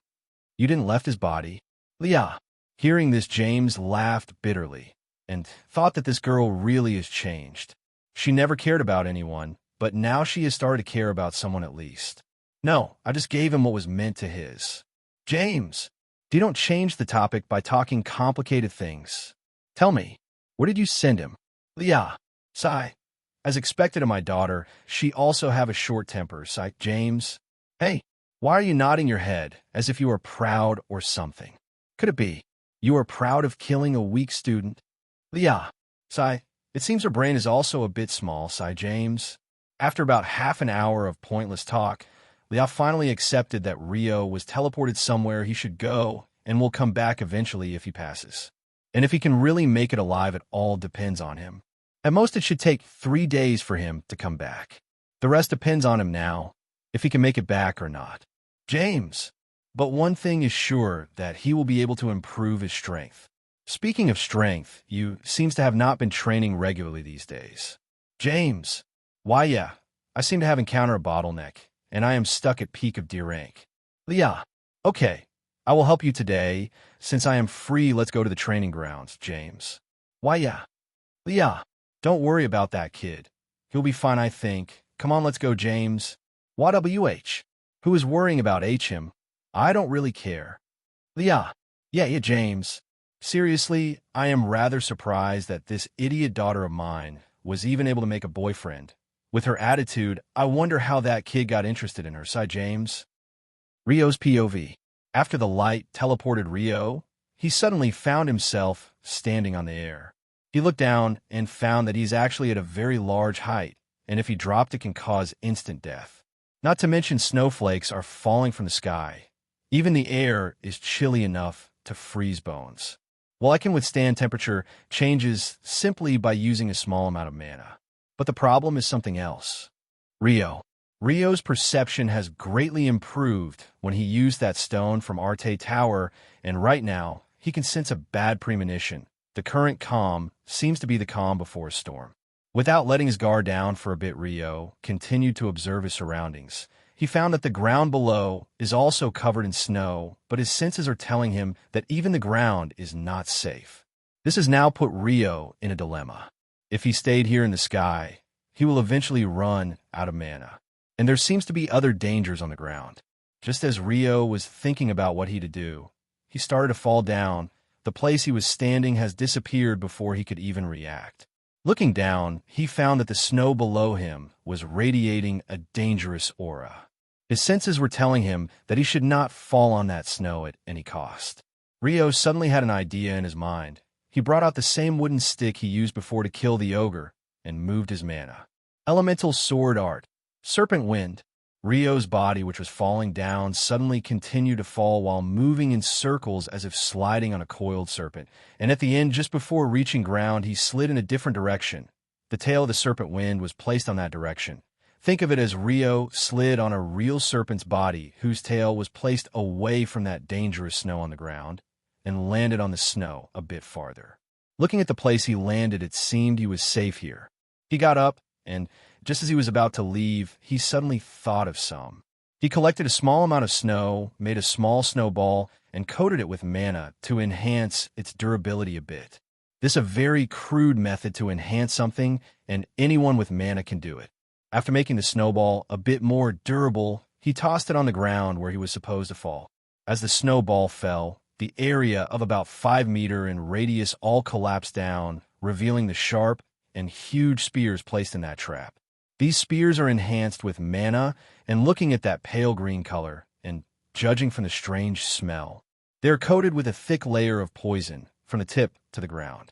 You didn't left his body?" Liao. Hearing this, James laughed bitterly and thought that this girl really is changed. She never cared about anyone, but now she has started to care about someone at least. "No, I just gave him what was meant to his." James. You don't change the topic by talking complicated things. Tell me, where did you send him? Liao. Sigh. As expected of my daughter, she also have a short temper, sighed James. Hey, why are you nodding your head as if you are proud or something? Could it be you are proud of killing a weak student? Liao. Sigh. It seems her brain is also a bit small, sighed James. After about half an hour of pointless talk, Liao finally accepted that Rio was teleported somewhere he should go and will come back eventually if he passes. And if he can really make it alive, it all depends on him. At most, it should take 3 days for him to come back. The rest depends on him now, if he can make it back or not. James. But one thing is sure, that he will be able to improve his strength. Speaking of strength, you seems to have not been training regularly these days. James. Why, yeah, I seem to have encountered a bottleneck, and I am stuck at peak of deer rank. Liao. Okay, I will help you today. Since I am free, let's go to the training grounds, James. Why, yeah. Liao. Don't worry about that kid. He'll be fine, I think. Come on, let's go, James. YWH. Who is worrying about him? I don't really care. Liao. Yeah, James. Seriously, I am rather surprised that this idiot daughter of mine was even able to make a boyfriend. With her attitude, I wonder how that kid got interested in her, sighed James. Rio's POV. After the light teleported Rio, he suddenly found himself standing on the air. He looked down and found that he's actually at a very large height, and if he dropped, it can cause instant death. Not to mention snowflakes are falling from the sky. Even the air is chilly enough to freeze bones. Well, I can withstand temperature changes simply by using a small amount of mana. But the problem is something else. Rio. Rio's perception has greatly improved when he used that stone from Arte Tower, and right now, he can sense a bad premonition. The current calm seems to be the calm before a storm. Without letting his guard down for a bit, Rio continued to observe his surroundings. He found that the ground below is also covered in snow, but his senses are telling him that even the ground is not safe. This has now put Rio in a dilemma. If he stayed here in the sky, he will eventually run out of mana. And there seems to be other dangers on the ground. Just as Rio was thinking about what he to do, he started to fall down. The place he was standing has disappeared before he could even react. Looking down, he found that the snow below him was radiating a dangerous aura. His senses were telling him that he should not fall on that snow at any cost. Rio suddenly had an idea in his mind. He brought out the same wooden stick he used before to kill the ogre and moved his mana. Elemental Sword Art. Serpent Wind. Rio's body, which was falling down, suddenly continued to fall while moving in circles as if sliding on a coiled serpent. And at the end, just before reaching ground, he slid in a different direction. The tail of the serpent wind was placed on that direction. Think of it as Rio slid on a real serpent's body, whose tail was placed away from that dangerous snow on the ground, and landed on the snow a bit farther. Looking at the place he landed, it seemed he was safe here. He got up, and just as he was about to leave, he suddenly thought of some. He collected a small amount of snow, made a small snowball, and coated it with mana to enhance its durability a bit. This is a very crude method to enhance something, and anyone with mana can do it. After making the snowball a bit more durable, he tossed it on the ground where he was supposed to fall. As the snowball fell, the area of about 5 meters in radius all collapsed down, revealing the sharp and huge spears placed in that trap. These spears are enhanced with mana, and looking at that pale green color, and judging from the strange smell, they are coated with a thick layer of poison from the tip to the ground.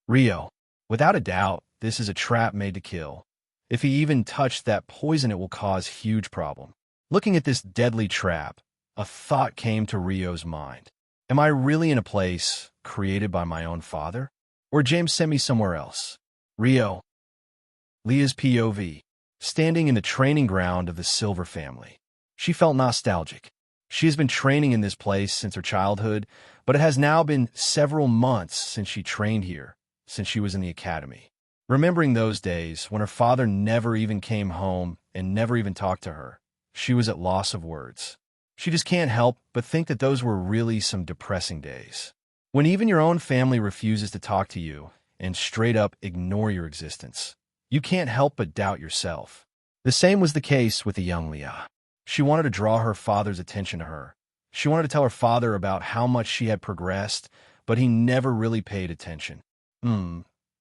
Rio, without a doubt, this is a trap made to kill. If he even touched that poison, it will cause huge problem. Looking at this deadly trap, a thought came to Rio's mind. Am I really in a place created by my own father? Or James sent me somewhere else? Rio. Leah's POV. Standing in the training ground of the Silver family. She felt nostalgic. She has been training in this place since her childhood, but it has now been several months since she trained here, since she was in the academy. Remembering those days when her father never even came home and never even talked to her, she was at loss of words. She just can't help but think that those were really some depressing days. When even your own family refuses to talk to you and straight up ignore your existence, you can't help but doubt yourself. The same was the case with the young Leah. She wanted to draw her father's attention to her. She wanted to tell her father about how much she had progressed, but he never really paid attention.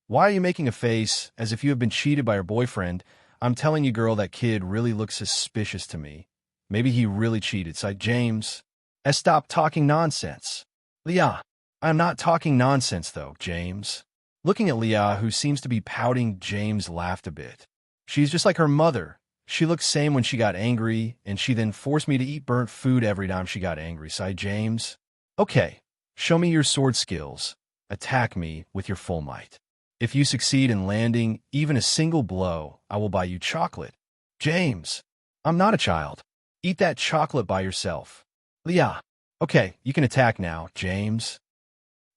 Why are you making a face as if you have been cheated by your boyfriend? I'm telling you, girl, that kid really looks suspicious to me. Maybe he really cheated, sighed James. Stop talking nonsense. Leah, I'm not talking nonsense, though, James. Looking at Leah, who seems to be pouting, James laughed a bit. She's just like her mother. She looked same when she got angry, and she then forced me to eat burnt food every time she got angry, sighed James. Okay, show me your sword skills. Attack me with your full might. If you succeed in landing even a single blow, I will buy you chocolate. James, I'm not a child. Eat that chocolate by yourself. Leah, okay, you can attack now, James.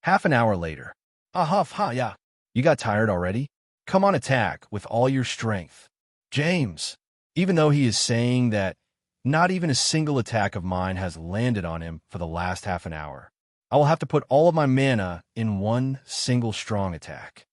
Half an hour later. Yeah. You got tired already? Come on, attack with all your strength. James, even though he is saying that not even a single attack of mine has landed on him for the last half an hour, I will have to put all of my mana in one single strong attack.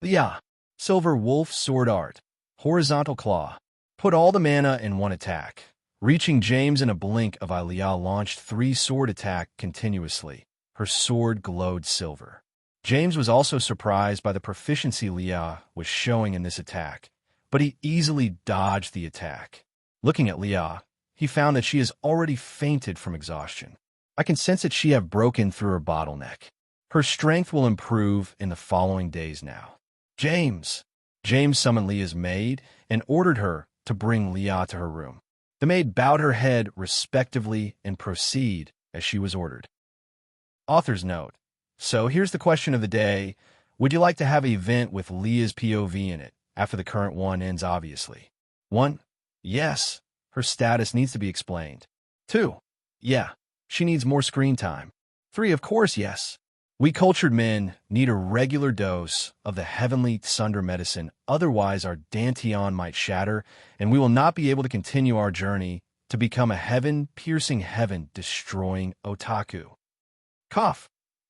Leah, Silver Wolf Sword Art, Horizontal Claw. Put all the mana in one attack. Reaching James in a blink of eye, Leah launched 3 sword attack continuously. Her sword glowed silver. James was also surprised by the proficiency Leah was showing in this attack, but he easily dodged the attack. Looking at Leah, he found that she has already fainted from exhaustion. I can sense that she have broken through her bottleneck. Her strength will improve in the following days now. James summoned Leah's maid and ordered her to bring Leah to her room. The maid bowed her head respectively and proceeded as she was ordered. Author's note. So here's the question of the day. Would you like to have an event with Leah's POV in it after the current one ends, obviously? 1. Yes, her status needs to be explained. 2. Yeah, she needs more screen time. 3. Of course, yes. We cultured men need a regular dose of the heavenly thunder medicine, otherwise our dantian might shatter, and we will not be able to continue our journey to become a heaven-piercing, heaven-destroying otaku. Cough.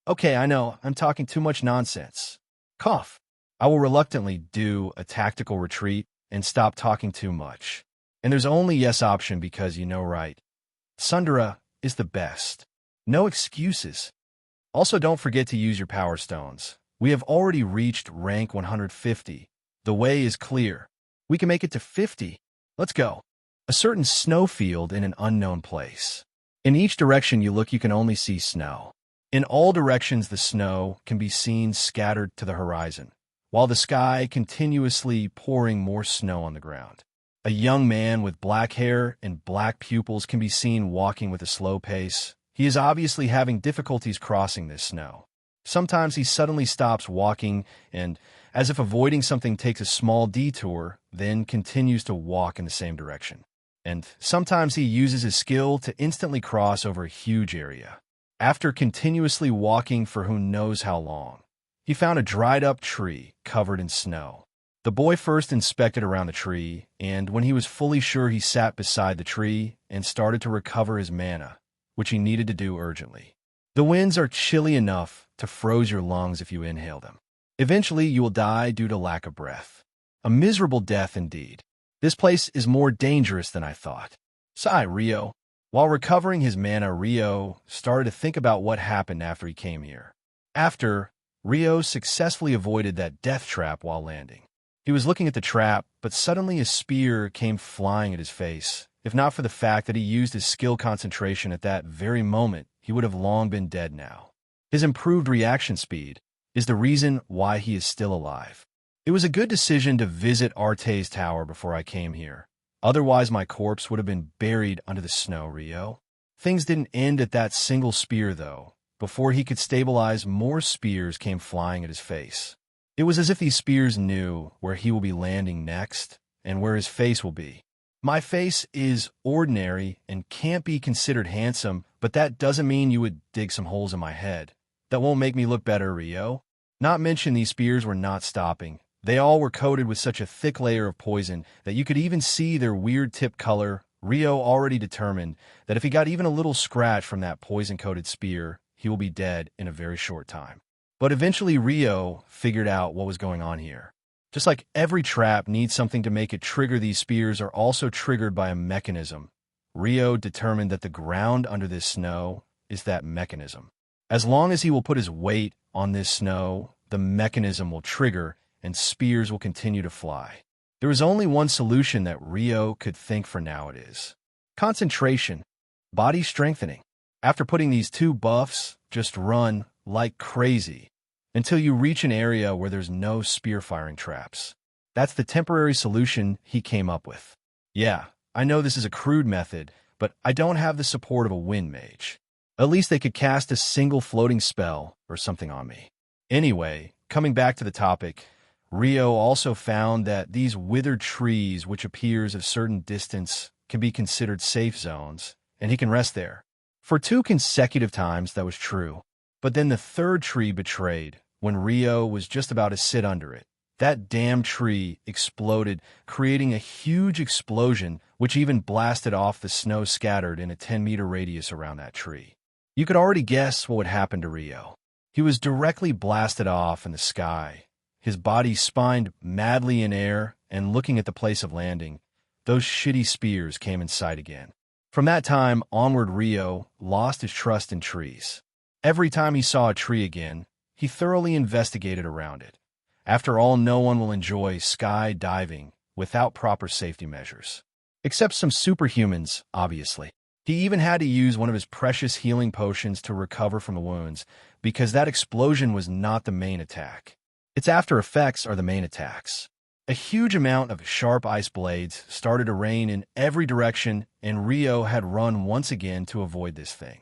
Okay, I know, I'm talking too much nonsense. Cough. I will reluctantly do a tactical retreat and stop talking too much. And there's only yes option because you know right. Sundara is the best. No excuses. Also, don't forget to use your power stones. We have already reached rank 150. The way is clear. We can make it to 50. Let's go. A certain snowfield in an unknown place. In each direction you look, you can only see snow. In all directions, the snow can be seen scattered to the horizon, while the sky continuously pouring more snow on the ground. A young man with black hair and black pupils can be seen walking with a slow pace. He is obviously having difficulties crossing this snow. Sometimes he suddenly stops walking and, as if avoiding something, takes a small detour, then continues to walk in the same direction. And sometimes he uses his skill to instantly cross over a huge area. After continuously walking for who knows how long, he found a dried-up tree covered in snow. The boy first inspected around the tree, and when he was fully sure, he sat beside the tree and started to recover his mana, which he needed to do urgently. The winds are chilly enough to freeze your lungs if you inhale them. Eventually, you will die due to lack of breath. A miserable death indeed. This place is more dangerous than I thought. Sigh, Rio. While recovering his mana, Rio started to think about what happened after he came here. Rio successfully avoided that death trap while landing. He was looking at the trap, but suddenly a spear came flying at his face. If not for the fact that he used his skill concentration at that very moment, he would have long been dead now. His improved reaction speed is the reason why he is still alive. It was a good decision to visit Arte's tower before I came here. Otherwise, my corpse would have been buried under the snow, Rio. Things didn't end at that single spear, though. Before he could stabilize, more spears came flying at his face. It was as if these spears knew where he will be landing next and where his face will be. My face is ordinary and can't be considered handsome, but that doesn't mean you would dig some holes in my head. That won't make me look better, Rio. Not mention these spears were not stopping. They all were coated with such a thick layer of poison that you could even see their weird tip color. Rio already determined that if he got even a little scratch from that poison-coated spear, he will be dead in a very short time. But eventually Rio figured out what was going on here. Just like every trap needs something to make it trigger, these spears are also triggered by a mechanism. Rio determined that the ground under this snow is that mechanism. As long as he will put his weight on this snow, the mechanism will trigger and spears will continue to fly. There is only one solution that Rio could think for now. It is concentration, body strengthening. After putting these two buffs, just run like crazy until you reach an area where there's no spear-firing traps. That's the temporary solution he came up with. Yeah, I know this is a crude method, but I don't have the support of a wind mage. At least they could cast a single floating spell or something on me. Anyway, coming back to the topic, Rio also found that these withered trees, which appears at a certain distance, can be considered safe zones, and he can rest there. For 2 consecutive times, that was true. But then the third tree betrayed when Rio was just about to sit under it. That damn tree exploded, creating a huge explosion, which even blasted off the snow scattered in a 10-meter radius around that tree. You could already guess what would happen to Rio. He was directly blasted off in the sky. His body spined madly in air, and looking at the place of landing, those shitty spears came in sight again. From that time onward, Rio lost his trust in trees. Every time he saw a tree again, he thoroughly investigated around it. After all, no one will enjoy skydiving without proper safety measures. Except some superhumans, obviously. He even had to use one of his precious healing potions to recover from the wounds, because that explosion was not the main attack. Its after effects are the main attacks. A huge amount of sharp ice blades started to rain in every direction, and Rio had run once again to avoid this thing.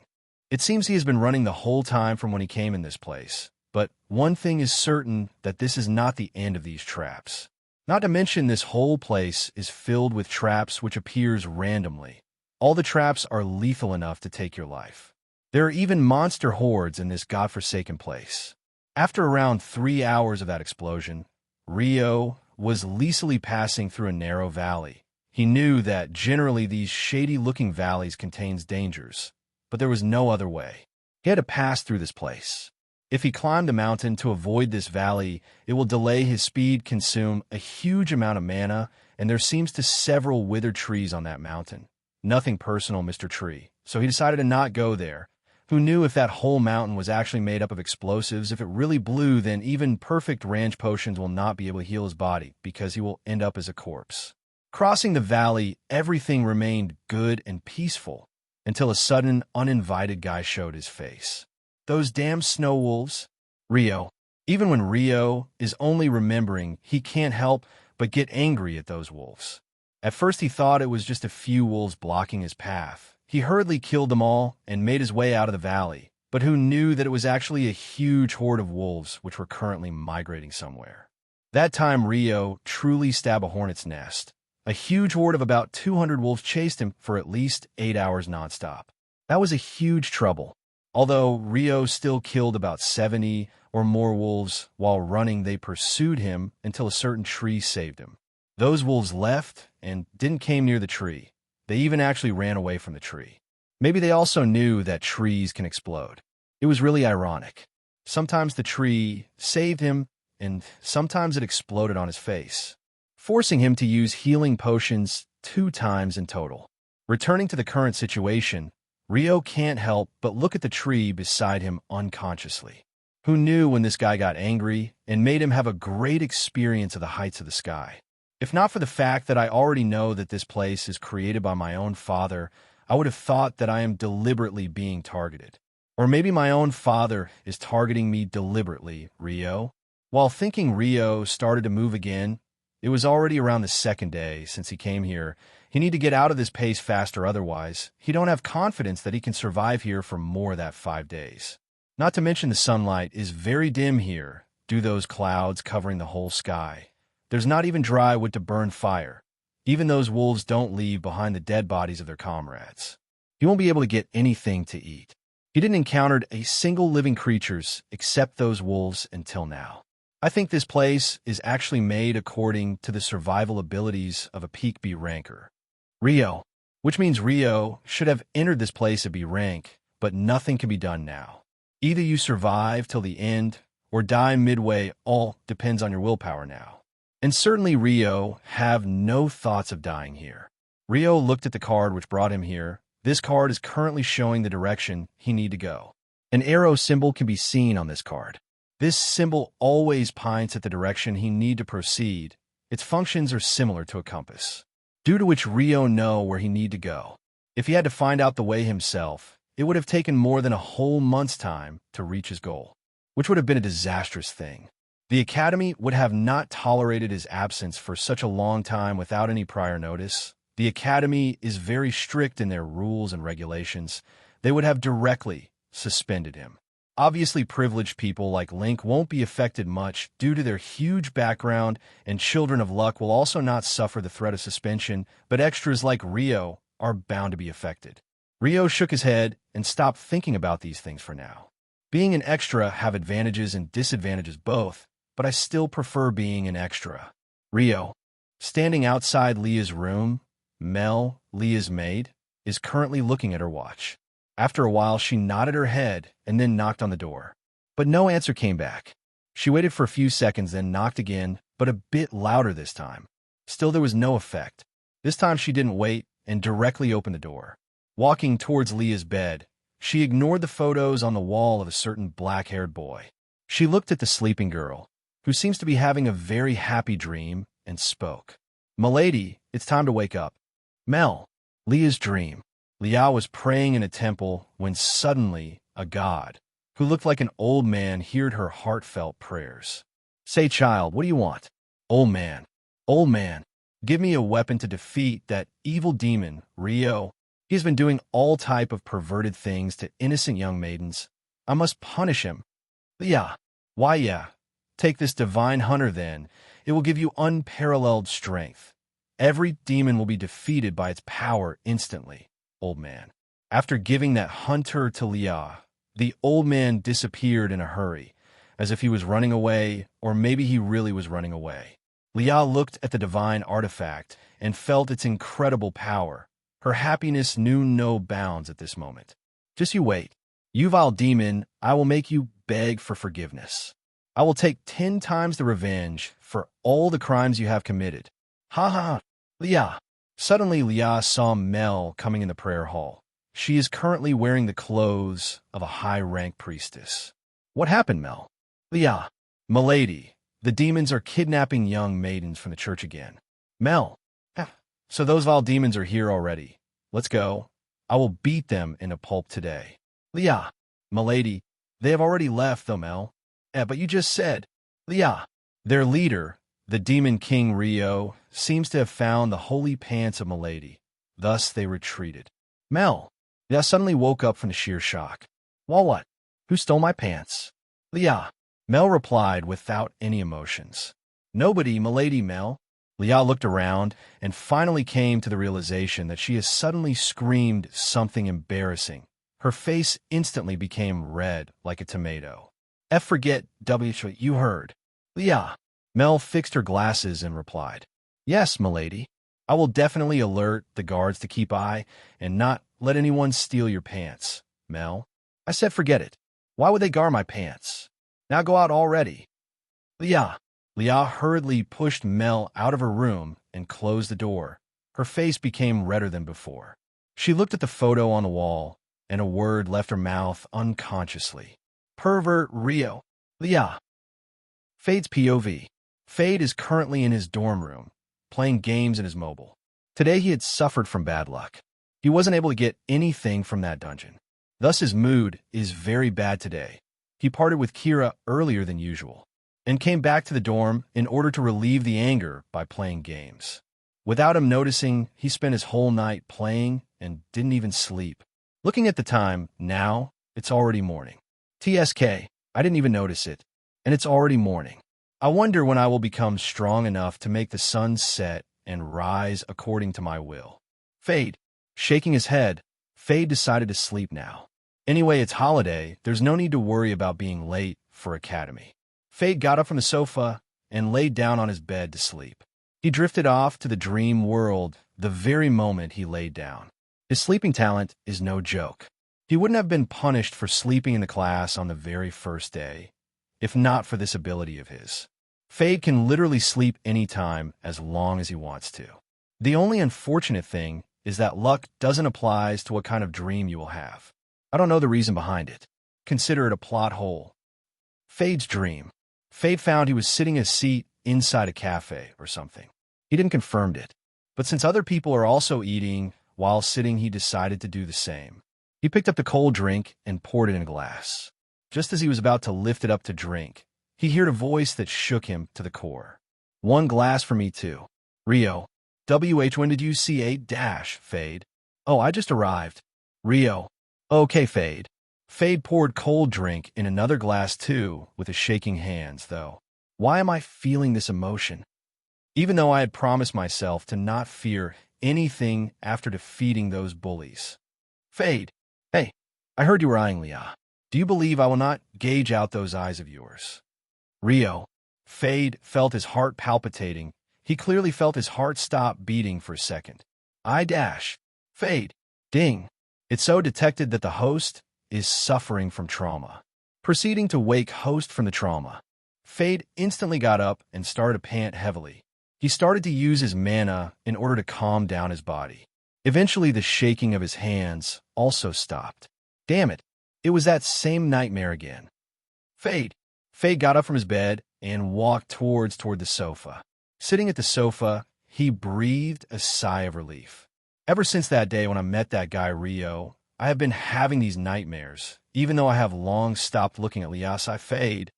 It seems he has been running the whole time from when he came in this place. But one thing is certain, that this is not the end of these traps. Not to mention, this whole place is filled with traps which appears randomly. All the traps are lethal enough to take your life. There are even monster hordes in this godforsaken place. After around 3 hours of that explosion, Rio was leisurely passing through a narrow valley. He knew that generally these shady-looking valleys contains dangers, but there was no other way. He had to pass through this place. If he climbed the mountain to avoid this valley, it will delay his speed, consume a huge amount of mana, and there seems to several withered trees on that mountain. Nothing personal, Mr. Tree. So he decided to not go there. Who knew if that whole mountain was actually made up of explosives? If it really blew, then even perfect range potions will not be able to heal his body, because he will end up as a corpse. Crossing the valley, everything remained good and peaceful, until a sudden, uninvited guy showed his face. Those damn snow wolves. Rio. Even when Rio is only remembering, he can't help but get angry at those wolves. At first he thought it was just a few wolves blocking his path. He hurriedly killed them all and made his way out of the valley, but who knew that it was actually a huge horde of wolves which were currently migrating somewhere. That time Rio truly stabbed a hornet's nest. A huge horde of about 200 wolves chased him for at least 8 hours nonstop. That was a huge trouble. Although Rio still killed about 70 or more wolves, while running they pursued him until a certain tree saved him. Those wolves left and didn't came near the tree. They even actually ran away from the tree. Maybe they also knew that trees can explode. It was really ironic. Sometimes the tree saved him, and sometimes it exploded on his face, forcing him to use healing potions 2 times in total. Returning to the current situation, Rio can't help but look at the tree beside him unconsciously. Who knew when this guy got angry and made him have a great experience of the heights of the sky? If not for the fact that I already know that this place is created by my own father, I would have thought that I am deliberately being targeted. Or maybe my own father is targeting me deliberately, Rio. While thinking, Rio started to move again. It was already around the 2nd day since he came here. He need to get out of this pace faster, otherwise he don't have confidence that he can survive here for more than 5 days. Not to mention the sunlight is very dim here, due to those clouds covering the whole sky. There's not even dry wood to burn fire. Even those wolves don't leave behind the dead bodies of their comrades. He won't be able to get anything to eat. He didn't encounter a single living creatures except those wolves until now. I think this place is actually made according to the survival abilities of a peak B ranker. Rio, which means Rio should have entered this place at B rank, but nothing can be done now. Either you survive till the end or die midway, all depends on your willpower now. And certainly Rio have no thoughts of dying here. Rio looked at the card which brought him here. This card is currently showing the direction he need to go. An arrow symbol can be seen on this card. This symbol always points at the direction he need to proceed. Its functions are similar to a compass, due to which Rio know where he need to go. If he had to find out the way himself, it would have taken more than a whole month's time to reach his goal, which would have been a disastrous thing. The Academy would have not tolerated his absence for such a long time without any prior notice. The Academy is very strict in their rules and regulations. They would have directly suspended him. Obviously, privileged people like Link won't be affected much due to their huge background, and Children of Luck will also not suffer the threat of suspension, but extras like Rio are bound to be affected. Rio shook his head and stopped thinking about these things for now. Being an extra have advantages and disadvantages both, but I still prefer being an extra. Rio, standing outside Leah's room, Mel, Leah's maid, is currently looking at her watch. After a while, she nodded her head and then knocked on the door. But no answer came back. She waited for a few seconds, then knocked again, but a bit louder this time. Still, there was no effect. This time she didn't wait and directly opened the door. Walking towards Leah's bed, she ignored the photos on the wall of a certain black-haired boy. She looked at the sleeping girl, who seems to be having a very happy dream, and spoke. "Milady, it's time to wake up." Mel, Leah's dream. Leah was praying in a temple when suddenly a god, who looked like an old man, heard her heartfelt prayers. "Say, child, what do you want?" Old man, give me a weapon to defeat that evil demon, Rio. He has been doing all type of perverted things to innocent young maidens. I must punish him." "Yeah, why yeah. Take this divine hunter then. It will give you unparalleled strength. Every demon will be defeated by its power instantly." Old man. After giving that hunter to Leah, the old man disappeared in a hurry, as if he was running away, or maybe he really was running away. Leah looked at the divine artifact and felt its incredible power. Her happiness knew no bounds at this moment. "Just you wait. You vile demon, I will make you beg for forgiveness. I will take 10 times the revenge for all the crimes you have committed. Ha ha ha. Leah. Suddenly, Leah saw Mel coming in the prayer hall. She is currently wearing the clothes of a high-rank priestess. What happened, Mel? Leah. Milady, the demons are kidnapping young maidens from the church again. Mel. So those vile demons are here already. Let's go. I will beat them in a pulp today. Leah. Milady, they have already left, though, Mel. But you just said. Leah. Their leader, the demon king Rio, seems to have found the holy pants of Milady. Thus they retreated. Mel. Leah suddenly woke up from the sheer shock. Well, what? Who stole my pants? Leah. Mel replied without any emotions. Nobody, Milady, Mel. Leah looked around and finally came to the realization that she had suddenly screamed something embarrassing. Her face instantly became red like a tomato. Forget what you heard. Leah. Mel fixed her glasses and replied. Yes, milady. I will definitely alert the guards to keep eye and not let anyone steal your pants. Mel. I said forget it. Why would they guard my pants? Now go out already. Leah. Leah hurriedly pushed Mel out of her room and closed the door. Her face became redder than before. She looked at the photo on the wall, and a word left her mouth unconsciously. Pervert Rio. Leah. Fade's POV. Fade is currently in his dorm room, playing games in his mobile. Today he had suffered from bad luck. He wasn't able to get anything from that dungeon. Thus his mood is very bad today. He parted with Kira earlier than usual, and came back to the dorm in order to relieve the anger by playing games. Without him noticing, he spent his whole night playing and didn't even sleep. Looking at the time, now, it's already morning. TSK, I didn't even notice it, and it's already morning. I wonder when I will become strong enough to make the sun set and rise according to my will. Fade. Shaking his head, Fade decided to sleep now. Anyway, it's holiday, there's no need to worry about being late for academy. Fade got up from the sofa and laid down on his bed to sleep. He drifted off to the dream world the very moment he laid down. His sleeping talent is no joke. He wouldn't have been punished for sleeping in the class on the very first day, if not for this ability of his. Fade can literally sleep anytime as long as he wants to. The only unfortunate thing is that luck doesn't apply to what kind of dream you will have. I don't know the reason behind it. Consider it a plot hole. Fade's dream. Fade found he was sitting in a seat inside a cafe or something. He didn't confirm it, but since other people are also eating while sitting, he decided to do the same. He picked up the cold drink and poured it in a glass. Just as he was about to lift it up to drink, he heard a voice that shook him to the core. One glass for me too. Rio. When did you see 8-Fade? Oh, I just arrived. Rio. Okay, Fade. Fade poured cold drink in another glass too, with his shaking hands, though. Why am I feeling this emotion? Even though I had promised myself to not fear anything after defeating those bullies. Fade. Hey, I heard you were eyeing Leah. Do you believe I will not gauge out those eyes of yours? Rio. Fade felt his heart palpitating. He clearly felt his heart stop beating for a second. Fade. Ding. It's so detected that the host is suffering from trauma. Proceeding to wake host from the trauma. Fade instantly got up and started to pant heavily. He started to use his mana in order to calm down his body. Eventually, the shaking of his hands also stopped. Damn it, it was that same nightmare again. Fade. Fade got up from his bed and walked toward the sofa. Sitting at the sofa, he breathed a sigh of relief. Ever since that day when I met that guy Rio, I have been having these nightmares, even though I have long stopped looking at Liasai. Fade.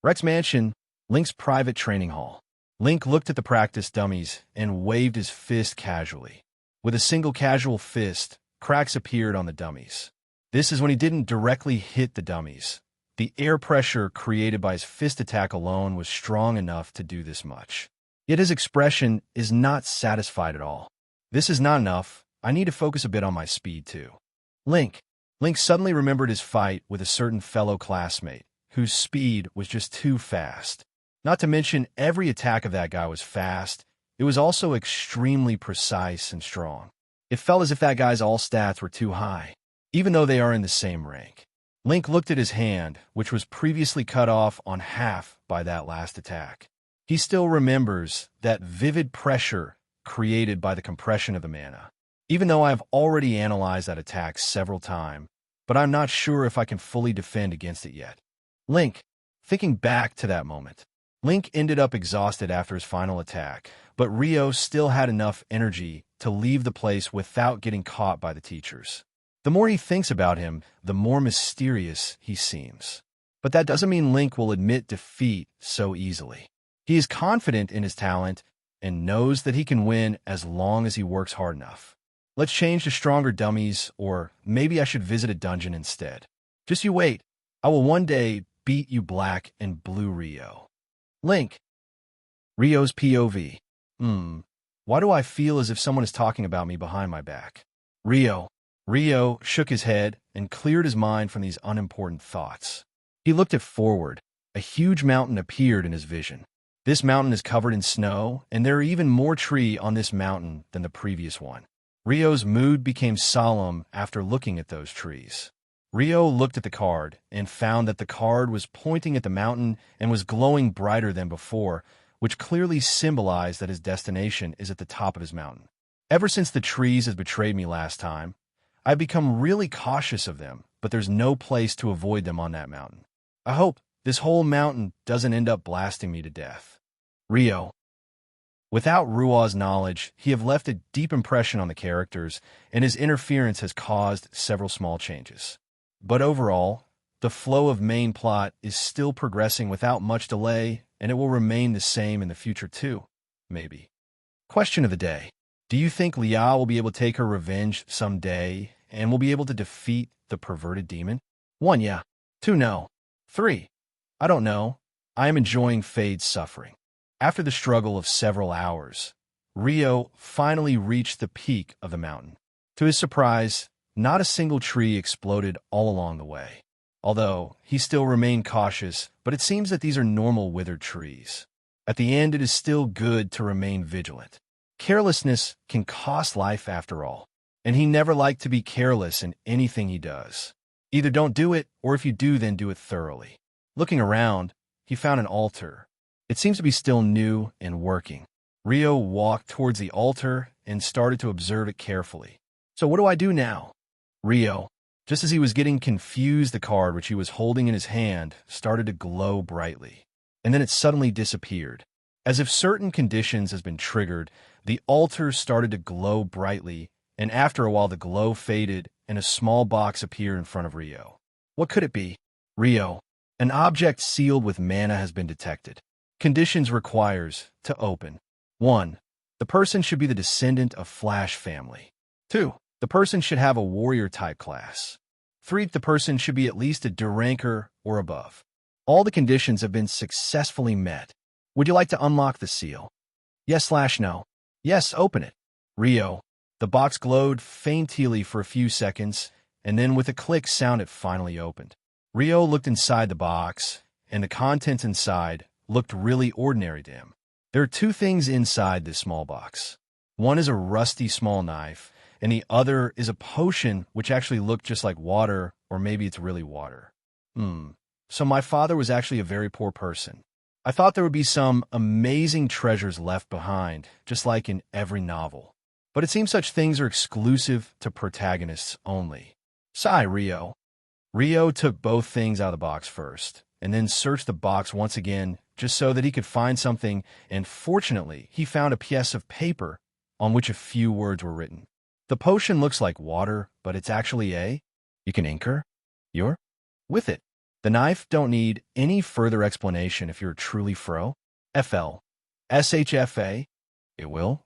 Rex Mansion, Link's private training hall. Link looked at the practice dummies and waved his fist casually. With a single casual fist, cracks appeared on the dummies. This is when he didn't directly hit the dummies. The air pressure created by his fist attack alone was strong enough to do this much. Yet his expression is not satisfied at all. This is not enough. I need to focus a bit on my speed too. Link. Link suddenly remembered his fight with a certain fellow classmate, whose speed was just too fast. Not to mention, every attack of that guy was fast. It was also extremely precise and strong. It felt as if that guy's all stats were too high, even though they are in the same rank. Link looked at his hand, which was previously cut off on half by that last attack. He still remembers that vivid pressure created by the compression of the mana. Even though I've already analyzed that attack several times, but I'm not sure if I can fully defend against it yet. Link, thinking back to that moment, Link ended up exhausted after his final attack, but Rio still had enough energy to leave the place without getting caught by the teachers. The more he thinks about him, the more mysterious he seems. But that doesn't mean Link will admit defeat so easily. He is confident in his talent and knows that he can win as long as he works hard enough. Let's change to stronger dummies, or maybe I should visit a dungeon instead. Just you wait. I will one day beat you Black and Blue Rio. Link. Rio's POV. Why do I feel as if someone is talking about me behind my back? Rio. Rio shook his head and cleared his mind from these unimportant thoughts. He looked at forward. A huge mountain appeared in his vision. This mountain is covered in snow, and there are even more trees on this mountain than the previous one. Rio's mood became solemn after looking at those trees. Rio looked at the card and found that the card was pointing at the mountain and was glowing brighter than before, which clearly symbolized that his destination is at the top of his mountain. Ever since the trees had betrayed me last time, I've become really cautious of them, but there's no place to avoid them on that mountain. I hope this whole mountain doesn't end up blasting me to death. Rio. Without Rua's knowledge, he have left a deep impression on the characters, and his interference has caused several small changes. But overall, the flow of main plot is still progressing without much delay, and it will remain the same in the future too, maybe. Question of the day. Do you think Lia will be able to take her revenge someday, and will be able to defeat the perverted demon? 1. Yeah. 2. No. 3. I don't know. I am enjoying Fade's suffering. After the struggle of several hours, Rio finally reached the peak of the mountain. To his surprise, not a single tree exploded all along the way. Although, he still remained cautious, but it seems that these are normal withered trees. At the end, it is still good to remain vigilant. Carelessness can cost life after all, and he never liked to be careless in anything he does. Either don't do it, or if you do, then do it thoroughly. Looking around, he found an altar. It seems to be still new and working. Rio walked towards the altar and started to observe it carefully. So what do I do now? Rio, just as he was getting confused, the card which he was holding in his hand started to glow brightly, and then it suddenly disappeared. As if certain conditions has been triggered, the altar started to glow brightly, and after a while the glow faded and a small box appeared in front of Rio. What could it be? Rio, an object sealed with mana has been detected. Conditions requires to open. 1. The person should be the descendant of Flash family. 2. The person should have a warrior type class. 3. The person should be at least a D ranker or above. All the conditions have been successfully met. Would you like to unlock the seal? Yes/no. Yes, open it. Rio. The box glowed faintly for a few seconds, and then with a click sound it finally opened. Rio looked inside the box, and the contents inside looked really ordinary to him. There are 2 things inside this small box. One is a rusty small knife, and the other is a potion which actually looked just like water, or maybe it's really water. So my father was actually a very poor person. I thought there would be some amazing treasures left behind, just like in every novel. But it seems such things are exclusive to protagonists only. Sigh, Rio. Rio took both things out of the box first, and then searched the box once again, just so that he could find something, and fortunately, he found a piece of paper on which a few words were written. The potion looks like water, but it's actually you can anchor your with it. The knife don't need any further explanation if you're truly fro. SHFA. It will.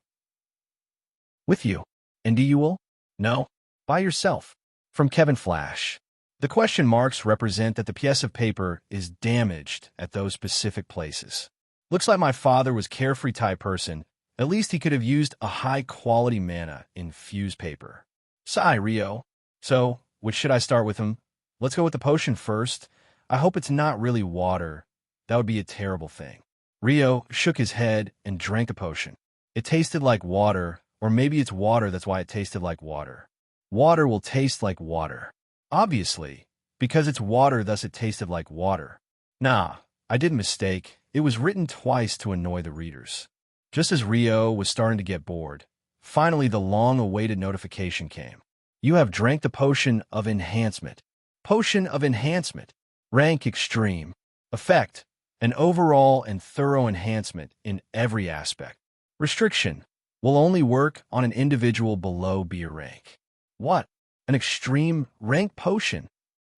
With you. And you will? No. By yourself. From Kevin Flash. The question marks represent that the piece of paper is damaged at those specific places. Looks like my father was carefree type person. At least he could have used a high-quality mana infused paper. Sigh, Rio. So, which should I start with him? Let's go with the potion first. I hope it's not really water. That would be a terrible thing. Rio shook his head and drank the potion. It tasted like water, or maybe it's water, that's why it tasted like water. Water will taste like water. Obviously, Because it's water, thus it tasted like water. Nah, I did mistake. It was written twice to annoy the readers. Just as Rio was starting to get bored, finally the long-awaited notification came. You have drank the potion of enhancement. Potion of enhancement. Rank extreme. Effect: an overall and thorough enhancement in every aspect. Restriction: will only work on an individual below B rank. What? An extreme rank potion?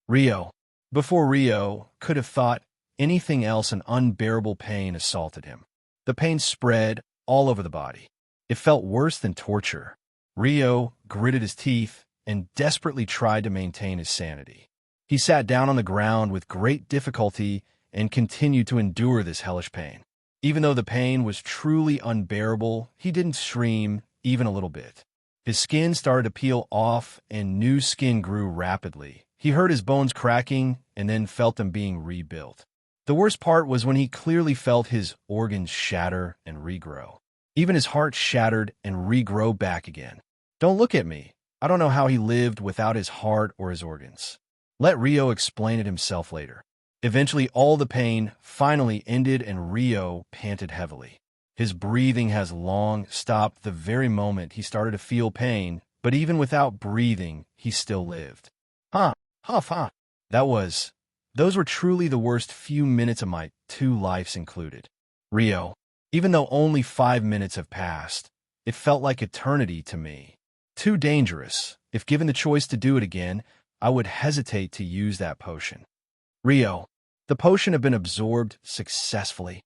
Rio. Before Rio could have thought anything else, an unbearable pain assaulted him. The pain spread all over the body. It felt worse than torture. Rio gritted his teeth and desperately tried to maintain his sanity. He sat down on the ground with great difficulty and continued to endure this hellish pain. Even though the pain was truly unbearable, he didn't scream even a little bit. His skin started to peel off and new skin grew rapidly. He heard his bones cracking and then felt them being rebuilt. The worst part was when he clearly felt his organs shatter and regrow. Even his heart shattered and regrow back again. Don't look at me. I don't know how he lived without his heart or his organs. Let Rio explain it himself later. Eventually, all the pain finally ended and Rio panted heavily. His breathing has long stopped the very moment he started to feel pain, but even without breathing, he still lived. Huff. Those were truly the worst few minutes of my 2 lives included. Rio. Even though only 5 minutes have passed, it felt like eternity to me. Too dangerous. If given the choice to do it again, I would hesitate to use that potion. Rio. The potion had been absorbed successfully.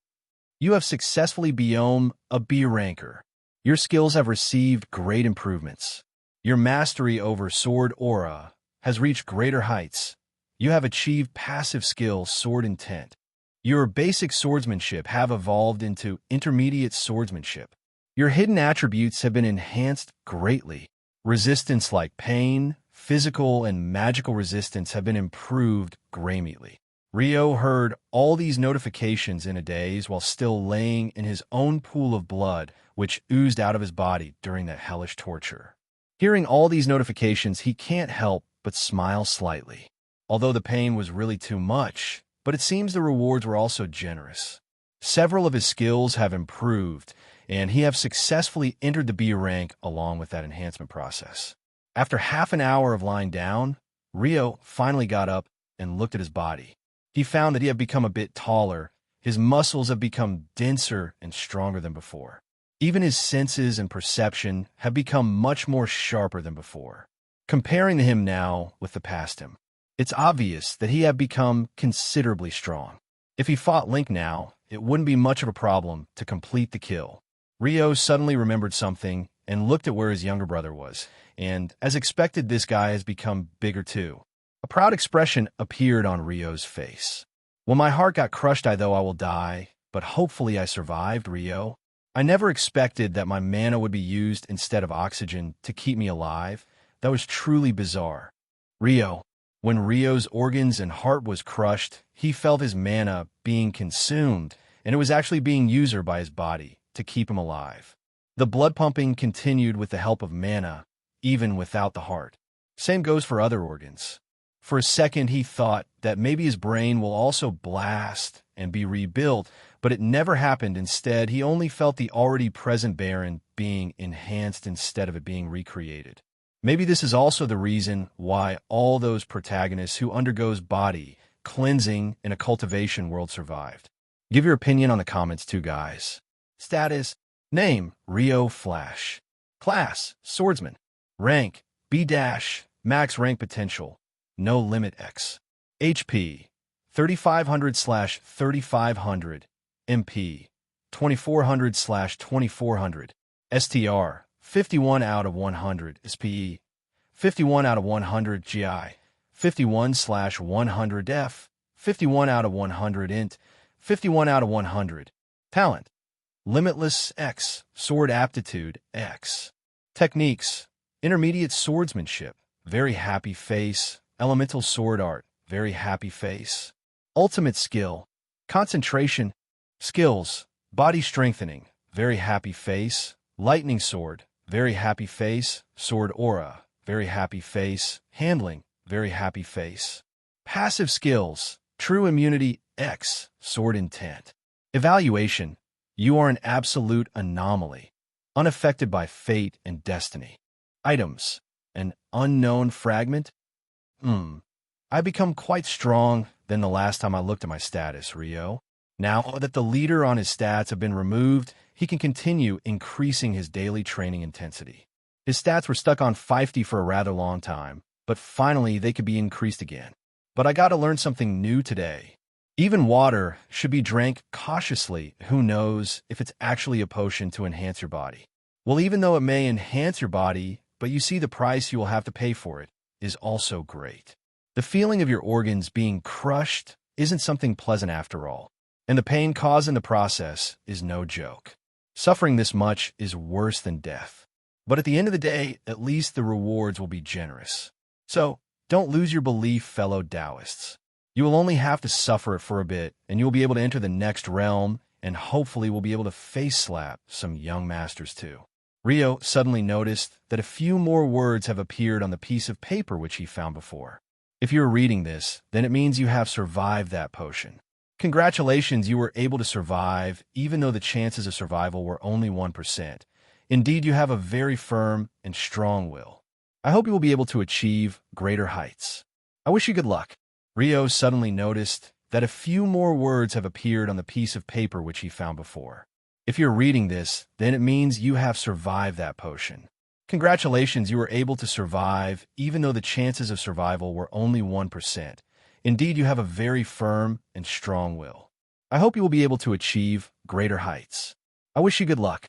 You have successfully become a B ranker. Your skills have received great improvements. Your mastery over sword aura has reached greater heights. You have achieved passive skill sword intent. Your basic swordsmanship have evolved into intermediate swordsmanship. Your hidden attributes have been enhanced greatly. Resistance like pain, physical and magical resistance have been improved greatly. Rio heard all these notifications in a daze while still laying in his own pool of blood, which oozed out of his body during that hellish torture. Hearing all these notifications, he can't help but smile slightly. Although the pain was really too much, but it seems the rewards were also generous. Several of his skills have improved, and he have successfully entered the B rank along with that enhancement process. After half an hour of lying down, Rio finally got up and looked at his body. He found that he had become a bit taller. His muscles have become denser and stronger than before. Even his senses and perception have become much more sharper than before. Comparing him now with the past him, it's obvious that he had become considerably strong. If he fought Link now, it wouldn't be much of a problem to complete the kill. Rio suddenly remembered something and looked at where his younger brother was, and as expected, this guy has become bigger too. A proud expression appeared on Rio's face. When my heart got crushed, I will die, but hopefully I survived, Rio. I never expected that my mana would be used instead of oxygen to keep me alive. That was truly bizarre. Rio. When Rio's organs and heart was crushed, he felt his mana being consumed, and it was actually being used by his body to keep him alive. The blood pumping continued with the help of mana, even without the heart. Same goes for other organs. For a second, he thought that maybe his brain will also blast and be rebuilt, but it never happened. Instead, he only felt the already present Baron being enhanced instead of it being recreated. Maybe this is also the reason why all those protagonists who undergoes body cleansing in a cultivation world survived. Give your opinion on the comments too, guys. Status: Name: Rio Flash. Class: Swordsman. Rank: B-, max rank potential. No limit X. HP: 3500/3500. MP: 2400/2400. STR: 51 out of 100. SPE: 51 out of 100. GI: 51/100. F: 51 out of 100. Int: 51 out of 100. Talent: Limitless X. Sword aptitude X. Techniques: Intermediate swordsmanship. Very happy face. Elemental sword art. Very happy face. Ultimate skill: Concentration. Skills: Body strengthening. Very happy face. Lightning sword. Very happy face. Sword aura. Very happy face. Handling. Very happy face. Passive skills, true immunity X, sword intent. Evaluation, you are an absolute anomaly, unaffected by fate and destiny. Items, an unknown fragment. I become quite strong than the last time I looked at my status, Rio. Now that the leader on his stats have been removed, he can continue increasing his daily training intensity. His stats were stuck on 50 for a rather long time, but finally they could be increased again. But I gotta learn something new today. Even water should be drank cautiously. Who knows if it's actually a potion to enhance your body? Well, even though it may enhance your body, but you see the price you will have to pay for it is also great. The feeling of your organs being crushed isn't something pleasant after all, and the pain caused in the process is no joke. Suffering this much is worse than death. But at the end of the day, at least the rewards will be generous. So, don't lose your belief, fellow Taoists. You will only have to suffer it for a bit, and you will be able to enter the next realm, and hopefully will be able to face-slap some young masters too. Rio suddenly noticed that a few more words have appeared on the piece of paper which he found before. If you're reading this, then it means you have survived that potion. Congratulations, you were able to survive, even though the chances of survival were only 1%. Indeed, you have a very firm and strong will. I hope you will be able to achieve greater heights. I wish you good luck. Rio suddenly noticed that a few more words have appeared on the piece of paper which he found before. If you're reading this, then it means you have survived that potion. Congratulations, you were able to survive, even though the chances of survival were only 1%. Indeed, you have a very firm and strong will. I hope you will be able to achieve greater heights. I wish you good luck.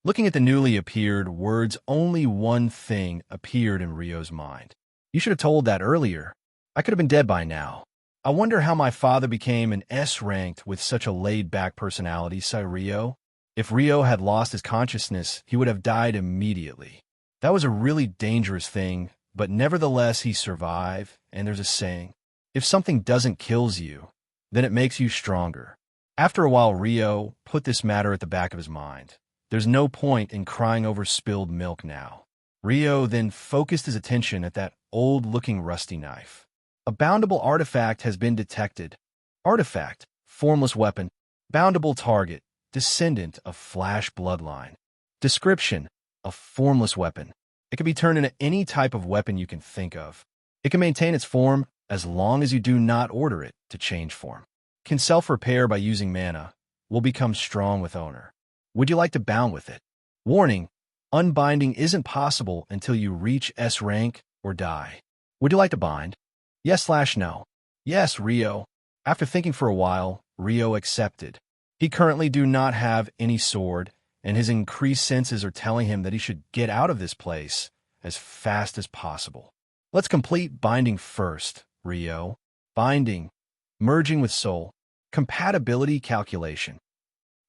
Looking at the newly appeared words, only one thing appeared in Rio's mind. You should have told that earlier. I could have been dead by now. I wonder how my father became an S-ranked with such a laid-back personality, sighed Rio. If Rio had lost his consciousness, he would have died immediately. That was a really dangerous thing, but nevertheless he survived, and there's a saying, if something doesn't kill you, then it makes you stronger. After a while, Rio put this matter at the back of his mind. There's no point in crying over spilled milk now. Rio then focused his attention at that old-looking rusty knife. A boundable artifact has been detected. Artifact, formless weapon, boundable target, descendant of Flash bloodline. Description, a formless weapon. It can be turned into any type of weapon you can think of. It can maintain its form as long as you do not order it to change form. Can self-repair by using mana. Will become strong with owner. Would you like to bound with it? Warning, unbinding isn't possible until you reach S rank or die. Would you like to bind? Yes/no. Yes, Rio. After thinking for a while, Rio accepted. He currently do not have any sword, and his increased senses are telling him that he should get out of this place as fast as possible. Let's complete binding first, Rio. Binding. Merging with soul. Compatibility calculation.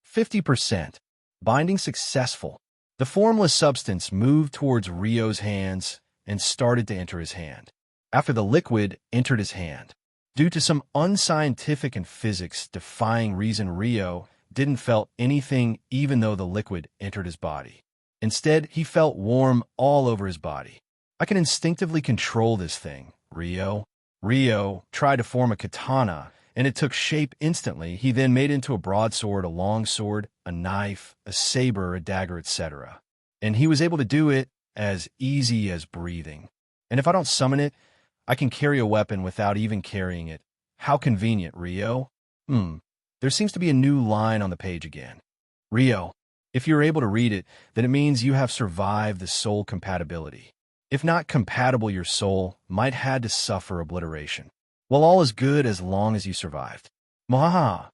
50%. Binding successful. The formless substance moved towards Rio's hands and started to enter his hand. After the liquid entered his hand, due to some unscientific and physics-defying reason, Rio didn't felt anything even though the liquid entered his body. Instead, he felt warm all over his body. I can instinctively control this thing, Rio. Rio tried to form a katana, and it took shape instantly. He then made into a broadsword, a longsword, a knife, a saber, a dagger, etc. And he was able to do it as easy as breathing. And if I don't summon it, I can carry a weapon without even carrying it. How convenient, Rio. There seems to be a new line on the page again. Rio, if you're able to read it, then it means you have survived the soul compatibility. If not compatible, your soul might had to suffer obliteration. Well, all is good as long as you survived. Mwahaha.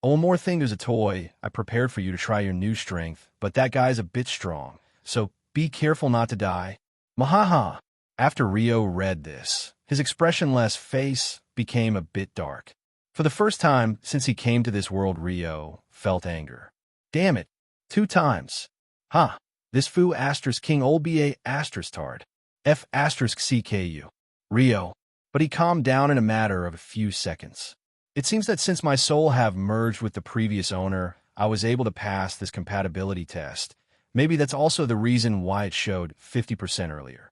Oh, one more thing, there's a toy I prepared for you to try your new strength, but that guy's a bit strong, so be careful not to die. Mwahaha. After Rio read this, his expressionless face became a bit dark. For the first time since he came to this world, Rio felt anger. Damn it, 2 times. This foo asterisk king old ba asterisk tard. F asterisk CKU. Rio. But he calmed down in a matter of a few seconds. It seems that since my soul have merged with the previous owner, I was able to pass this compatibility test. Maybe that's also the reason why it showed 50% earlier.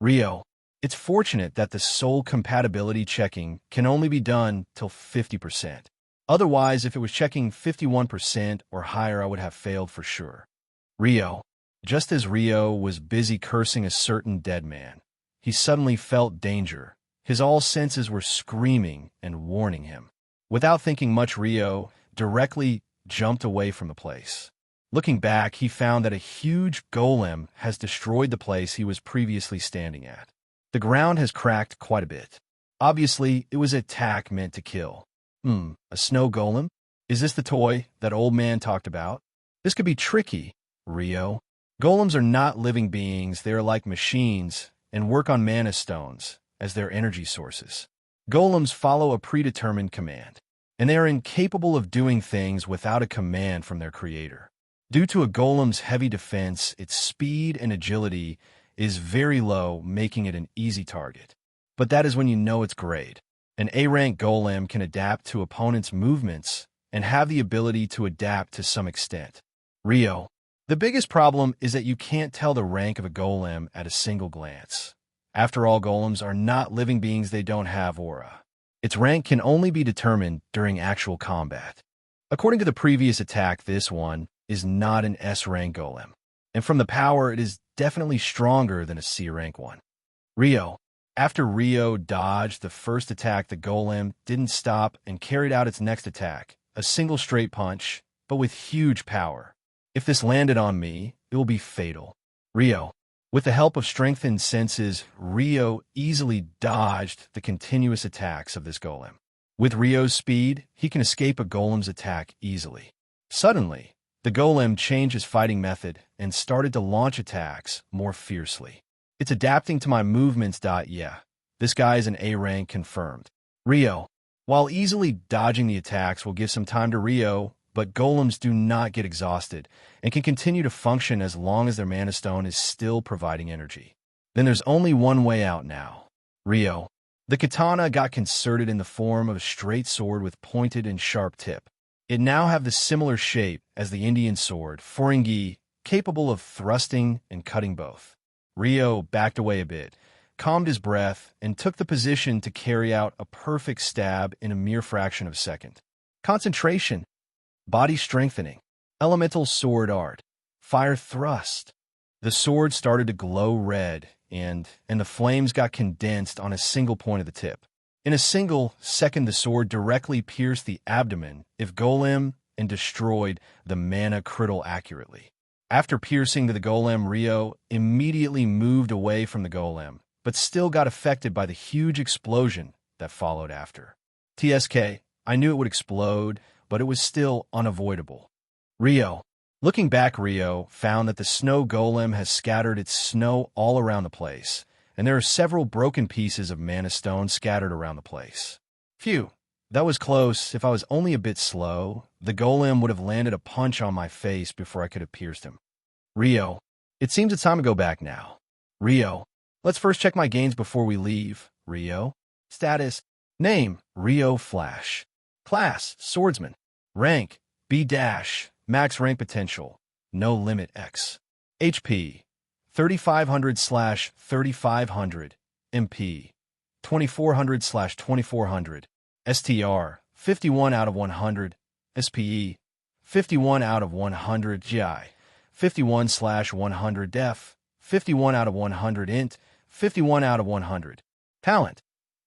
Rio, It's fortunate that the soul compatibility checking can only be done till 50%. Otherwise, if it was checking 51% or higher, I would have failed for sure. Rio. Just as Rio was busy cursing a certain dead man, he suddenly felt danger. His all senses were screaming and warning him. Without thinking much, Rio directly jumped away from the place. Looking back, he found that a huge golem has destroyed the place he was previously standing at. The ground has cracked quite a bit. Obviously, it was an attack meant to kill. A snow golem? Is this the toy that old man talked about? This could be tricky, Rio. Golems are not living beings, they are like machines and work on mana stones as their energy sources. Golems follow a predetermined command, and they are incapable of doing things without a command from their creator. Due to a golem's heavy defense, its speed and agility is very low, making it an easy target. But that is when you know it's great. An A-rank golem can adapt to opponents' movements and have the ability to adapt to some extent. Rio. The biggest problem is that you can't tell the rank of a golem at a single glance. After all, golems are not living beings, they don't have aura. Its rank can only be determined during actual combat. According to the previous attack, this one is not an S-rank golem. And from the power, it is definitely stronger than a C-rank one. Rio. After Rio dodged the first attack, the golem didn't stop and carried out its next attack, a single straight punch, but with huge power. If this landed on me, it will be fatal. Rio. With the help of strengthened senses, Rio easily dodged the continuous attacks of this golem. With Rio's speed, he can escape a golem's attack easily. Suddenly, the golem changed his fighting method and started to launch attacks more fiercely. It's adapting to my movements. Yeah, this guy is an A-rank confirmed. Rio. While easily dodging the attacks will give some time to Rio, but golems do not get exhausted and can continue to function as long as their mana stone is still providing energy. Then there's only one way out now. Rio. The katana got concerted in the form of a straight sword with pointed and sharp tip. It now have the similar shape as the Indian sword, Foringi, capable of thrusting and cutting both. Rio backed away a bit, calmed his breath, and took the position to carry out a perfect stab in a mere fraction of a second. Concentration. Body strengthening. Elemental sword art. Fire thrust. The sword started to glow red, and the flames got condensed on a single point of the tip. In a single second, the sword directly pierced the abdomen of golem and destroyed the mana crystal accurately. After piercing the golem, Rio immediately moved away from the golem, but still got affected by the huge explosion that followed after. TSK, I knew it would explode, but it was still unavoidable. Rio. Looking back, Rio found that the snow golem has scattered its snow all around the place, and there are several broken pieces of mana stone scattered around the place. Phew, that was close. If I was only a bit slow, the golem would have landed a punch on my face before I could have pierced him. Rio. It seems it's time to go back now. Rio. Let's first check my gains before we leave. Rio. Status. Name. Rio Flash. Class. Swordsman. Rank. B-. Max rank potential. No limit X. HP. 3500/3500. MP. 2400/2400. STR. 51 out of 100. SPE. 51 out of 100. GI. 51/100. Def. 51 out of 100. Int. 51 out of 100. Talent.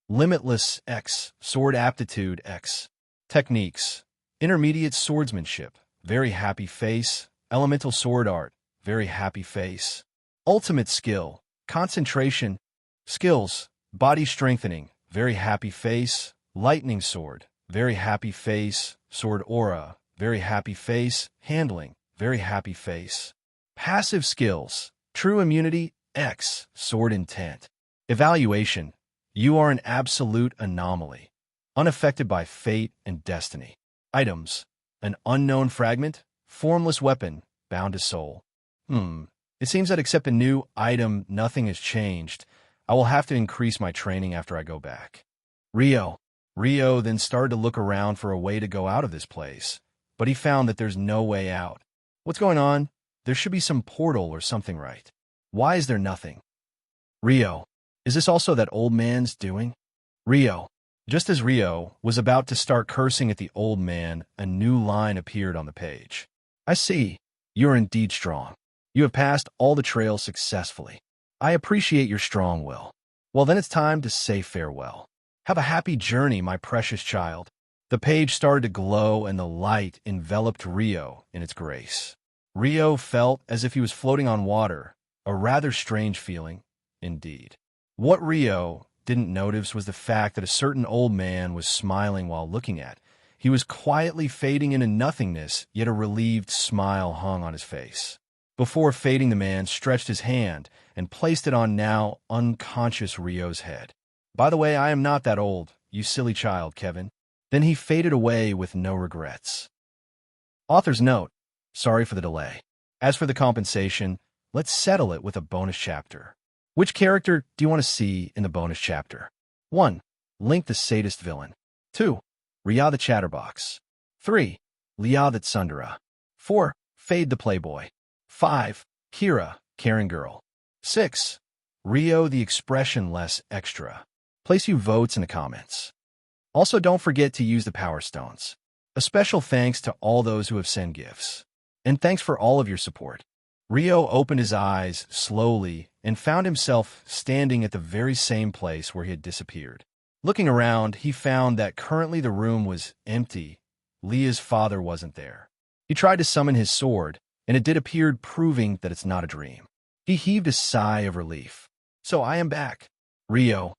Limitless X. Sword aptitude X. Techniques. Intermediate swordsmanship. Very happy face. Elemental sword art. Very happy face. Ultimate skill. Concentration. Skills. Body strengthening. Very happy face. Lightning sword. Very happy face. Sword aura. Very happy face. Handling. Very happy face. Passive skills. True immunity. X. Sword intent. Evaluation. You are an absolute anomaly. Unaffected by fate and destiny. Items. An unknown fragment. Formless weapon. Bound to soul. It seems that except a new item, nothing has changed. I will have to increase my training after I go back. Rio. Rio then started to look around for a way to go out of this place, but he found that there's no way out. What's going on? There should be some portal or something, right? Why is there nothing? Rio. Is this also that old man's doing? Rio. Just as Rio was about to start cursing at the old man, a new line appeared on the page. I see. You are indeed strong. You have passed all the trails successfully. I appreciate your strong will. Well, then it's time to say farewell. Have a happy journey, my precious child. The page started to glow and the light enveloped Rio in its grace. Rio felt as if he was floating on water, a rather strange feeling, indeed. What Rio didn't notice was the fact that a certain old man was smiling while looking at. He was quietly fading into nothingness, yet a relieved smile hung on his face. Before fading, the man stretched his hand and placed it on now unconscious Rio's head. By the way, I am not that old, you silly child, Kevin. Then he faded away with no regrets. Author's note: sorry for the delay. As for the compensation, let's settle it with a bonus chapter. Which character do you want to see in the bonus chapter? 1. Link the sadist villain. 2. Ria the chatterbox. 3. Lia the tsundere. 4. Fade the playboy. 5. Kira, caring girl. 6. Rio the expressionless extra. Place your votes in the comments. Also, don't forget to use the Power Stones. A special thanks to all those who have sent gifts. And thanks for all of your support. Rio opened his eyes slowly and found himself standing at the very same place where he had disappeared. Looking around, he found that currently the room was empty. Lia's father wasn't there. He tried to summon his sword, and it did appear, proving that it's not a dream. He heaved a sigh of relief. So I am back. Rio.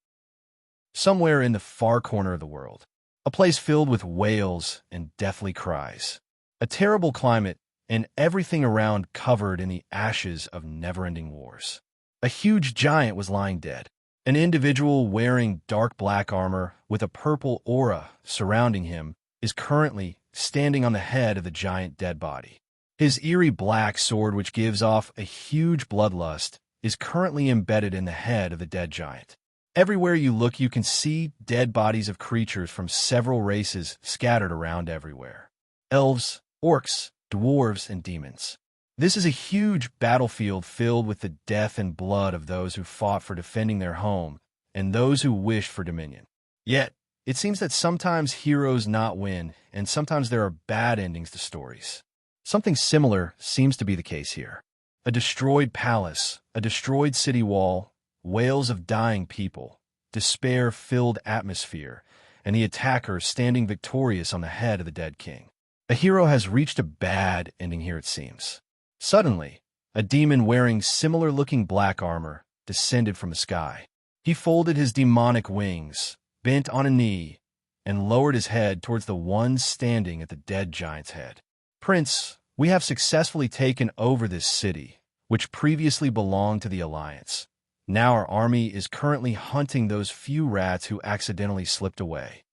Somewhere in the far corner of the world. A place filled with wails and deathly cries. A terrible climate, and everything around covered in the ashes of never-ending wars. A huge giant was lying dead. An individual wearing dark black armor with a purple aura surrounding him is currently standing on the head of the giant dead body. His eerie black sword, which gives off a huge bloodlust, is currently embedded in the head of the dead giant. Everywhere you look, you can see dead bodies of creatures from several races scattered around everywhere. Elves, orcs, dwarves, and demons. This is a huge battlefield filled with the death and blood of those who fought for defending their home and those who wished for dominion. Yet, it seems that sometimes heroes not win, and sometimes there are bad endings to stories. Something similar seems to be the case here. A destroyed palace, a destroyed city wall, wails of dying people, despair-filled atmosphere, and the attacker standing victorious on the head of the dead king. A hero has reached a bad ending here, it seems. Suddenly, a demon wearing similar-looking black armor descended from the sky. He folded his demonic wings, bent on a knee, and lowered his head towards the one standing at the dead giant's head. Prince, we have successfully taken over this city, which previously belonged to the Alliance. Now our army is currently hunting those few rats who accidentally slipped away.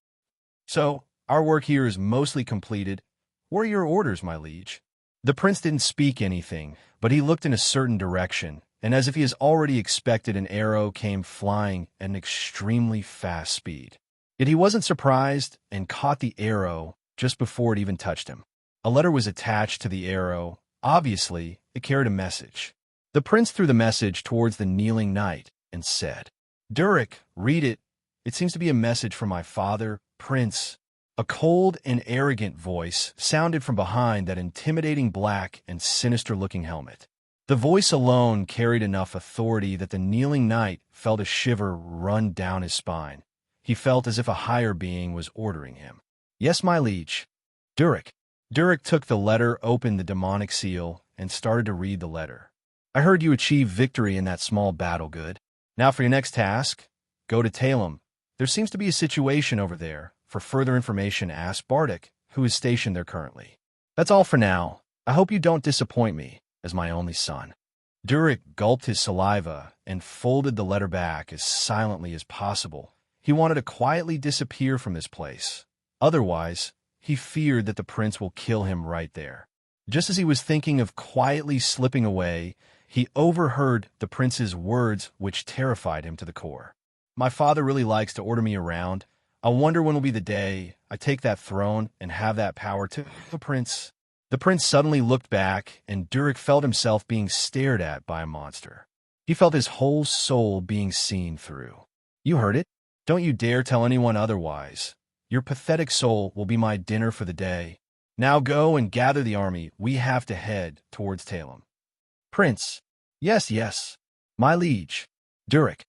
So, our work here is mostly completed. What are your orders, my liege? The prince didn't speak anything, but he looked in a certain direction, and as if he has already expected, an arrow came flying at an extremely fast speed. Yet he wasn't surprised and caught the arrow just before it even touched him. A letter was attached to the arrow. Obviously, it carried a message. The prince threw the message towards the kneeling knight and said, "Durik, read it. It seems to be a message from my father, Prince." A cold and arrogant voice sounded from behind that intimidating black and sinister-looking helmet. The voice alone carried enough authority that the kneeling knight felt a shiver run down his spine. He felt as if a higher being was ordering him. "Yes, my liege." Durik. Durik took the letter, opened the demonic seal, and started to read the letter. "I heard you achieved victory in that small battle, good. Now for your next task, go to Talem. There seems to be a situation over there. For further information, ask Bardic, who is stationed there currently. That's all for now. I hope you don't disappoint me as my only son." Durik gulped his saliva and folded the letter back as silently as possible. He wanted to quietly disappear from this place. Otherwise, he feared that the prince will kill him right there. Just as he was thinking of quietly slipping away, he overheard the prince's words, which terrified him to the core. "My father really likes to order me around. I wonder when will be the day I take that throne and have that power to the prince." The prince suddenly looked back, and Durik felt himself being stared at by a monster. He felt his whole soul being seen through. You heard it. Don't you dare tell anyone otherwise. Your pathetic soul will be my dinner for the day. Now go and gather the army. We have to head towards Talem. Prince. Yes, yes. My liege. Durek.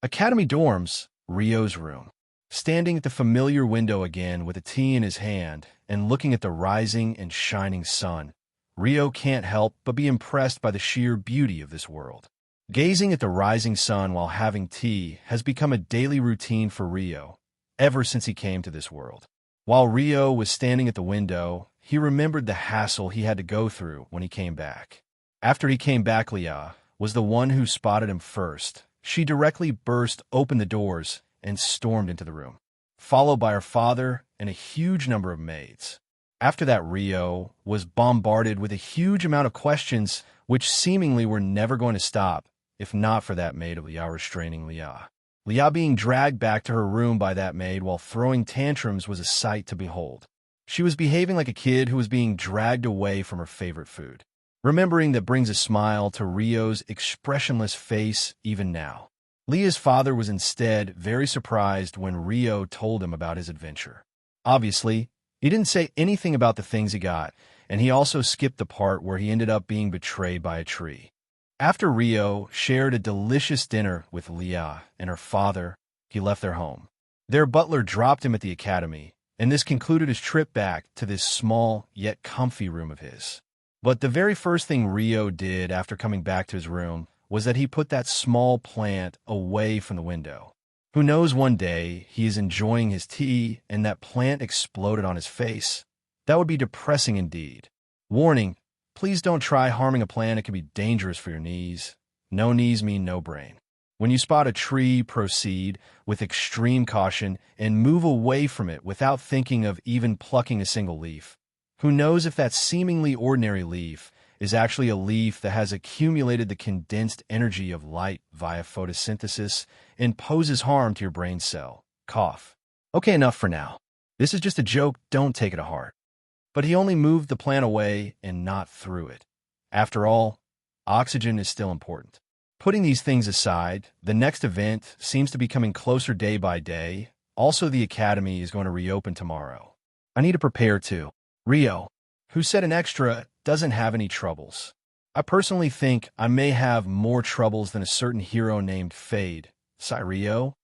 Academy dorms, Rio's room. Standing at the familiar window again with a tea in his hand and looking at the rising and shining sun, Rio can't help but be impressed by the sheer beauty of this world. Gazing at the rising sun while having tea has become a daily routine for Rio ever since he came to this world. While Rio was standing at the window, he remembered the hassle he had to go through when he came back. After he came back, Leah was the one who spotted him first. She directly burst open the doors and stormed into the room, followed by her father and a huge number of maids. After that, Rio was bombarded with a huge amount of questions which seemingly were never going to stop if not for that maid of Leah restraining Leah. Leah being dragged back to her room by that maid while throwing tantrums was a sight to behold. She was behaving like a kid who was being dragged away from her favorite food. Remembering that brings a smile to Rio's expressionless face even now. Leah's father was instead very surprised when Rio told him about his adventure. Obviously, he didn't say anything about the things he got, and he also skipped the part where he ended up being betrayed by a tree. After Rio shared a delicious dinner with Leah and her father, he left their home. Their butler dropped him at the academy, and this concluded his trip back to this small yet comfy room of his. But the very first thing Rio did after coming back to his room was that he put that small plant away from the window. Who knows, one day he is enjoying his tea and that plant exploded on his face. That would be depressing indeed. Warning, please don't try harming a plant. It can be dangerous for your knees. No knees mean no brain. When you spot a tree, proceed with extreme caution and move away from it without thinking of even plucking a single leaf. Who knows if that seemingly ordinary leaf is actually a leaf that has accumulated the condensed energy of light via photosynthesis and poses harm to your brain cell. Cough. Okay, enough for now. This is just a joke, don't take it to heart. But he only moved the plant away and not through it. After all, oxygen is still important. Putting these things aside, the next event seems to be coming closer day by day. Also, the academy is going to reopen tomorrow. I need to prepare too. Rio, who said an extra, doesn't have any troubles. I personally think I may have more troubles than a certain hero named Fade, Rio,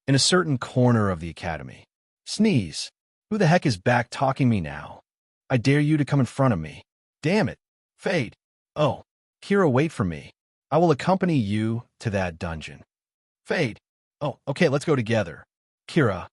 in a certain corner of the academy. Sneeze. Who the heck is back talking me now? I dare you to come in front of me. Damn it. Fade. Oh, hero, wait for me. I will accompany you to that dungeon. Fade. Oh, okay, let's go together. Kira.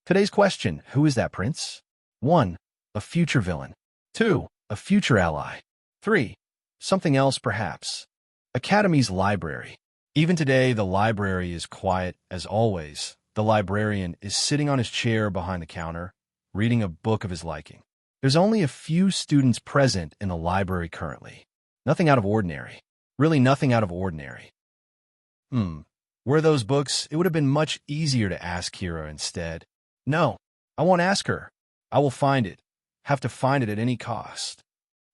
Today's question, who is that prince? 1. A future villain. 2. A future ally. 3. Something else perhaps. Academy's library. Even today, the library is quiet as always. The librarian is sitting on his chair behind the counter, reading a book of his liking. There's only a few students present in the library currently. Nothing out of ordinary. Really nothing out of ordinary. Were those books? It would have been much easier to ask Kira instead. No, I won't ask her. I will find it. Have to find it at any cost.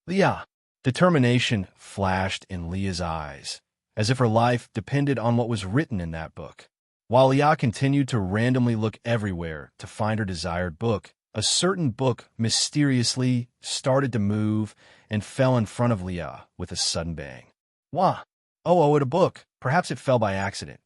Leah. Determination flashed in Leah's eyes, as if her life depended on what was written in that book. While Leah continued to randomly look everywhere to find her desired book, a certain book mysteriously started to move and fell in front of Leah with a sudden bang. Wah! Oh, a book. Perhaps it fell by accident.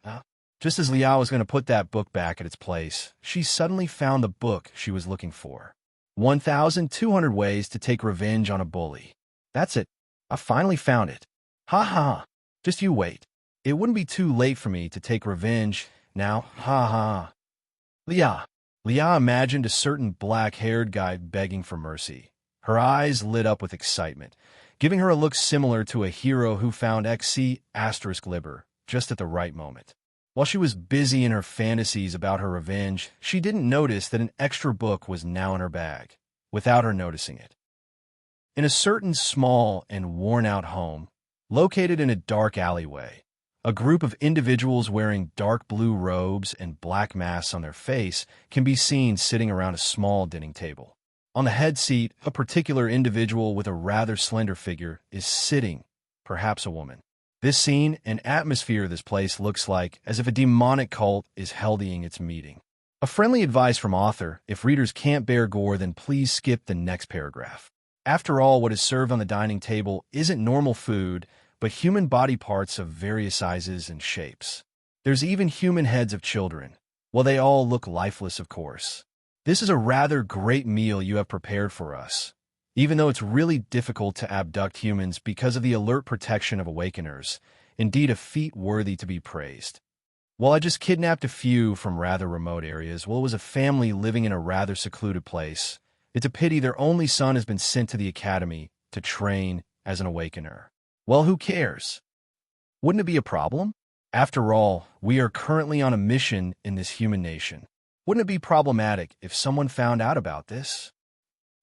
Just as Leah was going to put that book back at its place, she suddenly found the book she was looking for. 1,200 Ways to Take Revenge on a Bully. That's it. I finally found it. Ha ha. Just you wait. It wouldn't be too late for me to take revenge now. Ha ha. Leah imagined a certain black-haired guy begging for mercy. Her eyes lit up with excitement, giving her a look similar to a hero who found XC** liber just at the right moment. While she was busy in her fantasies about her revenge, she didn't notice that an extra book was now in her bag, without her noticing it. In a certain small and worn-out home, located in a dark alleyway, a group of individuals wearing dark blue robes and black masks on their face can be seen sitting around a small dining table. On the head seat, a particular individual with a rather slender figure is sitting, perhaps a woman. This scene and atmosphere of this place looks like as if a demonic cult is holding its meeting. A friendly advice from author: if readers can't bear gore, then please skip the next paragraph. After all, what is served on the dining table isn't normal food, but human body parts of various sizes and shapes. There's even human heads of children. Well, they all look lifeless, of course. This is a rather great meal you have prepared for us, even though it's really difficult to abduct humans because of the alert protection of awakeners. Indeed, a feat worthy to be praised. Well, I just kidnapped a few from rather remote areas. Well, it was a family living in a rather secluded place. It's a pity their only son has been sent to the academy to train as an awakener. Well, who cares? Wouldn't it be a problem? After all, we are currently on a mission in this human nation. Wouldn't it be problematic if someone found out about this?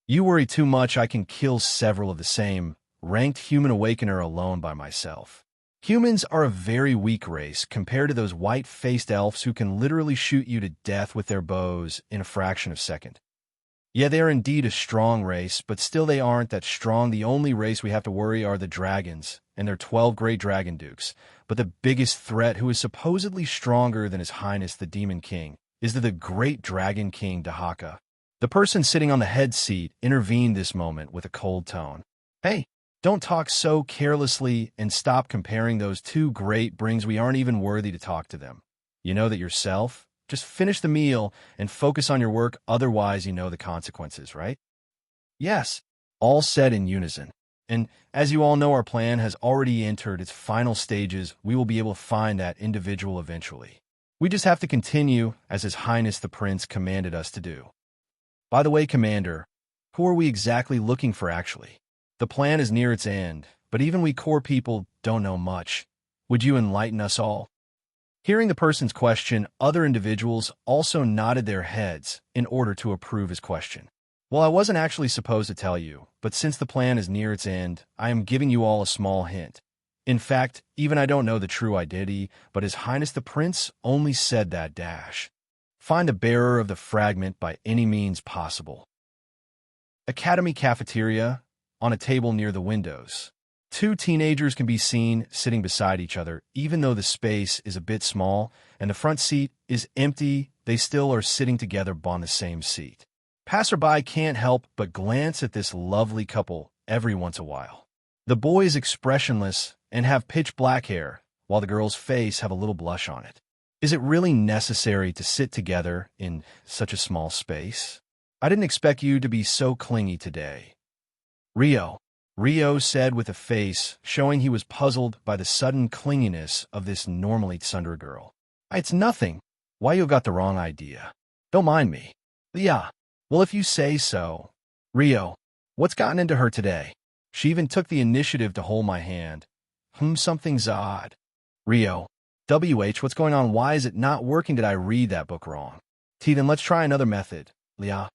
You worry too much. I can kill several of the same ranked human awakener alone by myself. Humans are a very weak race compared to those white-faced elves who can literally shoot you to death with their bows in a fraction of a second. Yeah, they are indeed a strong race, but still they aren't that strong. The only race we have to worry are the dragons and their 12 great dragon dukes. But the biggest threat, who is supposedly stronger than His Highness the Demon King, is the great dragon king Dahaka. The person sitting on the head seat intervened this moment with a cold tone. Hey! Don't talk so carelessly and stop comparing those two great brings. We aren't even worthy to talk to them. You know that yourself? Just finish the meal and focus on your work, otherwise you know the consequences, right? Yes, all said in unison. And as you all know, our plan has already entered its final stages. We will be able to find that individual eventually. We just have to continue as His Highness the Prince commanded us to do. By the way, Commander, who are we exactly looking for actually? The plan is near its end, but even we core people don't know much. Would you enlighten us all? Hearing the person's question, other individuals also nodded their heads in order to approve his question. Well, I wasn't actually supposed to tell you, but since the plan is near its end, I am giving you all a small hint. In fact, even I don't know the true identity, but His Highness the Prince only said that dash. Find the bearer of the fragment by any means possible. Academy cafeteria. On a table near the windows, two teenagers can be seen sitting beside each other. Even though the space is a bit small and the front seat is empty, they still are sitting together on the same seat. Passerby can't help but glance at this lovely couple every once in a while. The boy is expressionless and have pitch black hair, while the girl's face have a little blush on it. Is it really necessary to sit together in such a small space? I didn't expect you to be so clingy today. Rio said with a face showing he was puzzled by the sudden clinginess of this normally tsundere girl. It's nothing. Why, you got the wrong idea. Don't mind me. Yeah. Well, if you say so. Rio, what's gotten into her today? She even took the initiative to hold my hand. Something's odd. Rio, what's going on? Why is it not working? Did I read that book wrong? Then let's try another method. Lia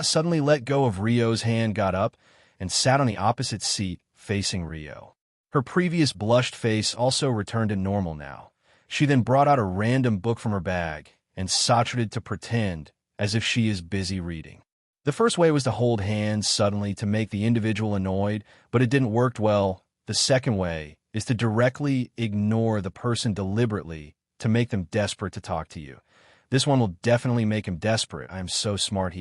suddenly let go of Rio's hand, got up, and sat on the opposite seat, facing Rio. Her previous blushed face also returned to normal now. She then brought out a random book from her bag and started to pretend as if she is busy reading. The first way was to hold hands suddenly to make the individual annoyed, but it didn't work well. The second way is to directly ignore the person deliberately to make them desperate to talk to you. This one will definitely make him desperate. I am so smart.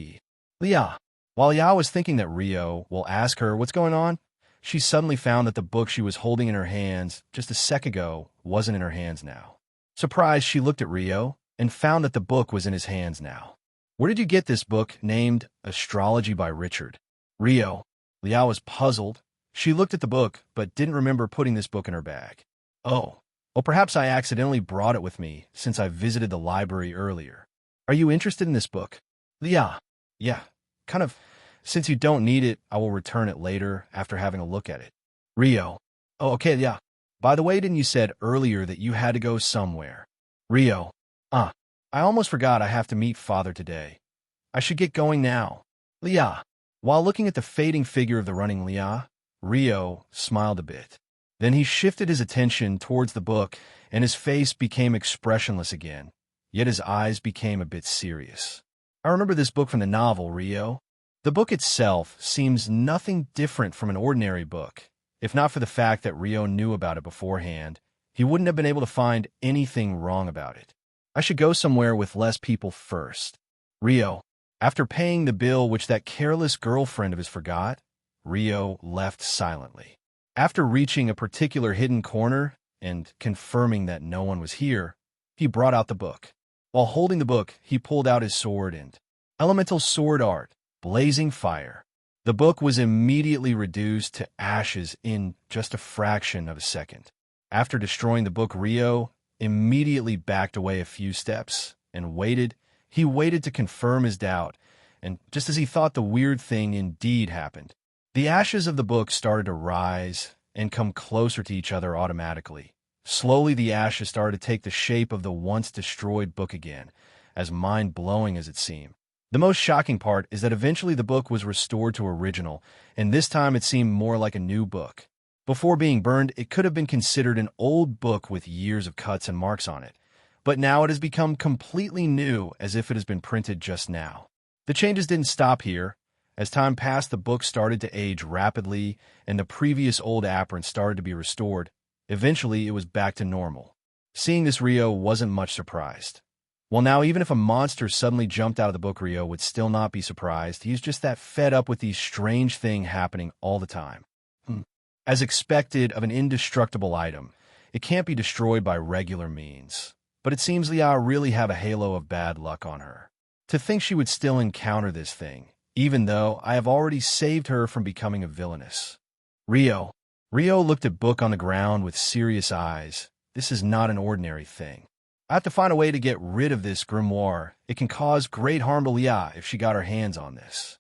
While Ya was thinking that Rio will ask her what's going on, she suddenly found that the book she was holding in her hands just a sec ago wasn't in her hands now. Surprised, she looked at Rio and found that the book was in his hands now. Where did you get this book named Astrology by Richard? Lia was puzzled. She looked at the book but didn't remember putting this book in her bag. Oh, perhaps I accidentally brought it with me since I visited the library earlier. Are you interested in this book? Yeah, kind of. Since you don't need it, I will return it later after having a look at it. Rio. Oh, okay, yeah. By the way, didn't you said earlier that you had to go somewhere? Rio. I almost forgot I have to meet Father today. I should get going now. Lia. While looking at the fading figure of the running Lia, Rio smiled a bit. Then he shifted his attention towards the book, and his face became expressionless again, yet his eyes became a bit serious. I remember this book from the novel, Rio. The book itself seems nothing different from an ordinary book, If not for the fact that Rio knew about it beforehand, he wouldn't have been able to find anything wrong about it. I should go somewhere with less people first. Rio. After paying the bill which that careless girlfriend of his forgot, Rio left silently. After reaching a particular hidden corner and confirming that no one was here, he brought out the book. While holding the book, he pulled out his sword and elemental sword art, blazing fire. The book was immediately reduced to ashes in just a fraction of a second. After destroying the book, Rio immediately backed away a few steps and waited. He waited to confirm his doubt, and just as he thought the weird thing indeed happened, the ashes of the book started to rise and come closer to each other automatically. Slowly, the ashes started to take the shape of the once destroyed book again, as mind-blowing as it seemed. The most shocking part is that eventually the book was restored to original, and this time it seemed more like a new book. Before being burned, it could have been considered an old book with years of cuts and marks on it, but now it has become completely new, as if it has been printed just now. The changes didn't stop here. As time passed, the book started to age rapidly, and the previous old appearance started to be restored. Eventually, it was back to normal. Seeing this, Rio wasn't much surprised. Well, now, even if a monster suddenly jumped out of the book, Rio would still not be surprised. He's just that fed up with these strange things happening all the time. As expected of an indestructible item, it can't be destroyed by regular means. But it seems Leah really have a halo of bad luck on her. To think she would still encounter this thing, even though I have already saved her from becoming a villainess. Rio looked at book on the ground with serious eyes. This is not an ordinary thing. I have to find a way to get rid of this grimoire. It can cause great harm to Leah if she got her hands on this.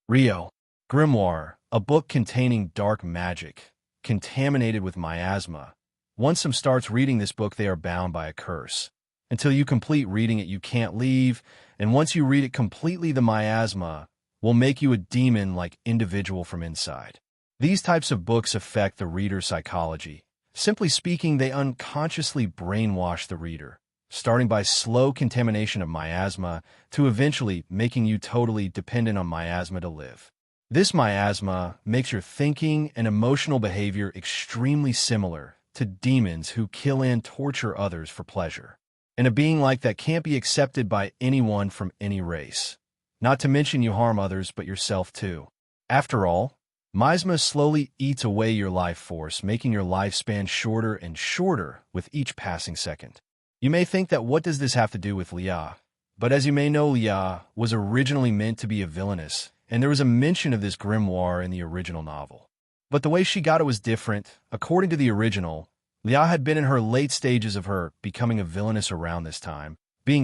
Grimoire, a book containing dark magic, contaminated with miasma. Once someone starts reading this book, they are bound by a curse. Until you complete reading it, you can't leave, and once you read it completely, the miasma will make you a demon-like individual from inside. These types of books affect the reader's psychology. Simply speaking, they unconsciously brainwash the reader, starting by slow contamination of miasma to eventually making you totally dependent on miasma to live. This miasma makes your thinking and emotional behavior extremely similar to demons who kill and torture others for pleasure. And a being like that can't be accepted by anyone from any race. Not to mention you harm others, but yourself too. After all, miasma slowly eats away your life force, making your lifespan shorter and shorter with each passing second. You may think that what does this have to do with Leah? But as you may know, Leah was originally meant to be a villainess, and there was a mention of this grimoire in the original novel. But the way she got it was different. According to the original, Leah had been in her late stages of her becoming a villainess around this time,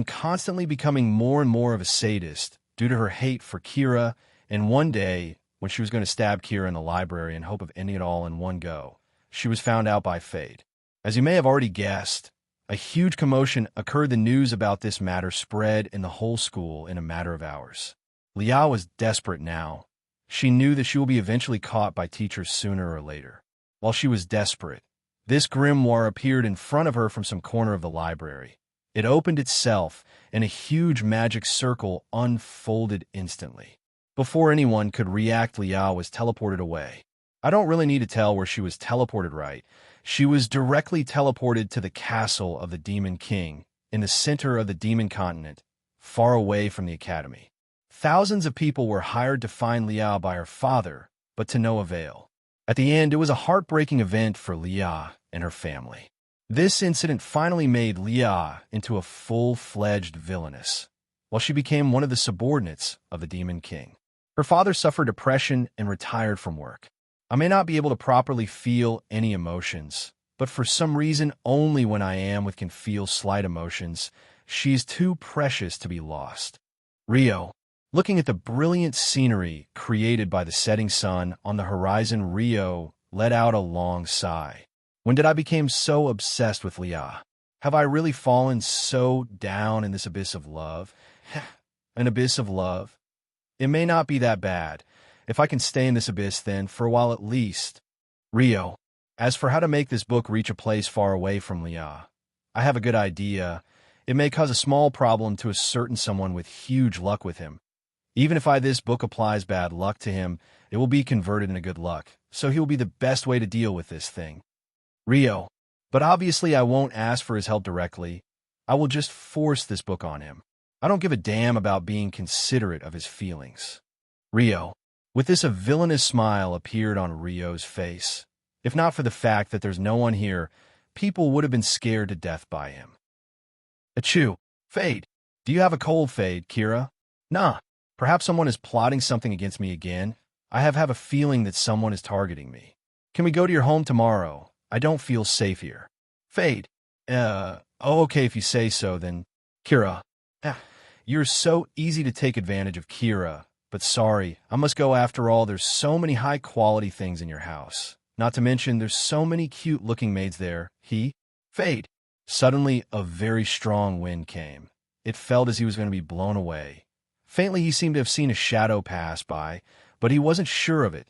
constantly becoming more and more of a sadist due to her hate for Kira, and one day, when she was going to stab Kira in the library in hope of ending it all in one go, she was found out by fate. As you may have already guessed, a huge commotion occurred. The news about this matter spread in the whole school in a matter of hours. Leah was desperate now. She knew that she will be eventually caught by teachers sooner or later. While she was desperate, this grimoire appeared in front of her from some corner of the library. It opened itself, and a huge magic circle unfolded instantly. Before anyone could react, Leah was teleported away. I don't really need to tell where she was teleported, right? She was directly teleported to the castle of the Demon King, in the center of the Demon Continent, far away from the academy. Thousands of people were hired to find Leah by her father, but to no avail. At the end, it was a heartbreaking event for Leah and her family. This incident finally made Leah into a full-fledged villainess, while she became one of the subordinates of the Demon King. Her father suffered depression and retired from work. I may not be able to properly feel any emotions, but for some reason, only when I am with can feel slight emotions. She's too precious to be lost. Rio. Looking at the brilliant scenery created by the setting sun on the horizon, Rio let out a long sigh. When did I become so obsessed with Leah? Have I really fallen so down in this abyss of love? An abyss of love? It may not be that bad. If I can stay in this abyss, then, for a while at least. Rio. As for how to make this book reach a place far away from Leah, I have a good idea. It may cause a small problem to a certain someone with huge luck with him. Even if this book applies bad luck to him, It will be converted into good luck, so he will be the best way to deal with this thing. Rio. But obviously I won't ask for his help directly. I will just force this book on him. I don't give a damn about being considerate of his feelings. Rio. With this, a villainous smile appeared on Rio's face. If not for the fact that there's no one here, people would have been scared to death by him. Achoo. Fade. Do you have a cold, Fade, Kira? Nah. Perhaps someone is plotting something against me again. I have a feeling that someone is targeting me. Can we go to your home tomorrow? I don't feel safe here. Fade. Okay, if you say so, then. Kira. You're so easy to take advantage of, Kira. But sorry, I must go after all. There's so many high-quality things in your house. Not to mention, there's so many cute-looking maids there. Fade. Suddenly, a very strong wind came. It felt as he was going to be blown away. Faintly, he seemed to have seen a shadow pass by, but he wasn't sure of it.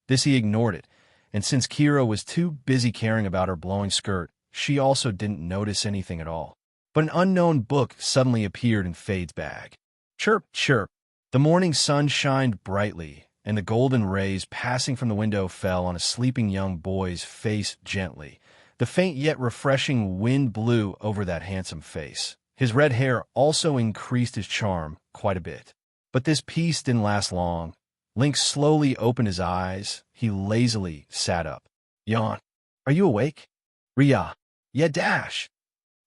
This he ignored it, and since Kira was too busy caring about her blowing skirt, she also didn't notice anything at all. But an unknown book suddenly appeared in Fade's bag. Chirp, chirp. The morning sun shined brightly, and the golden rays passing from the window fell on a sleeping young boy's face gently. The faint yet refreshing wind blew over that handsome face. His red hair also increased his charm quite a bit. But this peace didn't last long. Link slowly opened his eyes. He lazily sat up. Yawn. Are you awake? Ria. Yeah, dash.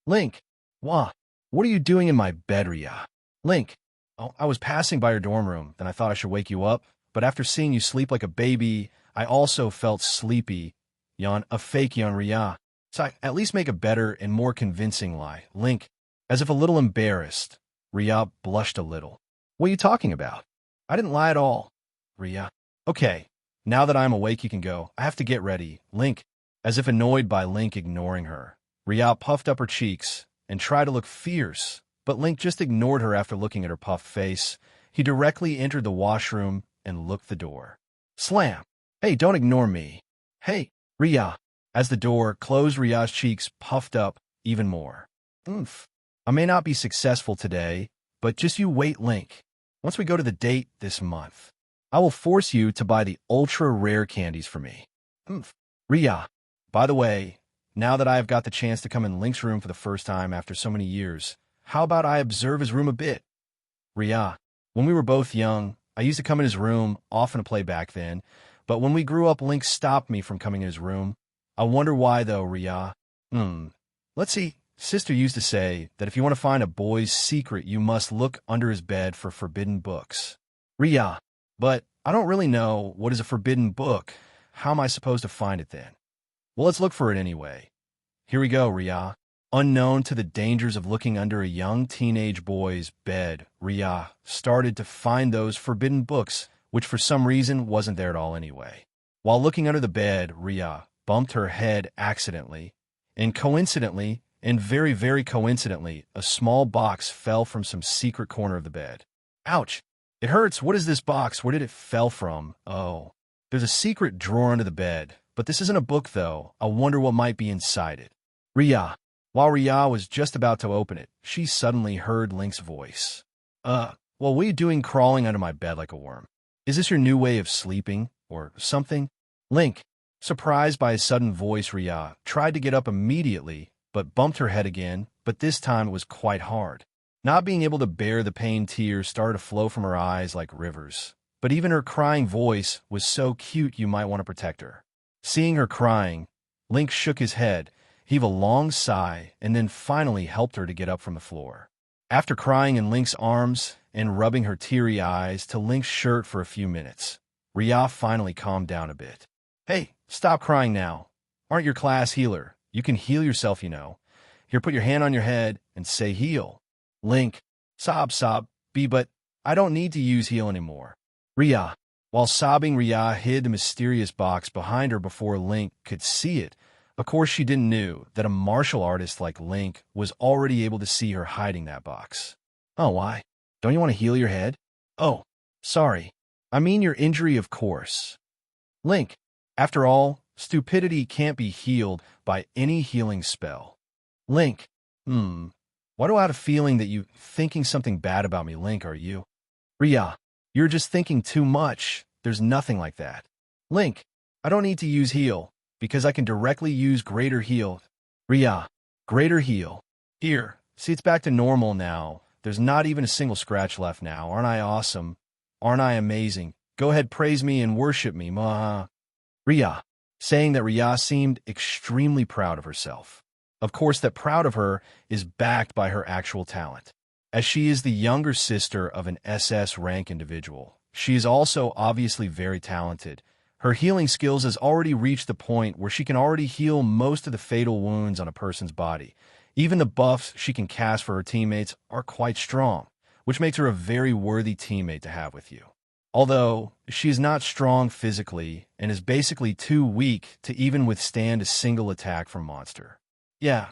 Link. Wah. What are you doing in my bed, Ria? Link. Oh, I was passing by your dorm room, then I thought I should wake you up. But after seeing you sleep like a baby, I also felt sleepy. Yawn. A fake yawn, Ria. So I at least make a better and more convincing lie. Link. As if a little embarrassed. Ria blushed a little. What are you talking about? I didn't lie at all. Ria. Okay. Now that I am awake, you can go. I have to get ready. Link. As if annoyed by Link ignoring her. Ria puffed up her cheeks and tried to look fierce, but Link just ignored her after looking at her puffed face. He directly entered the washroom and looked the door. Slam. Hey, don't ignore me. Hey, Ria. As the door closed, Ria's cheeks puffed up even more. Oomph. I may not be successful today, but just you wait, Link. Once we go to the date this month, I will force you to buy the ultra-rare candies for me. Oomph. Ria. By the way, now that I have got the chance to come in Link's room for the first time after so many years, how about I observe his room a bit? Ria. When we were both young, I used to come in his room, often to play back then, but when we grew up, Link stopped me from coming in his room. I wonder why, though, Ria. Let's see. Sister used to say that if you want to find a boy's secret, you must look under his bed for forbidden books. Ria. But I don't really know what is a forbidden book. How am I supposed to find it then? Well, let's look for it anyway. Here we go, Ria. Unknown to the dangers of looking under a young teenage boy's bed, Ria started to find those forbidden books, which for some reason wasn't there at all anyway. While looking under the bed, Ria bumped her head accidentally, and coincidentally, and very, very coincidentally, a small box fell from some secret corner of the bed. Ouch! It hurts! What is this box? Where did it fell from? Oh. There's a secret drawer under the bed, but this isn't a book, though. I wonder what might be inside it. Ria. While Ria was just about to open it, she suddenly heard Link's voice. Well, what are you doing crawling under my bed like a worm? Is this your new way of sleeping, or something? Link. Surprised by his sudden voice, Ria tried to get up immediately, but bumped her head again, but this time it was quite hard. Not being able to bear the pain, tears started to flow from her eyes like rivers. But even her crying voice was so cute you might want to protect her. Seeing her crying, Link shook his head, heaved a long sigh, and then finally helped her to get up from the floor. After crying in Link's arms and rubbing her teary eyes to Link's shirt for a few minutes, Ria finally calmed down a bit. Hey, stop crying now. Aren't your class healer? You can heal yourself, you know. Here, put your hand on your head and say heal. Link. Sob, but I don't need to use heal anymore. Ria. While sobbing, Ria hid the mysterious box behind her before Link could see it. Of course, she didn't know that a martial artist like Link was already able to see her hiding that box. Oh, why? Don't you want to heal your head? Oh, sorry. I mean your injury, of course. Link. After all, stupidity can't be healed by any healing spell. Link. Why do I have a feeling that you thinking something bad about me, Link, are you? Ria. You're just thinking too much. there's nothing like that. Link, I don't need to use heal, because I can directly use greater heal. Ria, greater heal. Here, see it's back to normal now. There's not even a single scratch left now. Aren't I awesome? Aren't I amazing? Go ahead, praise me and worship me, ma. Ria, saying that Ria seemed extremely proud of herself. Of course, that proud of her is backed by her actual talent. As she is the younger sister of an SS rank individual, she is also obviously very talented. Her healing skills has already reached the point where she can already heal most of the fatal wounds on a person's body. Even the buffs she can cast for her teammates are quite strong, which makes her a very worthy teammate to have with you. Although, she is not strong physically and is basically too weak to even withstand a single attack from monster. Yeah,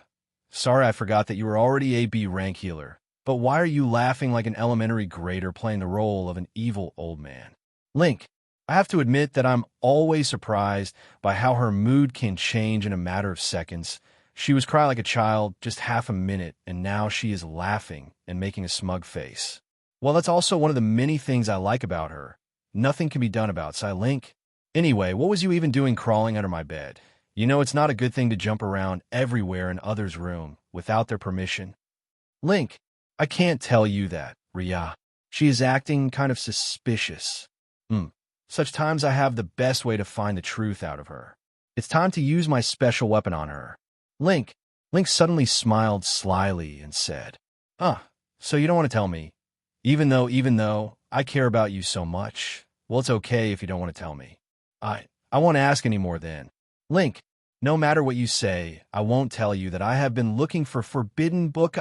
sorry I forgot that you were already a B rank healer, but why are you laughing like an elementary grader playing the role of an evil old man? Link, I have to admit that I'm always surprised by how her mood can change in a matter of seconds. She was crying like a child just half a minute, and now she is laughing and making a smug face. Well, that's also one of the many things I like about her. Nothing can be done about, so Link. Anyway, what was you even doing crawling under my bed? You know it's not a good thing to jump around everywhere in others' room without their permission. Link, I can't tell you that, Ria. She is acting kind of suspicious. Such times I have the best way to find the truth out of her. It's time to use my special weapon on her. Link suddenly smiled slyly and said, so you don't want to tell me. Even though I care about you so much. Well, it's okay if you don't want to tell me. I won't ask any more then. Link, no matter what you say, I won't tell you that I have been looking for forbidden book.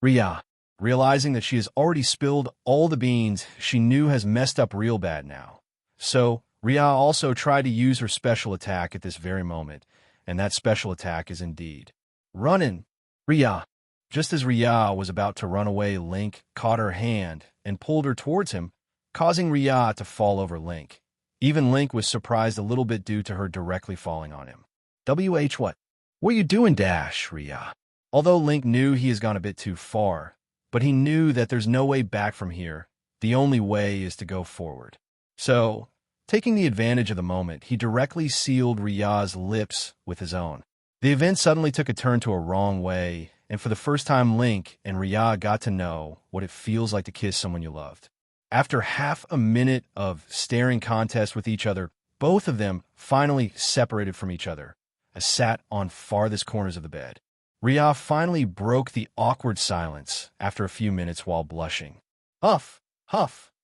Ria, realizing that she has already spilled all the beans she knew has messed up real bad now. So, Ria also tried to use her special attack at this very moment, and that special attack is indeed running. Ria. Just as Ria was about to run away, Link caught her hand and pulled her towards him, causing Ria to fall over Link. Even Link was surprised a little bit due to her directly falling on him. What? What are you doing, Dash, Ria? Although Link knew he has gone a bit too far, but he knew that there's no way back from here. The only way is to go forward. So, taking the advantage of the moment, he directly sealed Ria's lips with his own. The event suddenly took a turn to a wrong way, and for the first time Link and Ria got to know what it feels like to kiss someone you loved. After half a minute of staring contest with each other, both of them finally separated from each other, and sat on farthest corners of the bed. Ria finally broke the awkward silence after a few minutes while blushing. Huff,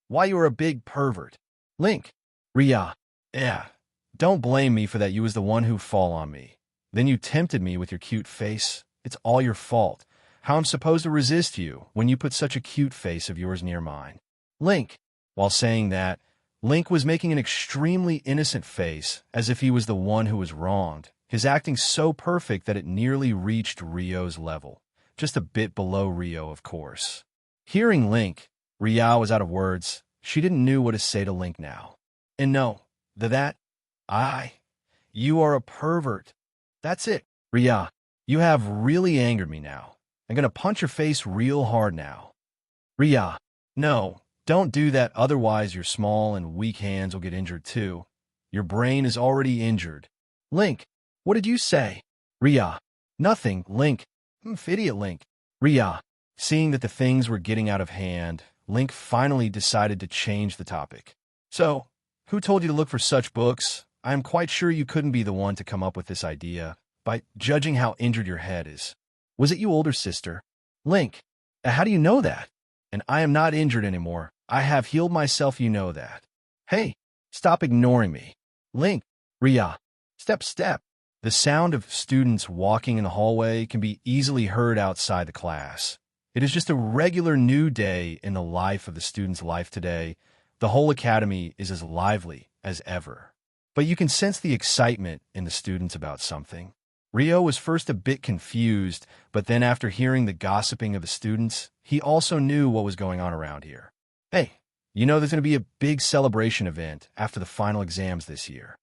why you are a big pervert. Link, Ria, yeah, don't blame me for that. You was the one who fall on me. Then you tempted me with your cute face. It's all your fault. How I'm supposed to resist you when you put such a cute face of yours near mine. Link, while saying that, Link was making an extremely innocent face, as if he was the one who was wronged, his acting so perfect that it nearly reached Rio's level. Just a bit below Rio, of course. Hearing Link, Ria was out of words. She didn't know what to say to Link now. And no, you are a pervert. That's it, Ria. You have really angered me now. I'm gonna punch your face real hard now. Ria, no, don't do that, otherwise your small and weak hands will get injured too. Your brain is already injured. Link, what did you say? Ria, nothing, Link. Idiot Link. Ria, seeing that the things were getting out of hand, Link finally decided to change the topic. So, who told you to look for such books? I am quite sure you couldn't be the one to come up with this idea, by judging how injured your head is. Was it you, older sister? Link, how do you know that? And I am not injured anymore. I have healed myself, you know that. Hey, stop ignoring me. Link, Ria, step. The sound of students walking in the hallway can be easily heard outside the class. It is just a regular new day in the life of the student's life today. The whole academy is as lively as ever. But you can sense the excitement in the students about something. Rio was first a bit confused, but then after hearing the gossiping of the students, he also knew what was going on around here. Hey, you know there's going to be a big celebration event after the final exams this year.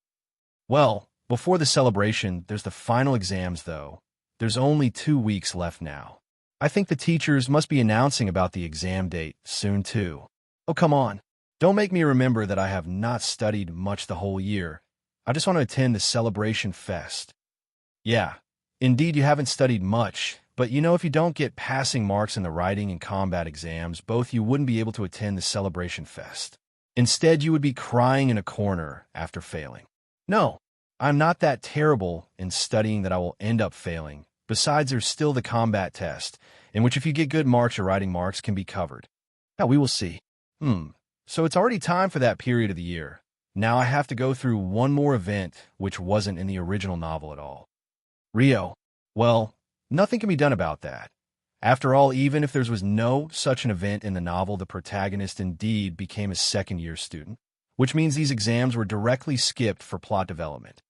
Well, before the celebration, there's the final exams, though. There's only 2 weeks left now. I think the teachers must be announcing about the exam date soon, too. Oh, come on. Don't make me remember that I have not studied much the whole year. I just want to attend the celebration fest. Yeah, indeed you haven't studied much, but if you don't get passing marks in the writing and combat exams, both you wouldn't be able to attend the celebration fest. Instead, you would be crying in a corner after failing. No, I'm not that terrible in studying that I will end up failing. Besides, there's still the combat test, in which if you get good marks, your writing marks can be covered. Now, we will see. So it's already time for that period of the year. Now I have to go through one more event, which wasn't in the original novel at all. Rio. Well, nothing can be done about that. After all, even if there was no such an event in the novel, the protagonist indeed became a second-year student, which means these exams were directly skipped for plot development.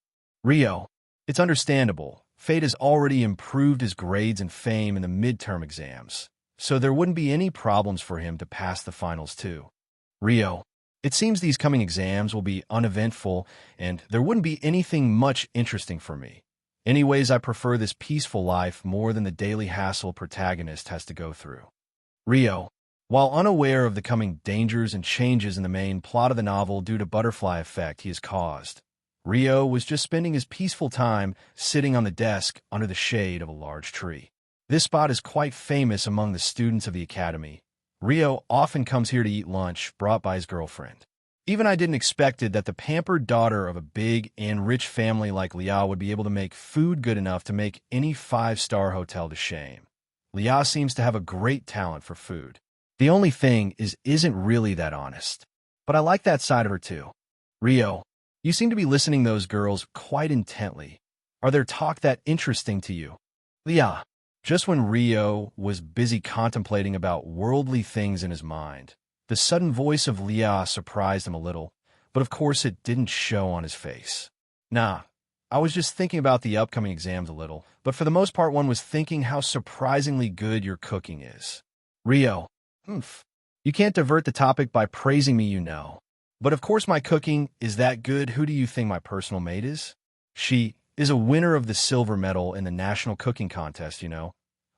Rio. It's understandable. Fate has already improved his grades and fame in the midterm exams, so there wouldn't be any problems for him to pass the finals too. Rio. It seems these coming exams will be uneventful, and there wouldn't be anything much interesting for me. Anyways, I prefer this peaceful life more than the daily hassle protagonist has to go through. Rio. While unaware of the coming dangers and changes in the main plot of the novel due to butterfly effect he has caused, Rio was just spending his peaceful time sitting on the desk under the shade of a large tree. This spot is quite famous among the students of the academy. Rio often comes here to eat lunch brought by his girlfriend. Even I didn't expect it that the pampered daughter of a big and rich family like Lia would be able to make food good enough to make any five-star hotel to shame. Lia seems to have a great talent for food. The only thing isn't really that honest. But I like that side of her too. Rio, you seem to be listening to those girls quite intently. Are their talk that interesting to you? Lia. Just when Rio was busy contemplating about worldly things in his mind, the sudden voice of Lia surprised him a little, but of course it didn't show on his face. Nah, I was just thinking about the upcoming exams a little, but for the most part one was thinking how surprisingly good your cooking is. Rio. You can't divert the topic by praising me, But of course my cooking is that good. Who do you think my personal maid is? She is a winner of the silver medal in the national cooking contest,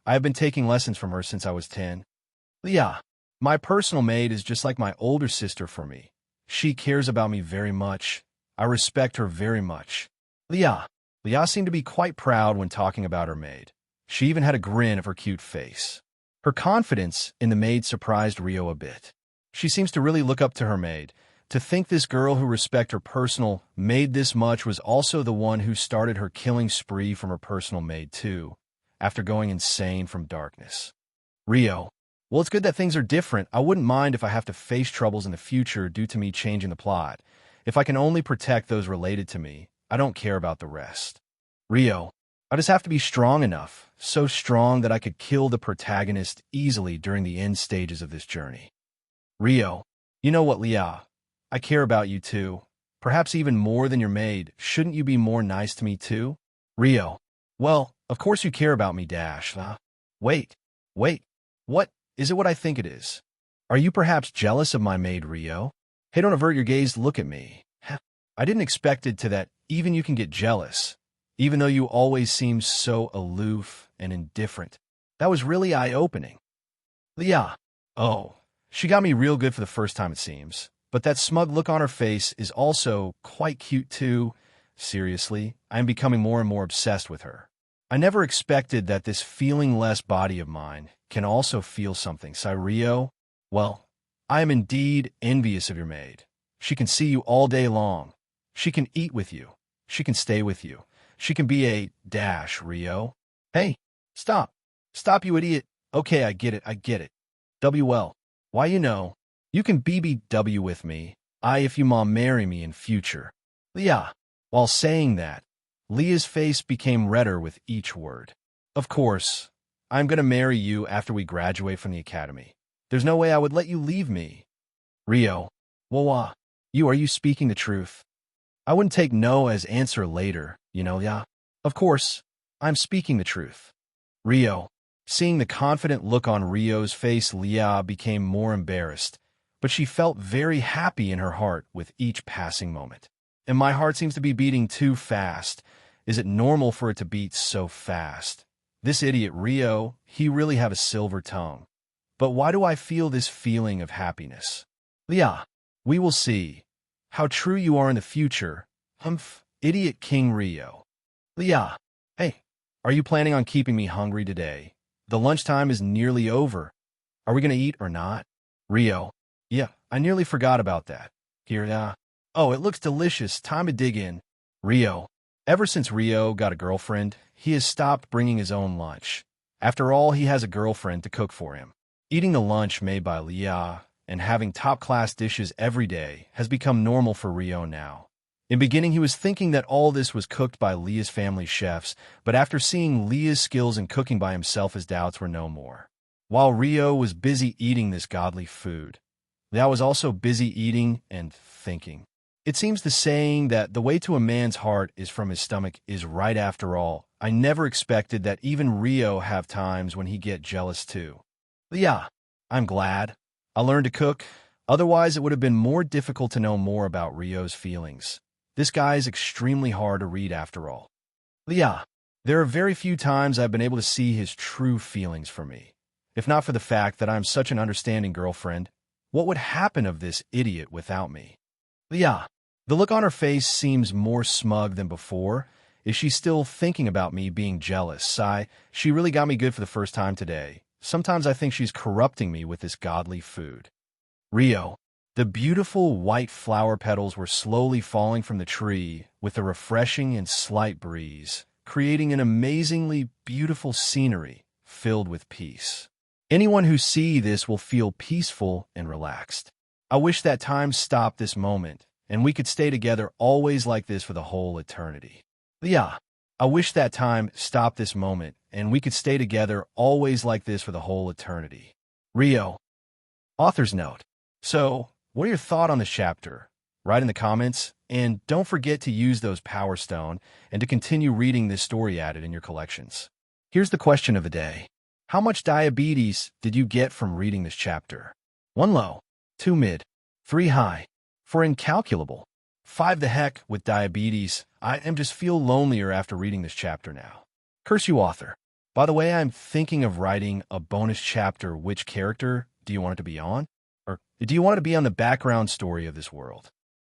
I have been taking lessons from her since I was 10. Lia. My personal maid is just like my older sister for me. She cares about me very much. I respect her very much. Lia. Lia seemed to be quite proud when talking about her maid. She even had a grin of her cute face. Her confidence in the maid surprised Rio a bit. She seems to really look up to her maid. To think this girl who respect her personal maid this much was also the one who started her killing spree from her personal maid too, after going insane from darkness. Rio. Well, it's good that things are different. I wouldn't mind if I have to face troubles in the future due to me changing the plot. If I can only protect those related to me, I don't care about the rest. Rio. I just have to be strong enough, so strong that I could kill the protagonist easily during the end stages of this journey. Rio. You know what, Lia? I care about you too. Perhaps even more than your maid. Shouldn't you be more nice to me too? Rio. Well, of course you care about me, Dash. Wait. What? Is it what I think it is? Are you perhaps jealous of my maid, Rio? Hey, don't avert your gaze, look at me. I didn't expect it to that even you can get jealous, even though you always seem so aloof and indifferent. That was really eye-opening. Lia. Oh, she got me real good for the first time, it seems. But that smug look on her face is also quite cute too. Seriously, I am becoming more and more obsessed with her. I never expected that this feeling-less body of mine can also feel something. Rio. Well, I am indeed envious of your maid. She can see you all day long. She can eat with you. She can stay with you. She can be a Dash, Rio. Hey, stop. Stop, you idiot. Okay, I get it. WL. Why, you can BBW with me. If you mom marry me in future. Lia. While saying that, Lia's face became redder with each word. Of course, I'm going to marry you after we graduate from the academy. There's no way I would let you leave me. Rio. Wawa. Are you speaking the truth? I wouldn't take no as answer later, Lia. Of course, I'm speaking the truth. Rio. Seeing the confident look on Rio's face, Lia became more embarrassed, but she felt very happy in her heart with each passing moment. And my heart seems to be beating too fast. Is it normal for it to beat so fast? This idiot Rio, he really have a silver tongue. But why do I feel this feeling of happiness? Lia. We will see how true you are in the future. Humph, idiot King Rio. Leah, hey, are you planning on keeping me hungry today? The lunchtime is nearly over. Are we going to eat or not? Rio, yeah, I nearly forgot about that. Here, oh, it looks delicious. Time to dig in. Rio, ever since Rio got a girlfriend, he has stopped bringing his own lunch. After all, he has a girlfriend to cook for him. Eating the lunch made by Leah and having top-class dishes every day has become normal for Rio now. In beginning, he was thinking that all this was cooked by Leah's family chefs, but after seeing Leah's skills in cooking by himself, his doubts were no more. While Rio was busy eating this godly food, Leah was also busy eating and thinking. It seems the saying that the way to a man's heart is from his stomach is right after all. I never expected that even Rio have times when he get jealous too. Leah, I'm glad I learned to cook. Otherwise, it would have been more difficult to know more about Rio's feelings. This guy is extremely hard to read after all. Leah, there are very few times I've been able to see his true feelings for me. If not for the fact that I'm such an understanding girlfriend, what would happen of this idiot without me? Leah, the look on her face seems more smug than before. Is she still thinking about me being jealous? She really got me good for the first time today. Sometimes I think she's corrupting me with this godly food. Rio, the beautiful white flower petals were slowly falling from the tree with a refreshing and slight breeze, creating an amazingly beautiful scenery filled with peace. Anyone who sees this will feel peaceful and relaxed. I wish that time stopped this moment, and we could stay together always like this for the whole eternity. Leah, I wish that time stopped this moment, and we could stay together always like this for the whole eternity. Rio. Author's note. So, what are your thoughts on this chapter? Write in the comments, and don't forget to use those Power Stone and to continue reading this story added in your collections. Here's the question of the day. How much diabetes did you get from reading this chapter? 1 low, 2 mid, 3 high, 4 incalculable, 5 the heck with diabetes. I am just feel lonelier after reading this chapter now. Curse you, author. By the way, I'm thinking of writing a bonus chapter. Which character do you want it to be on? Or do you want it to be on the background story of this world?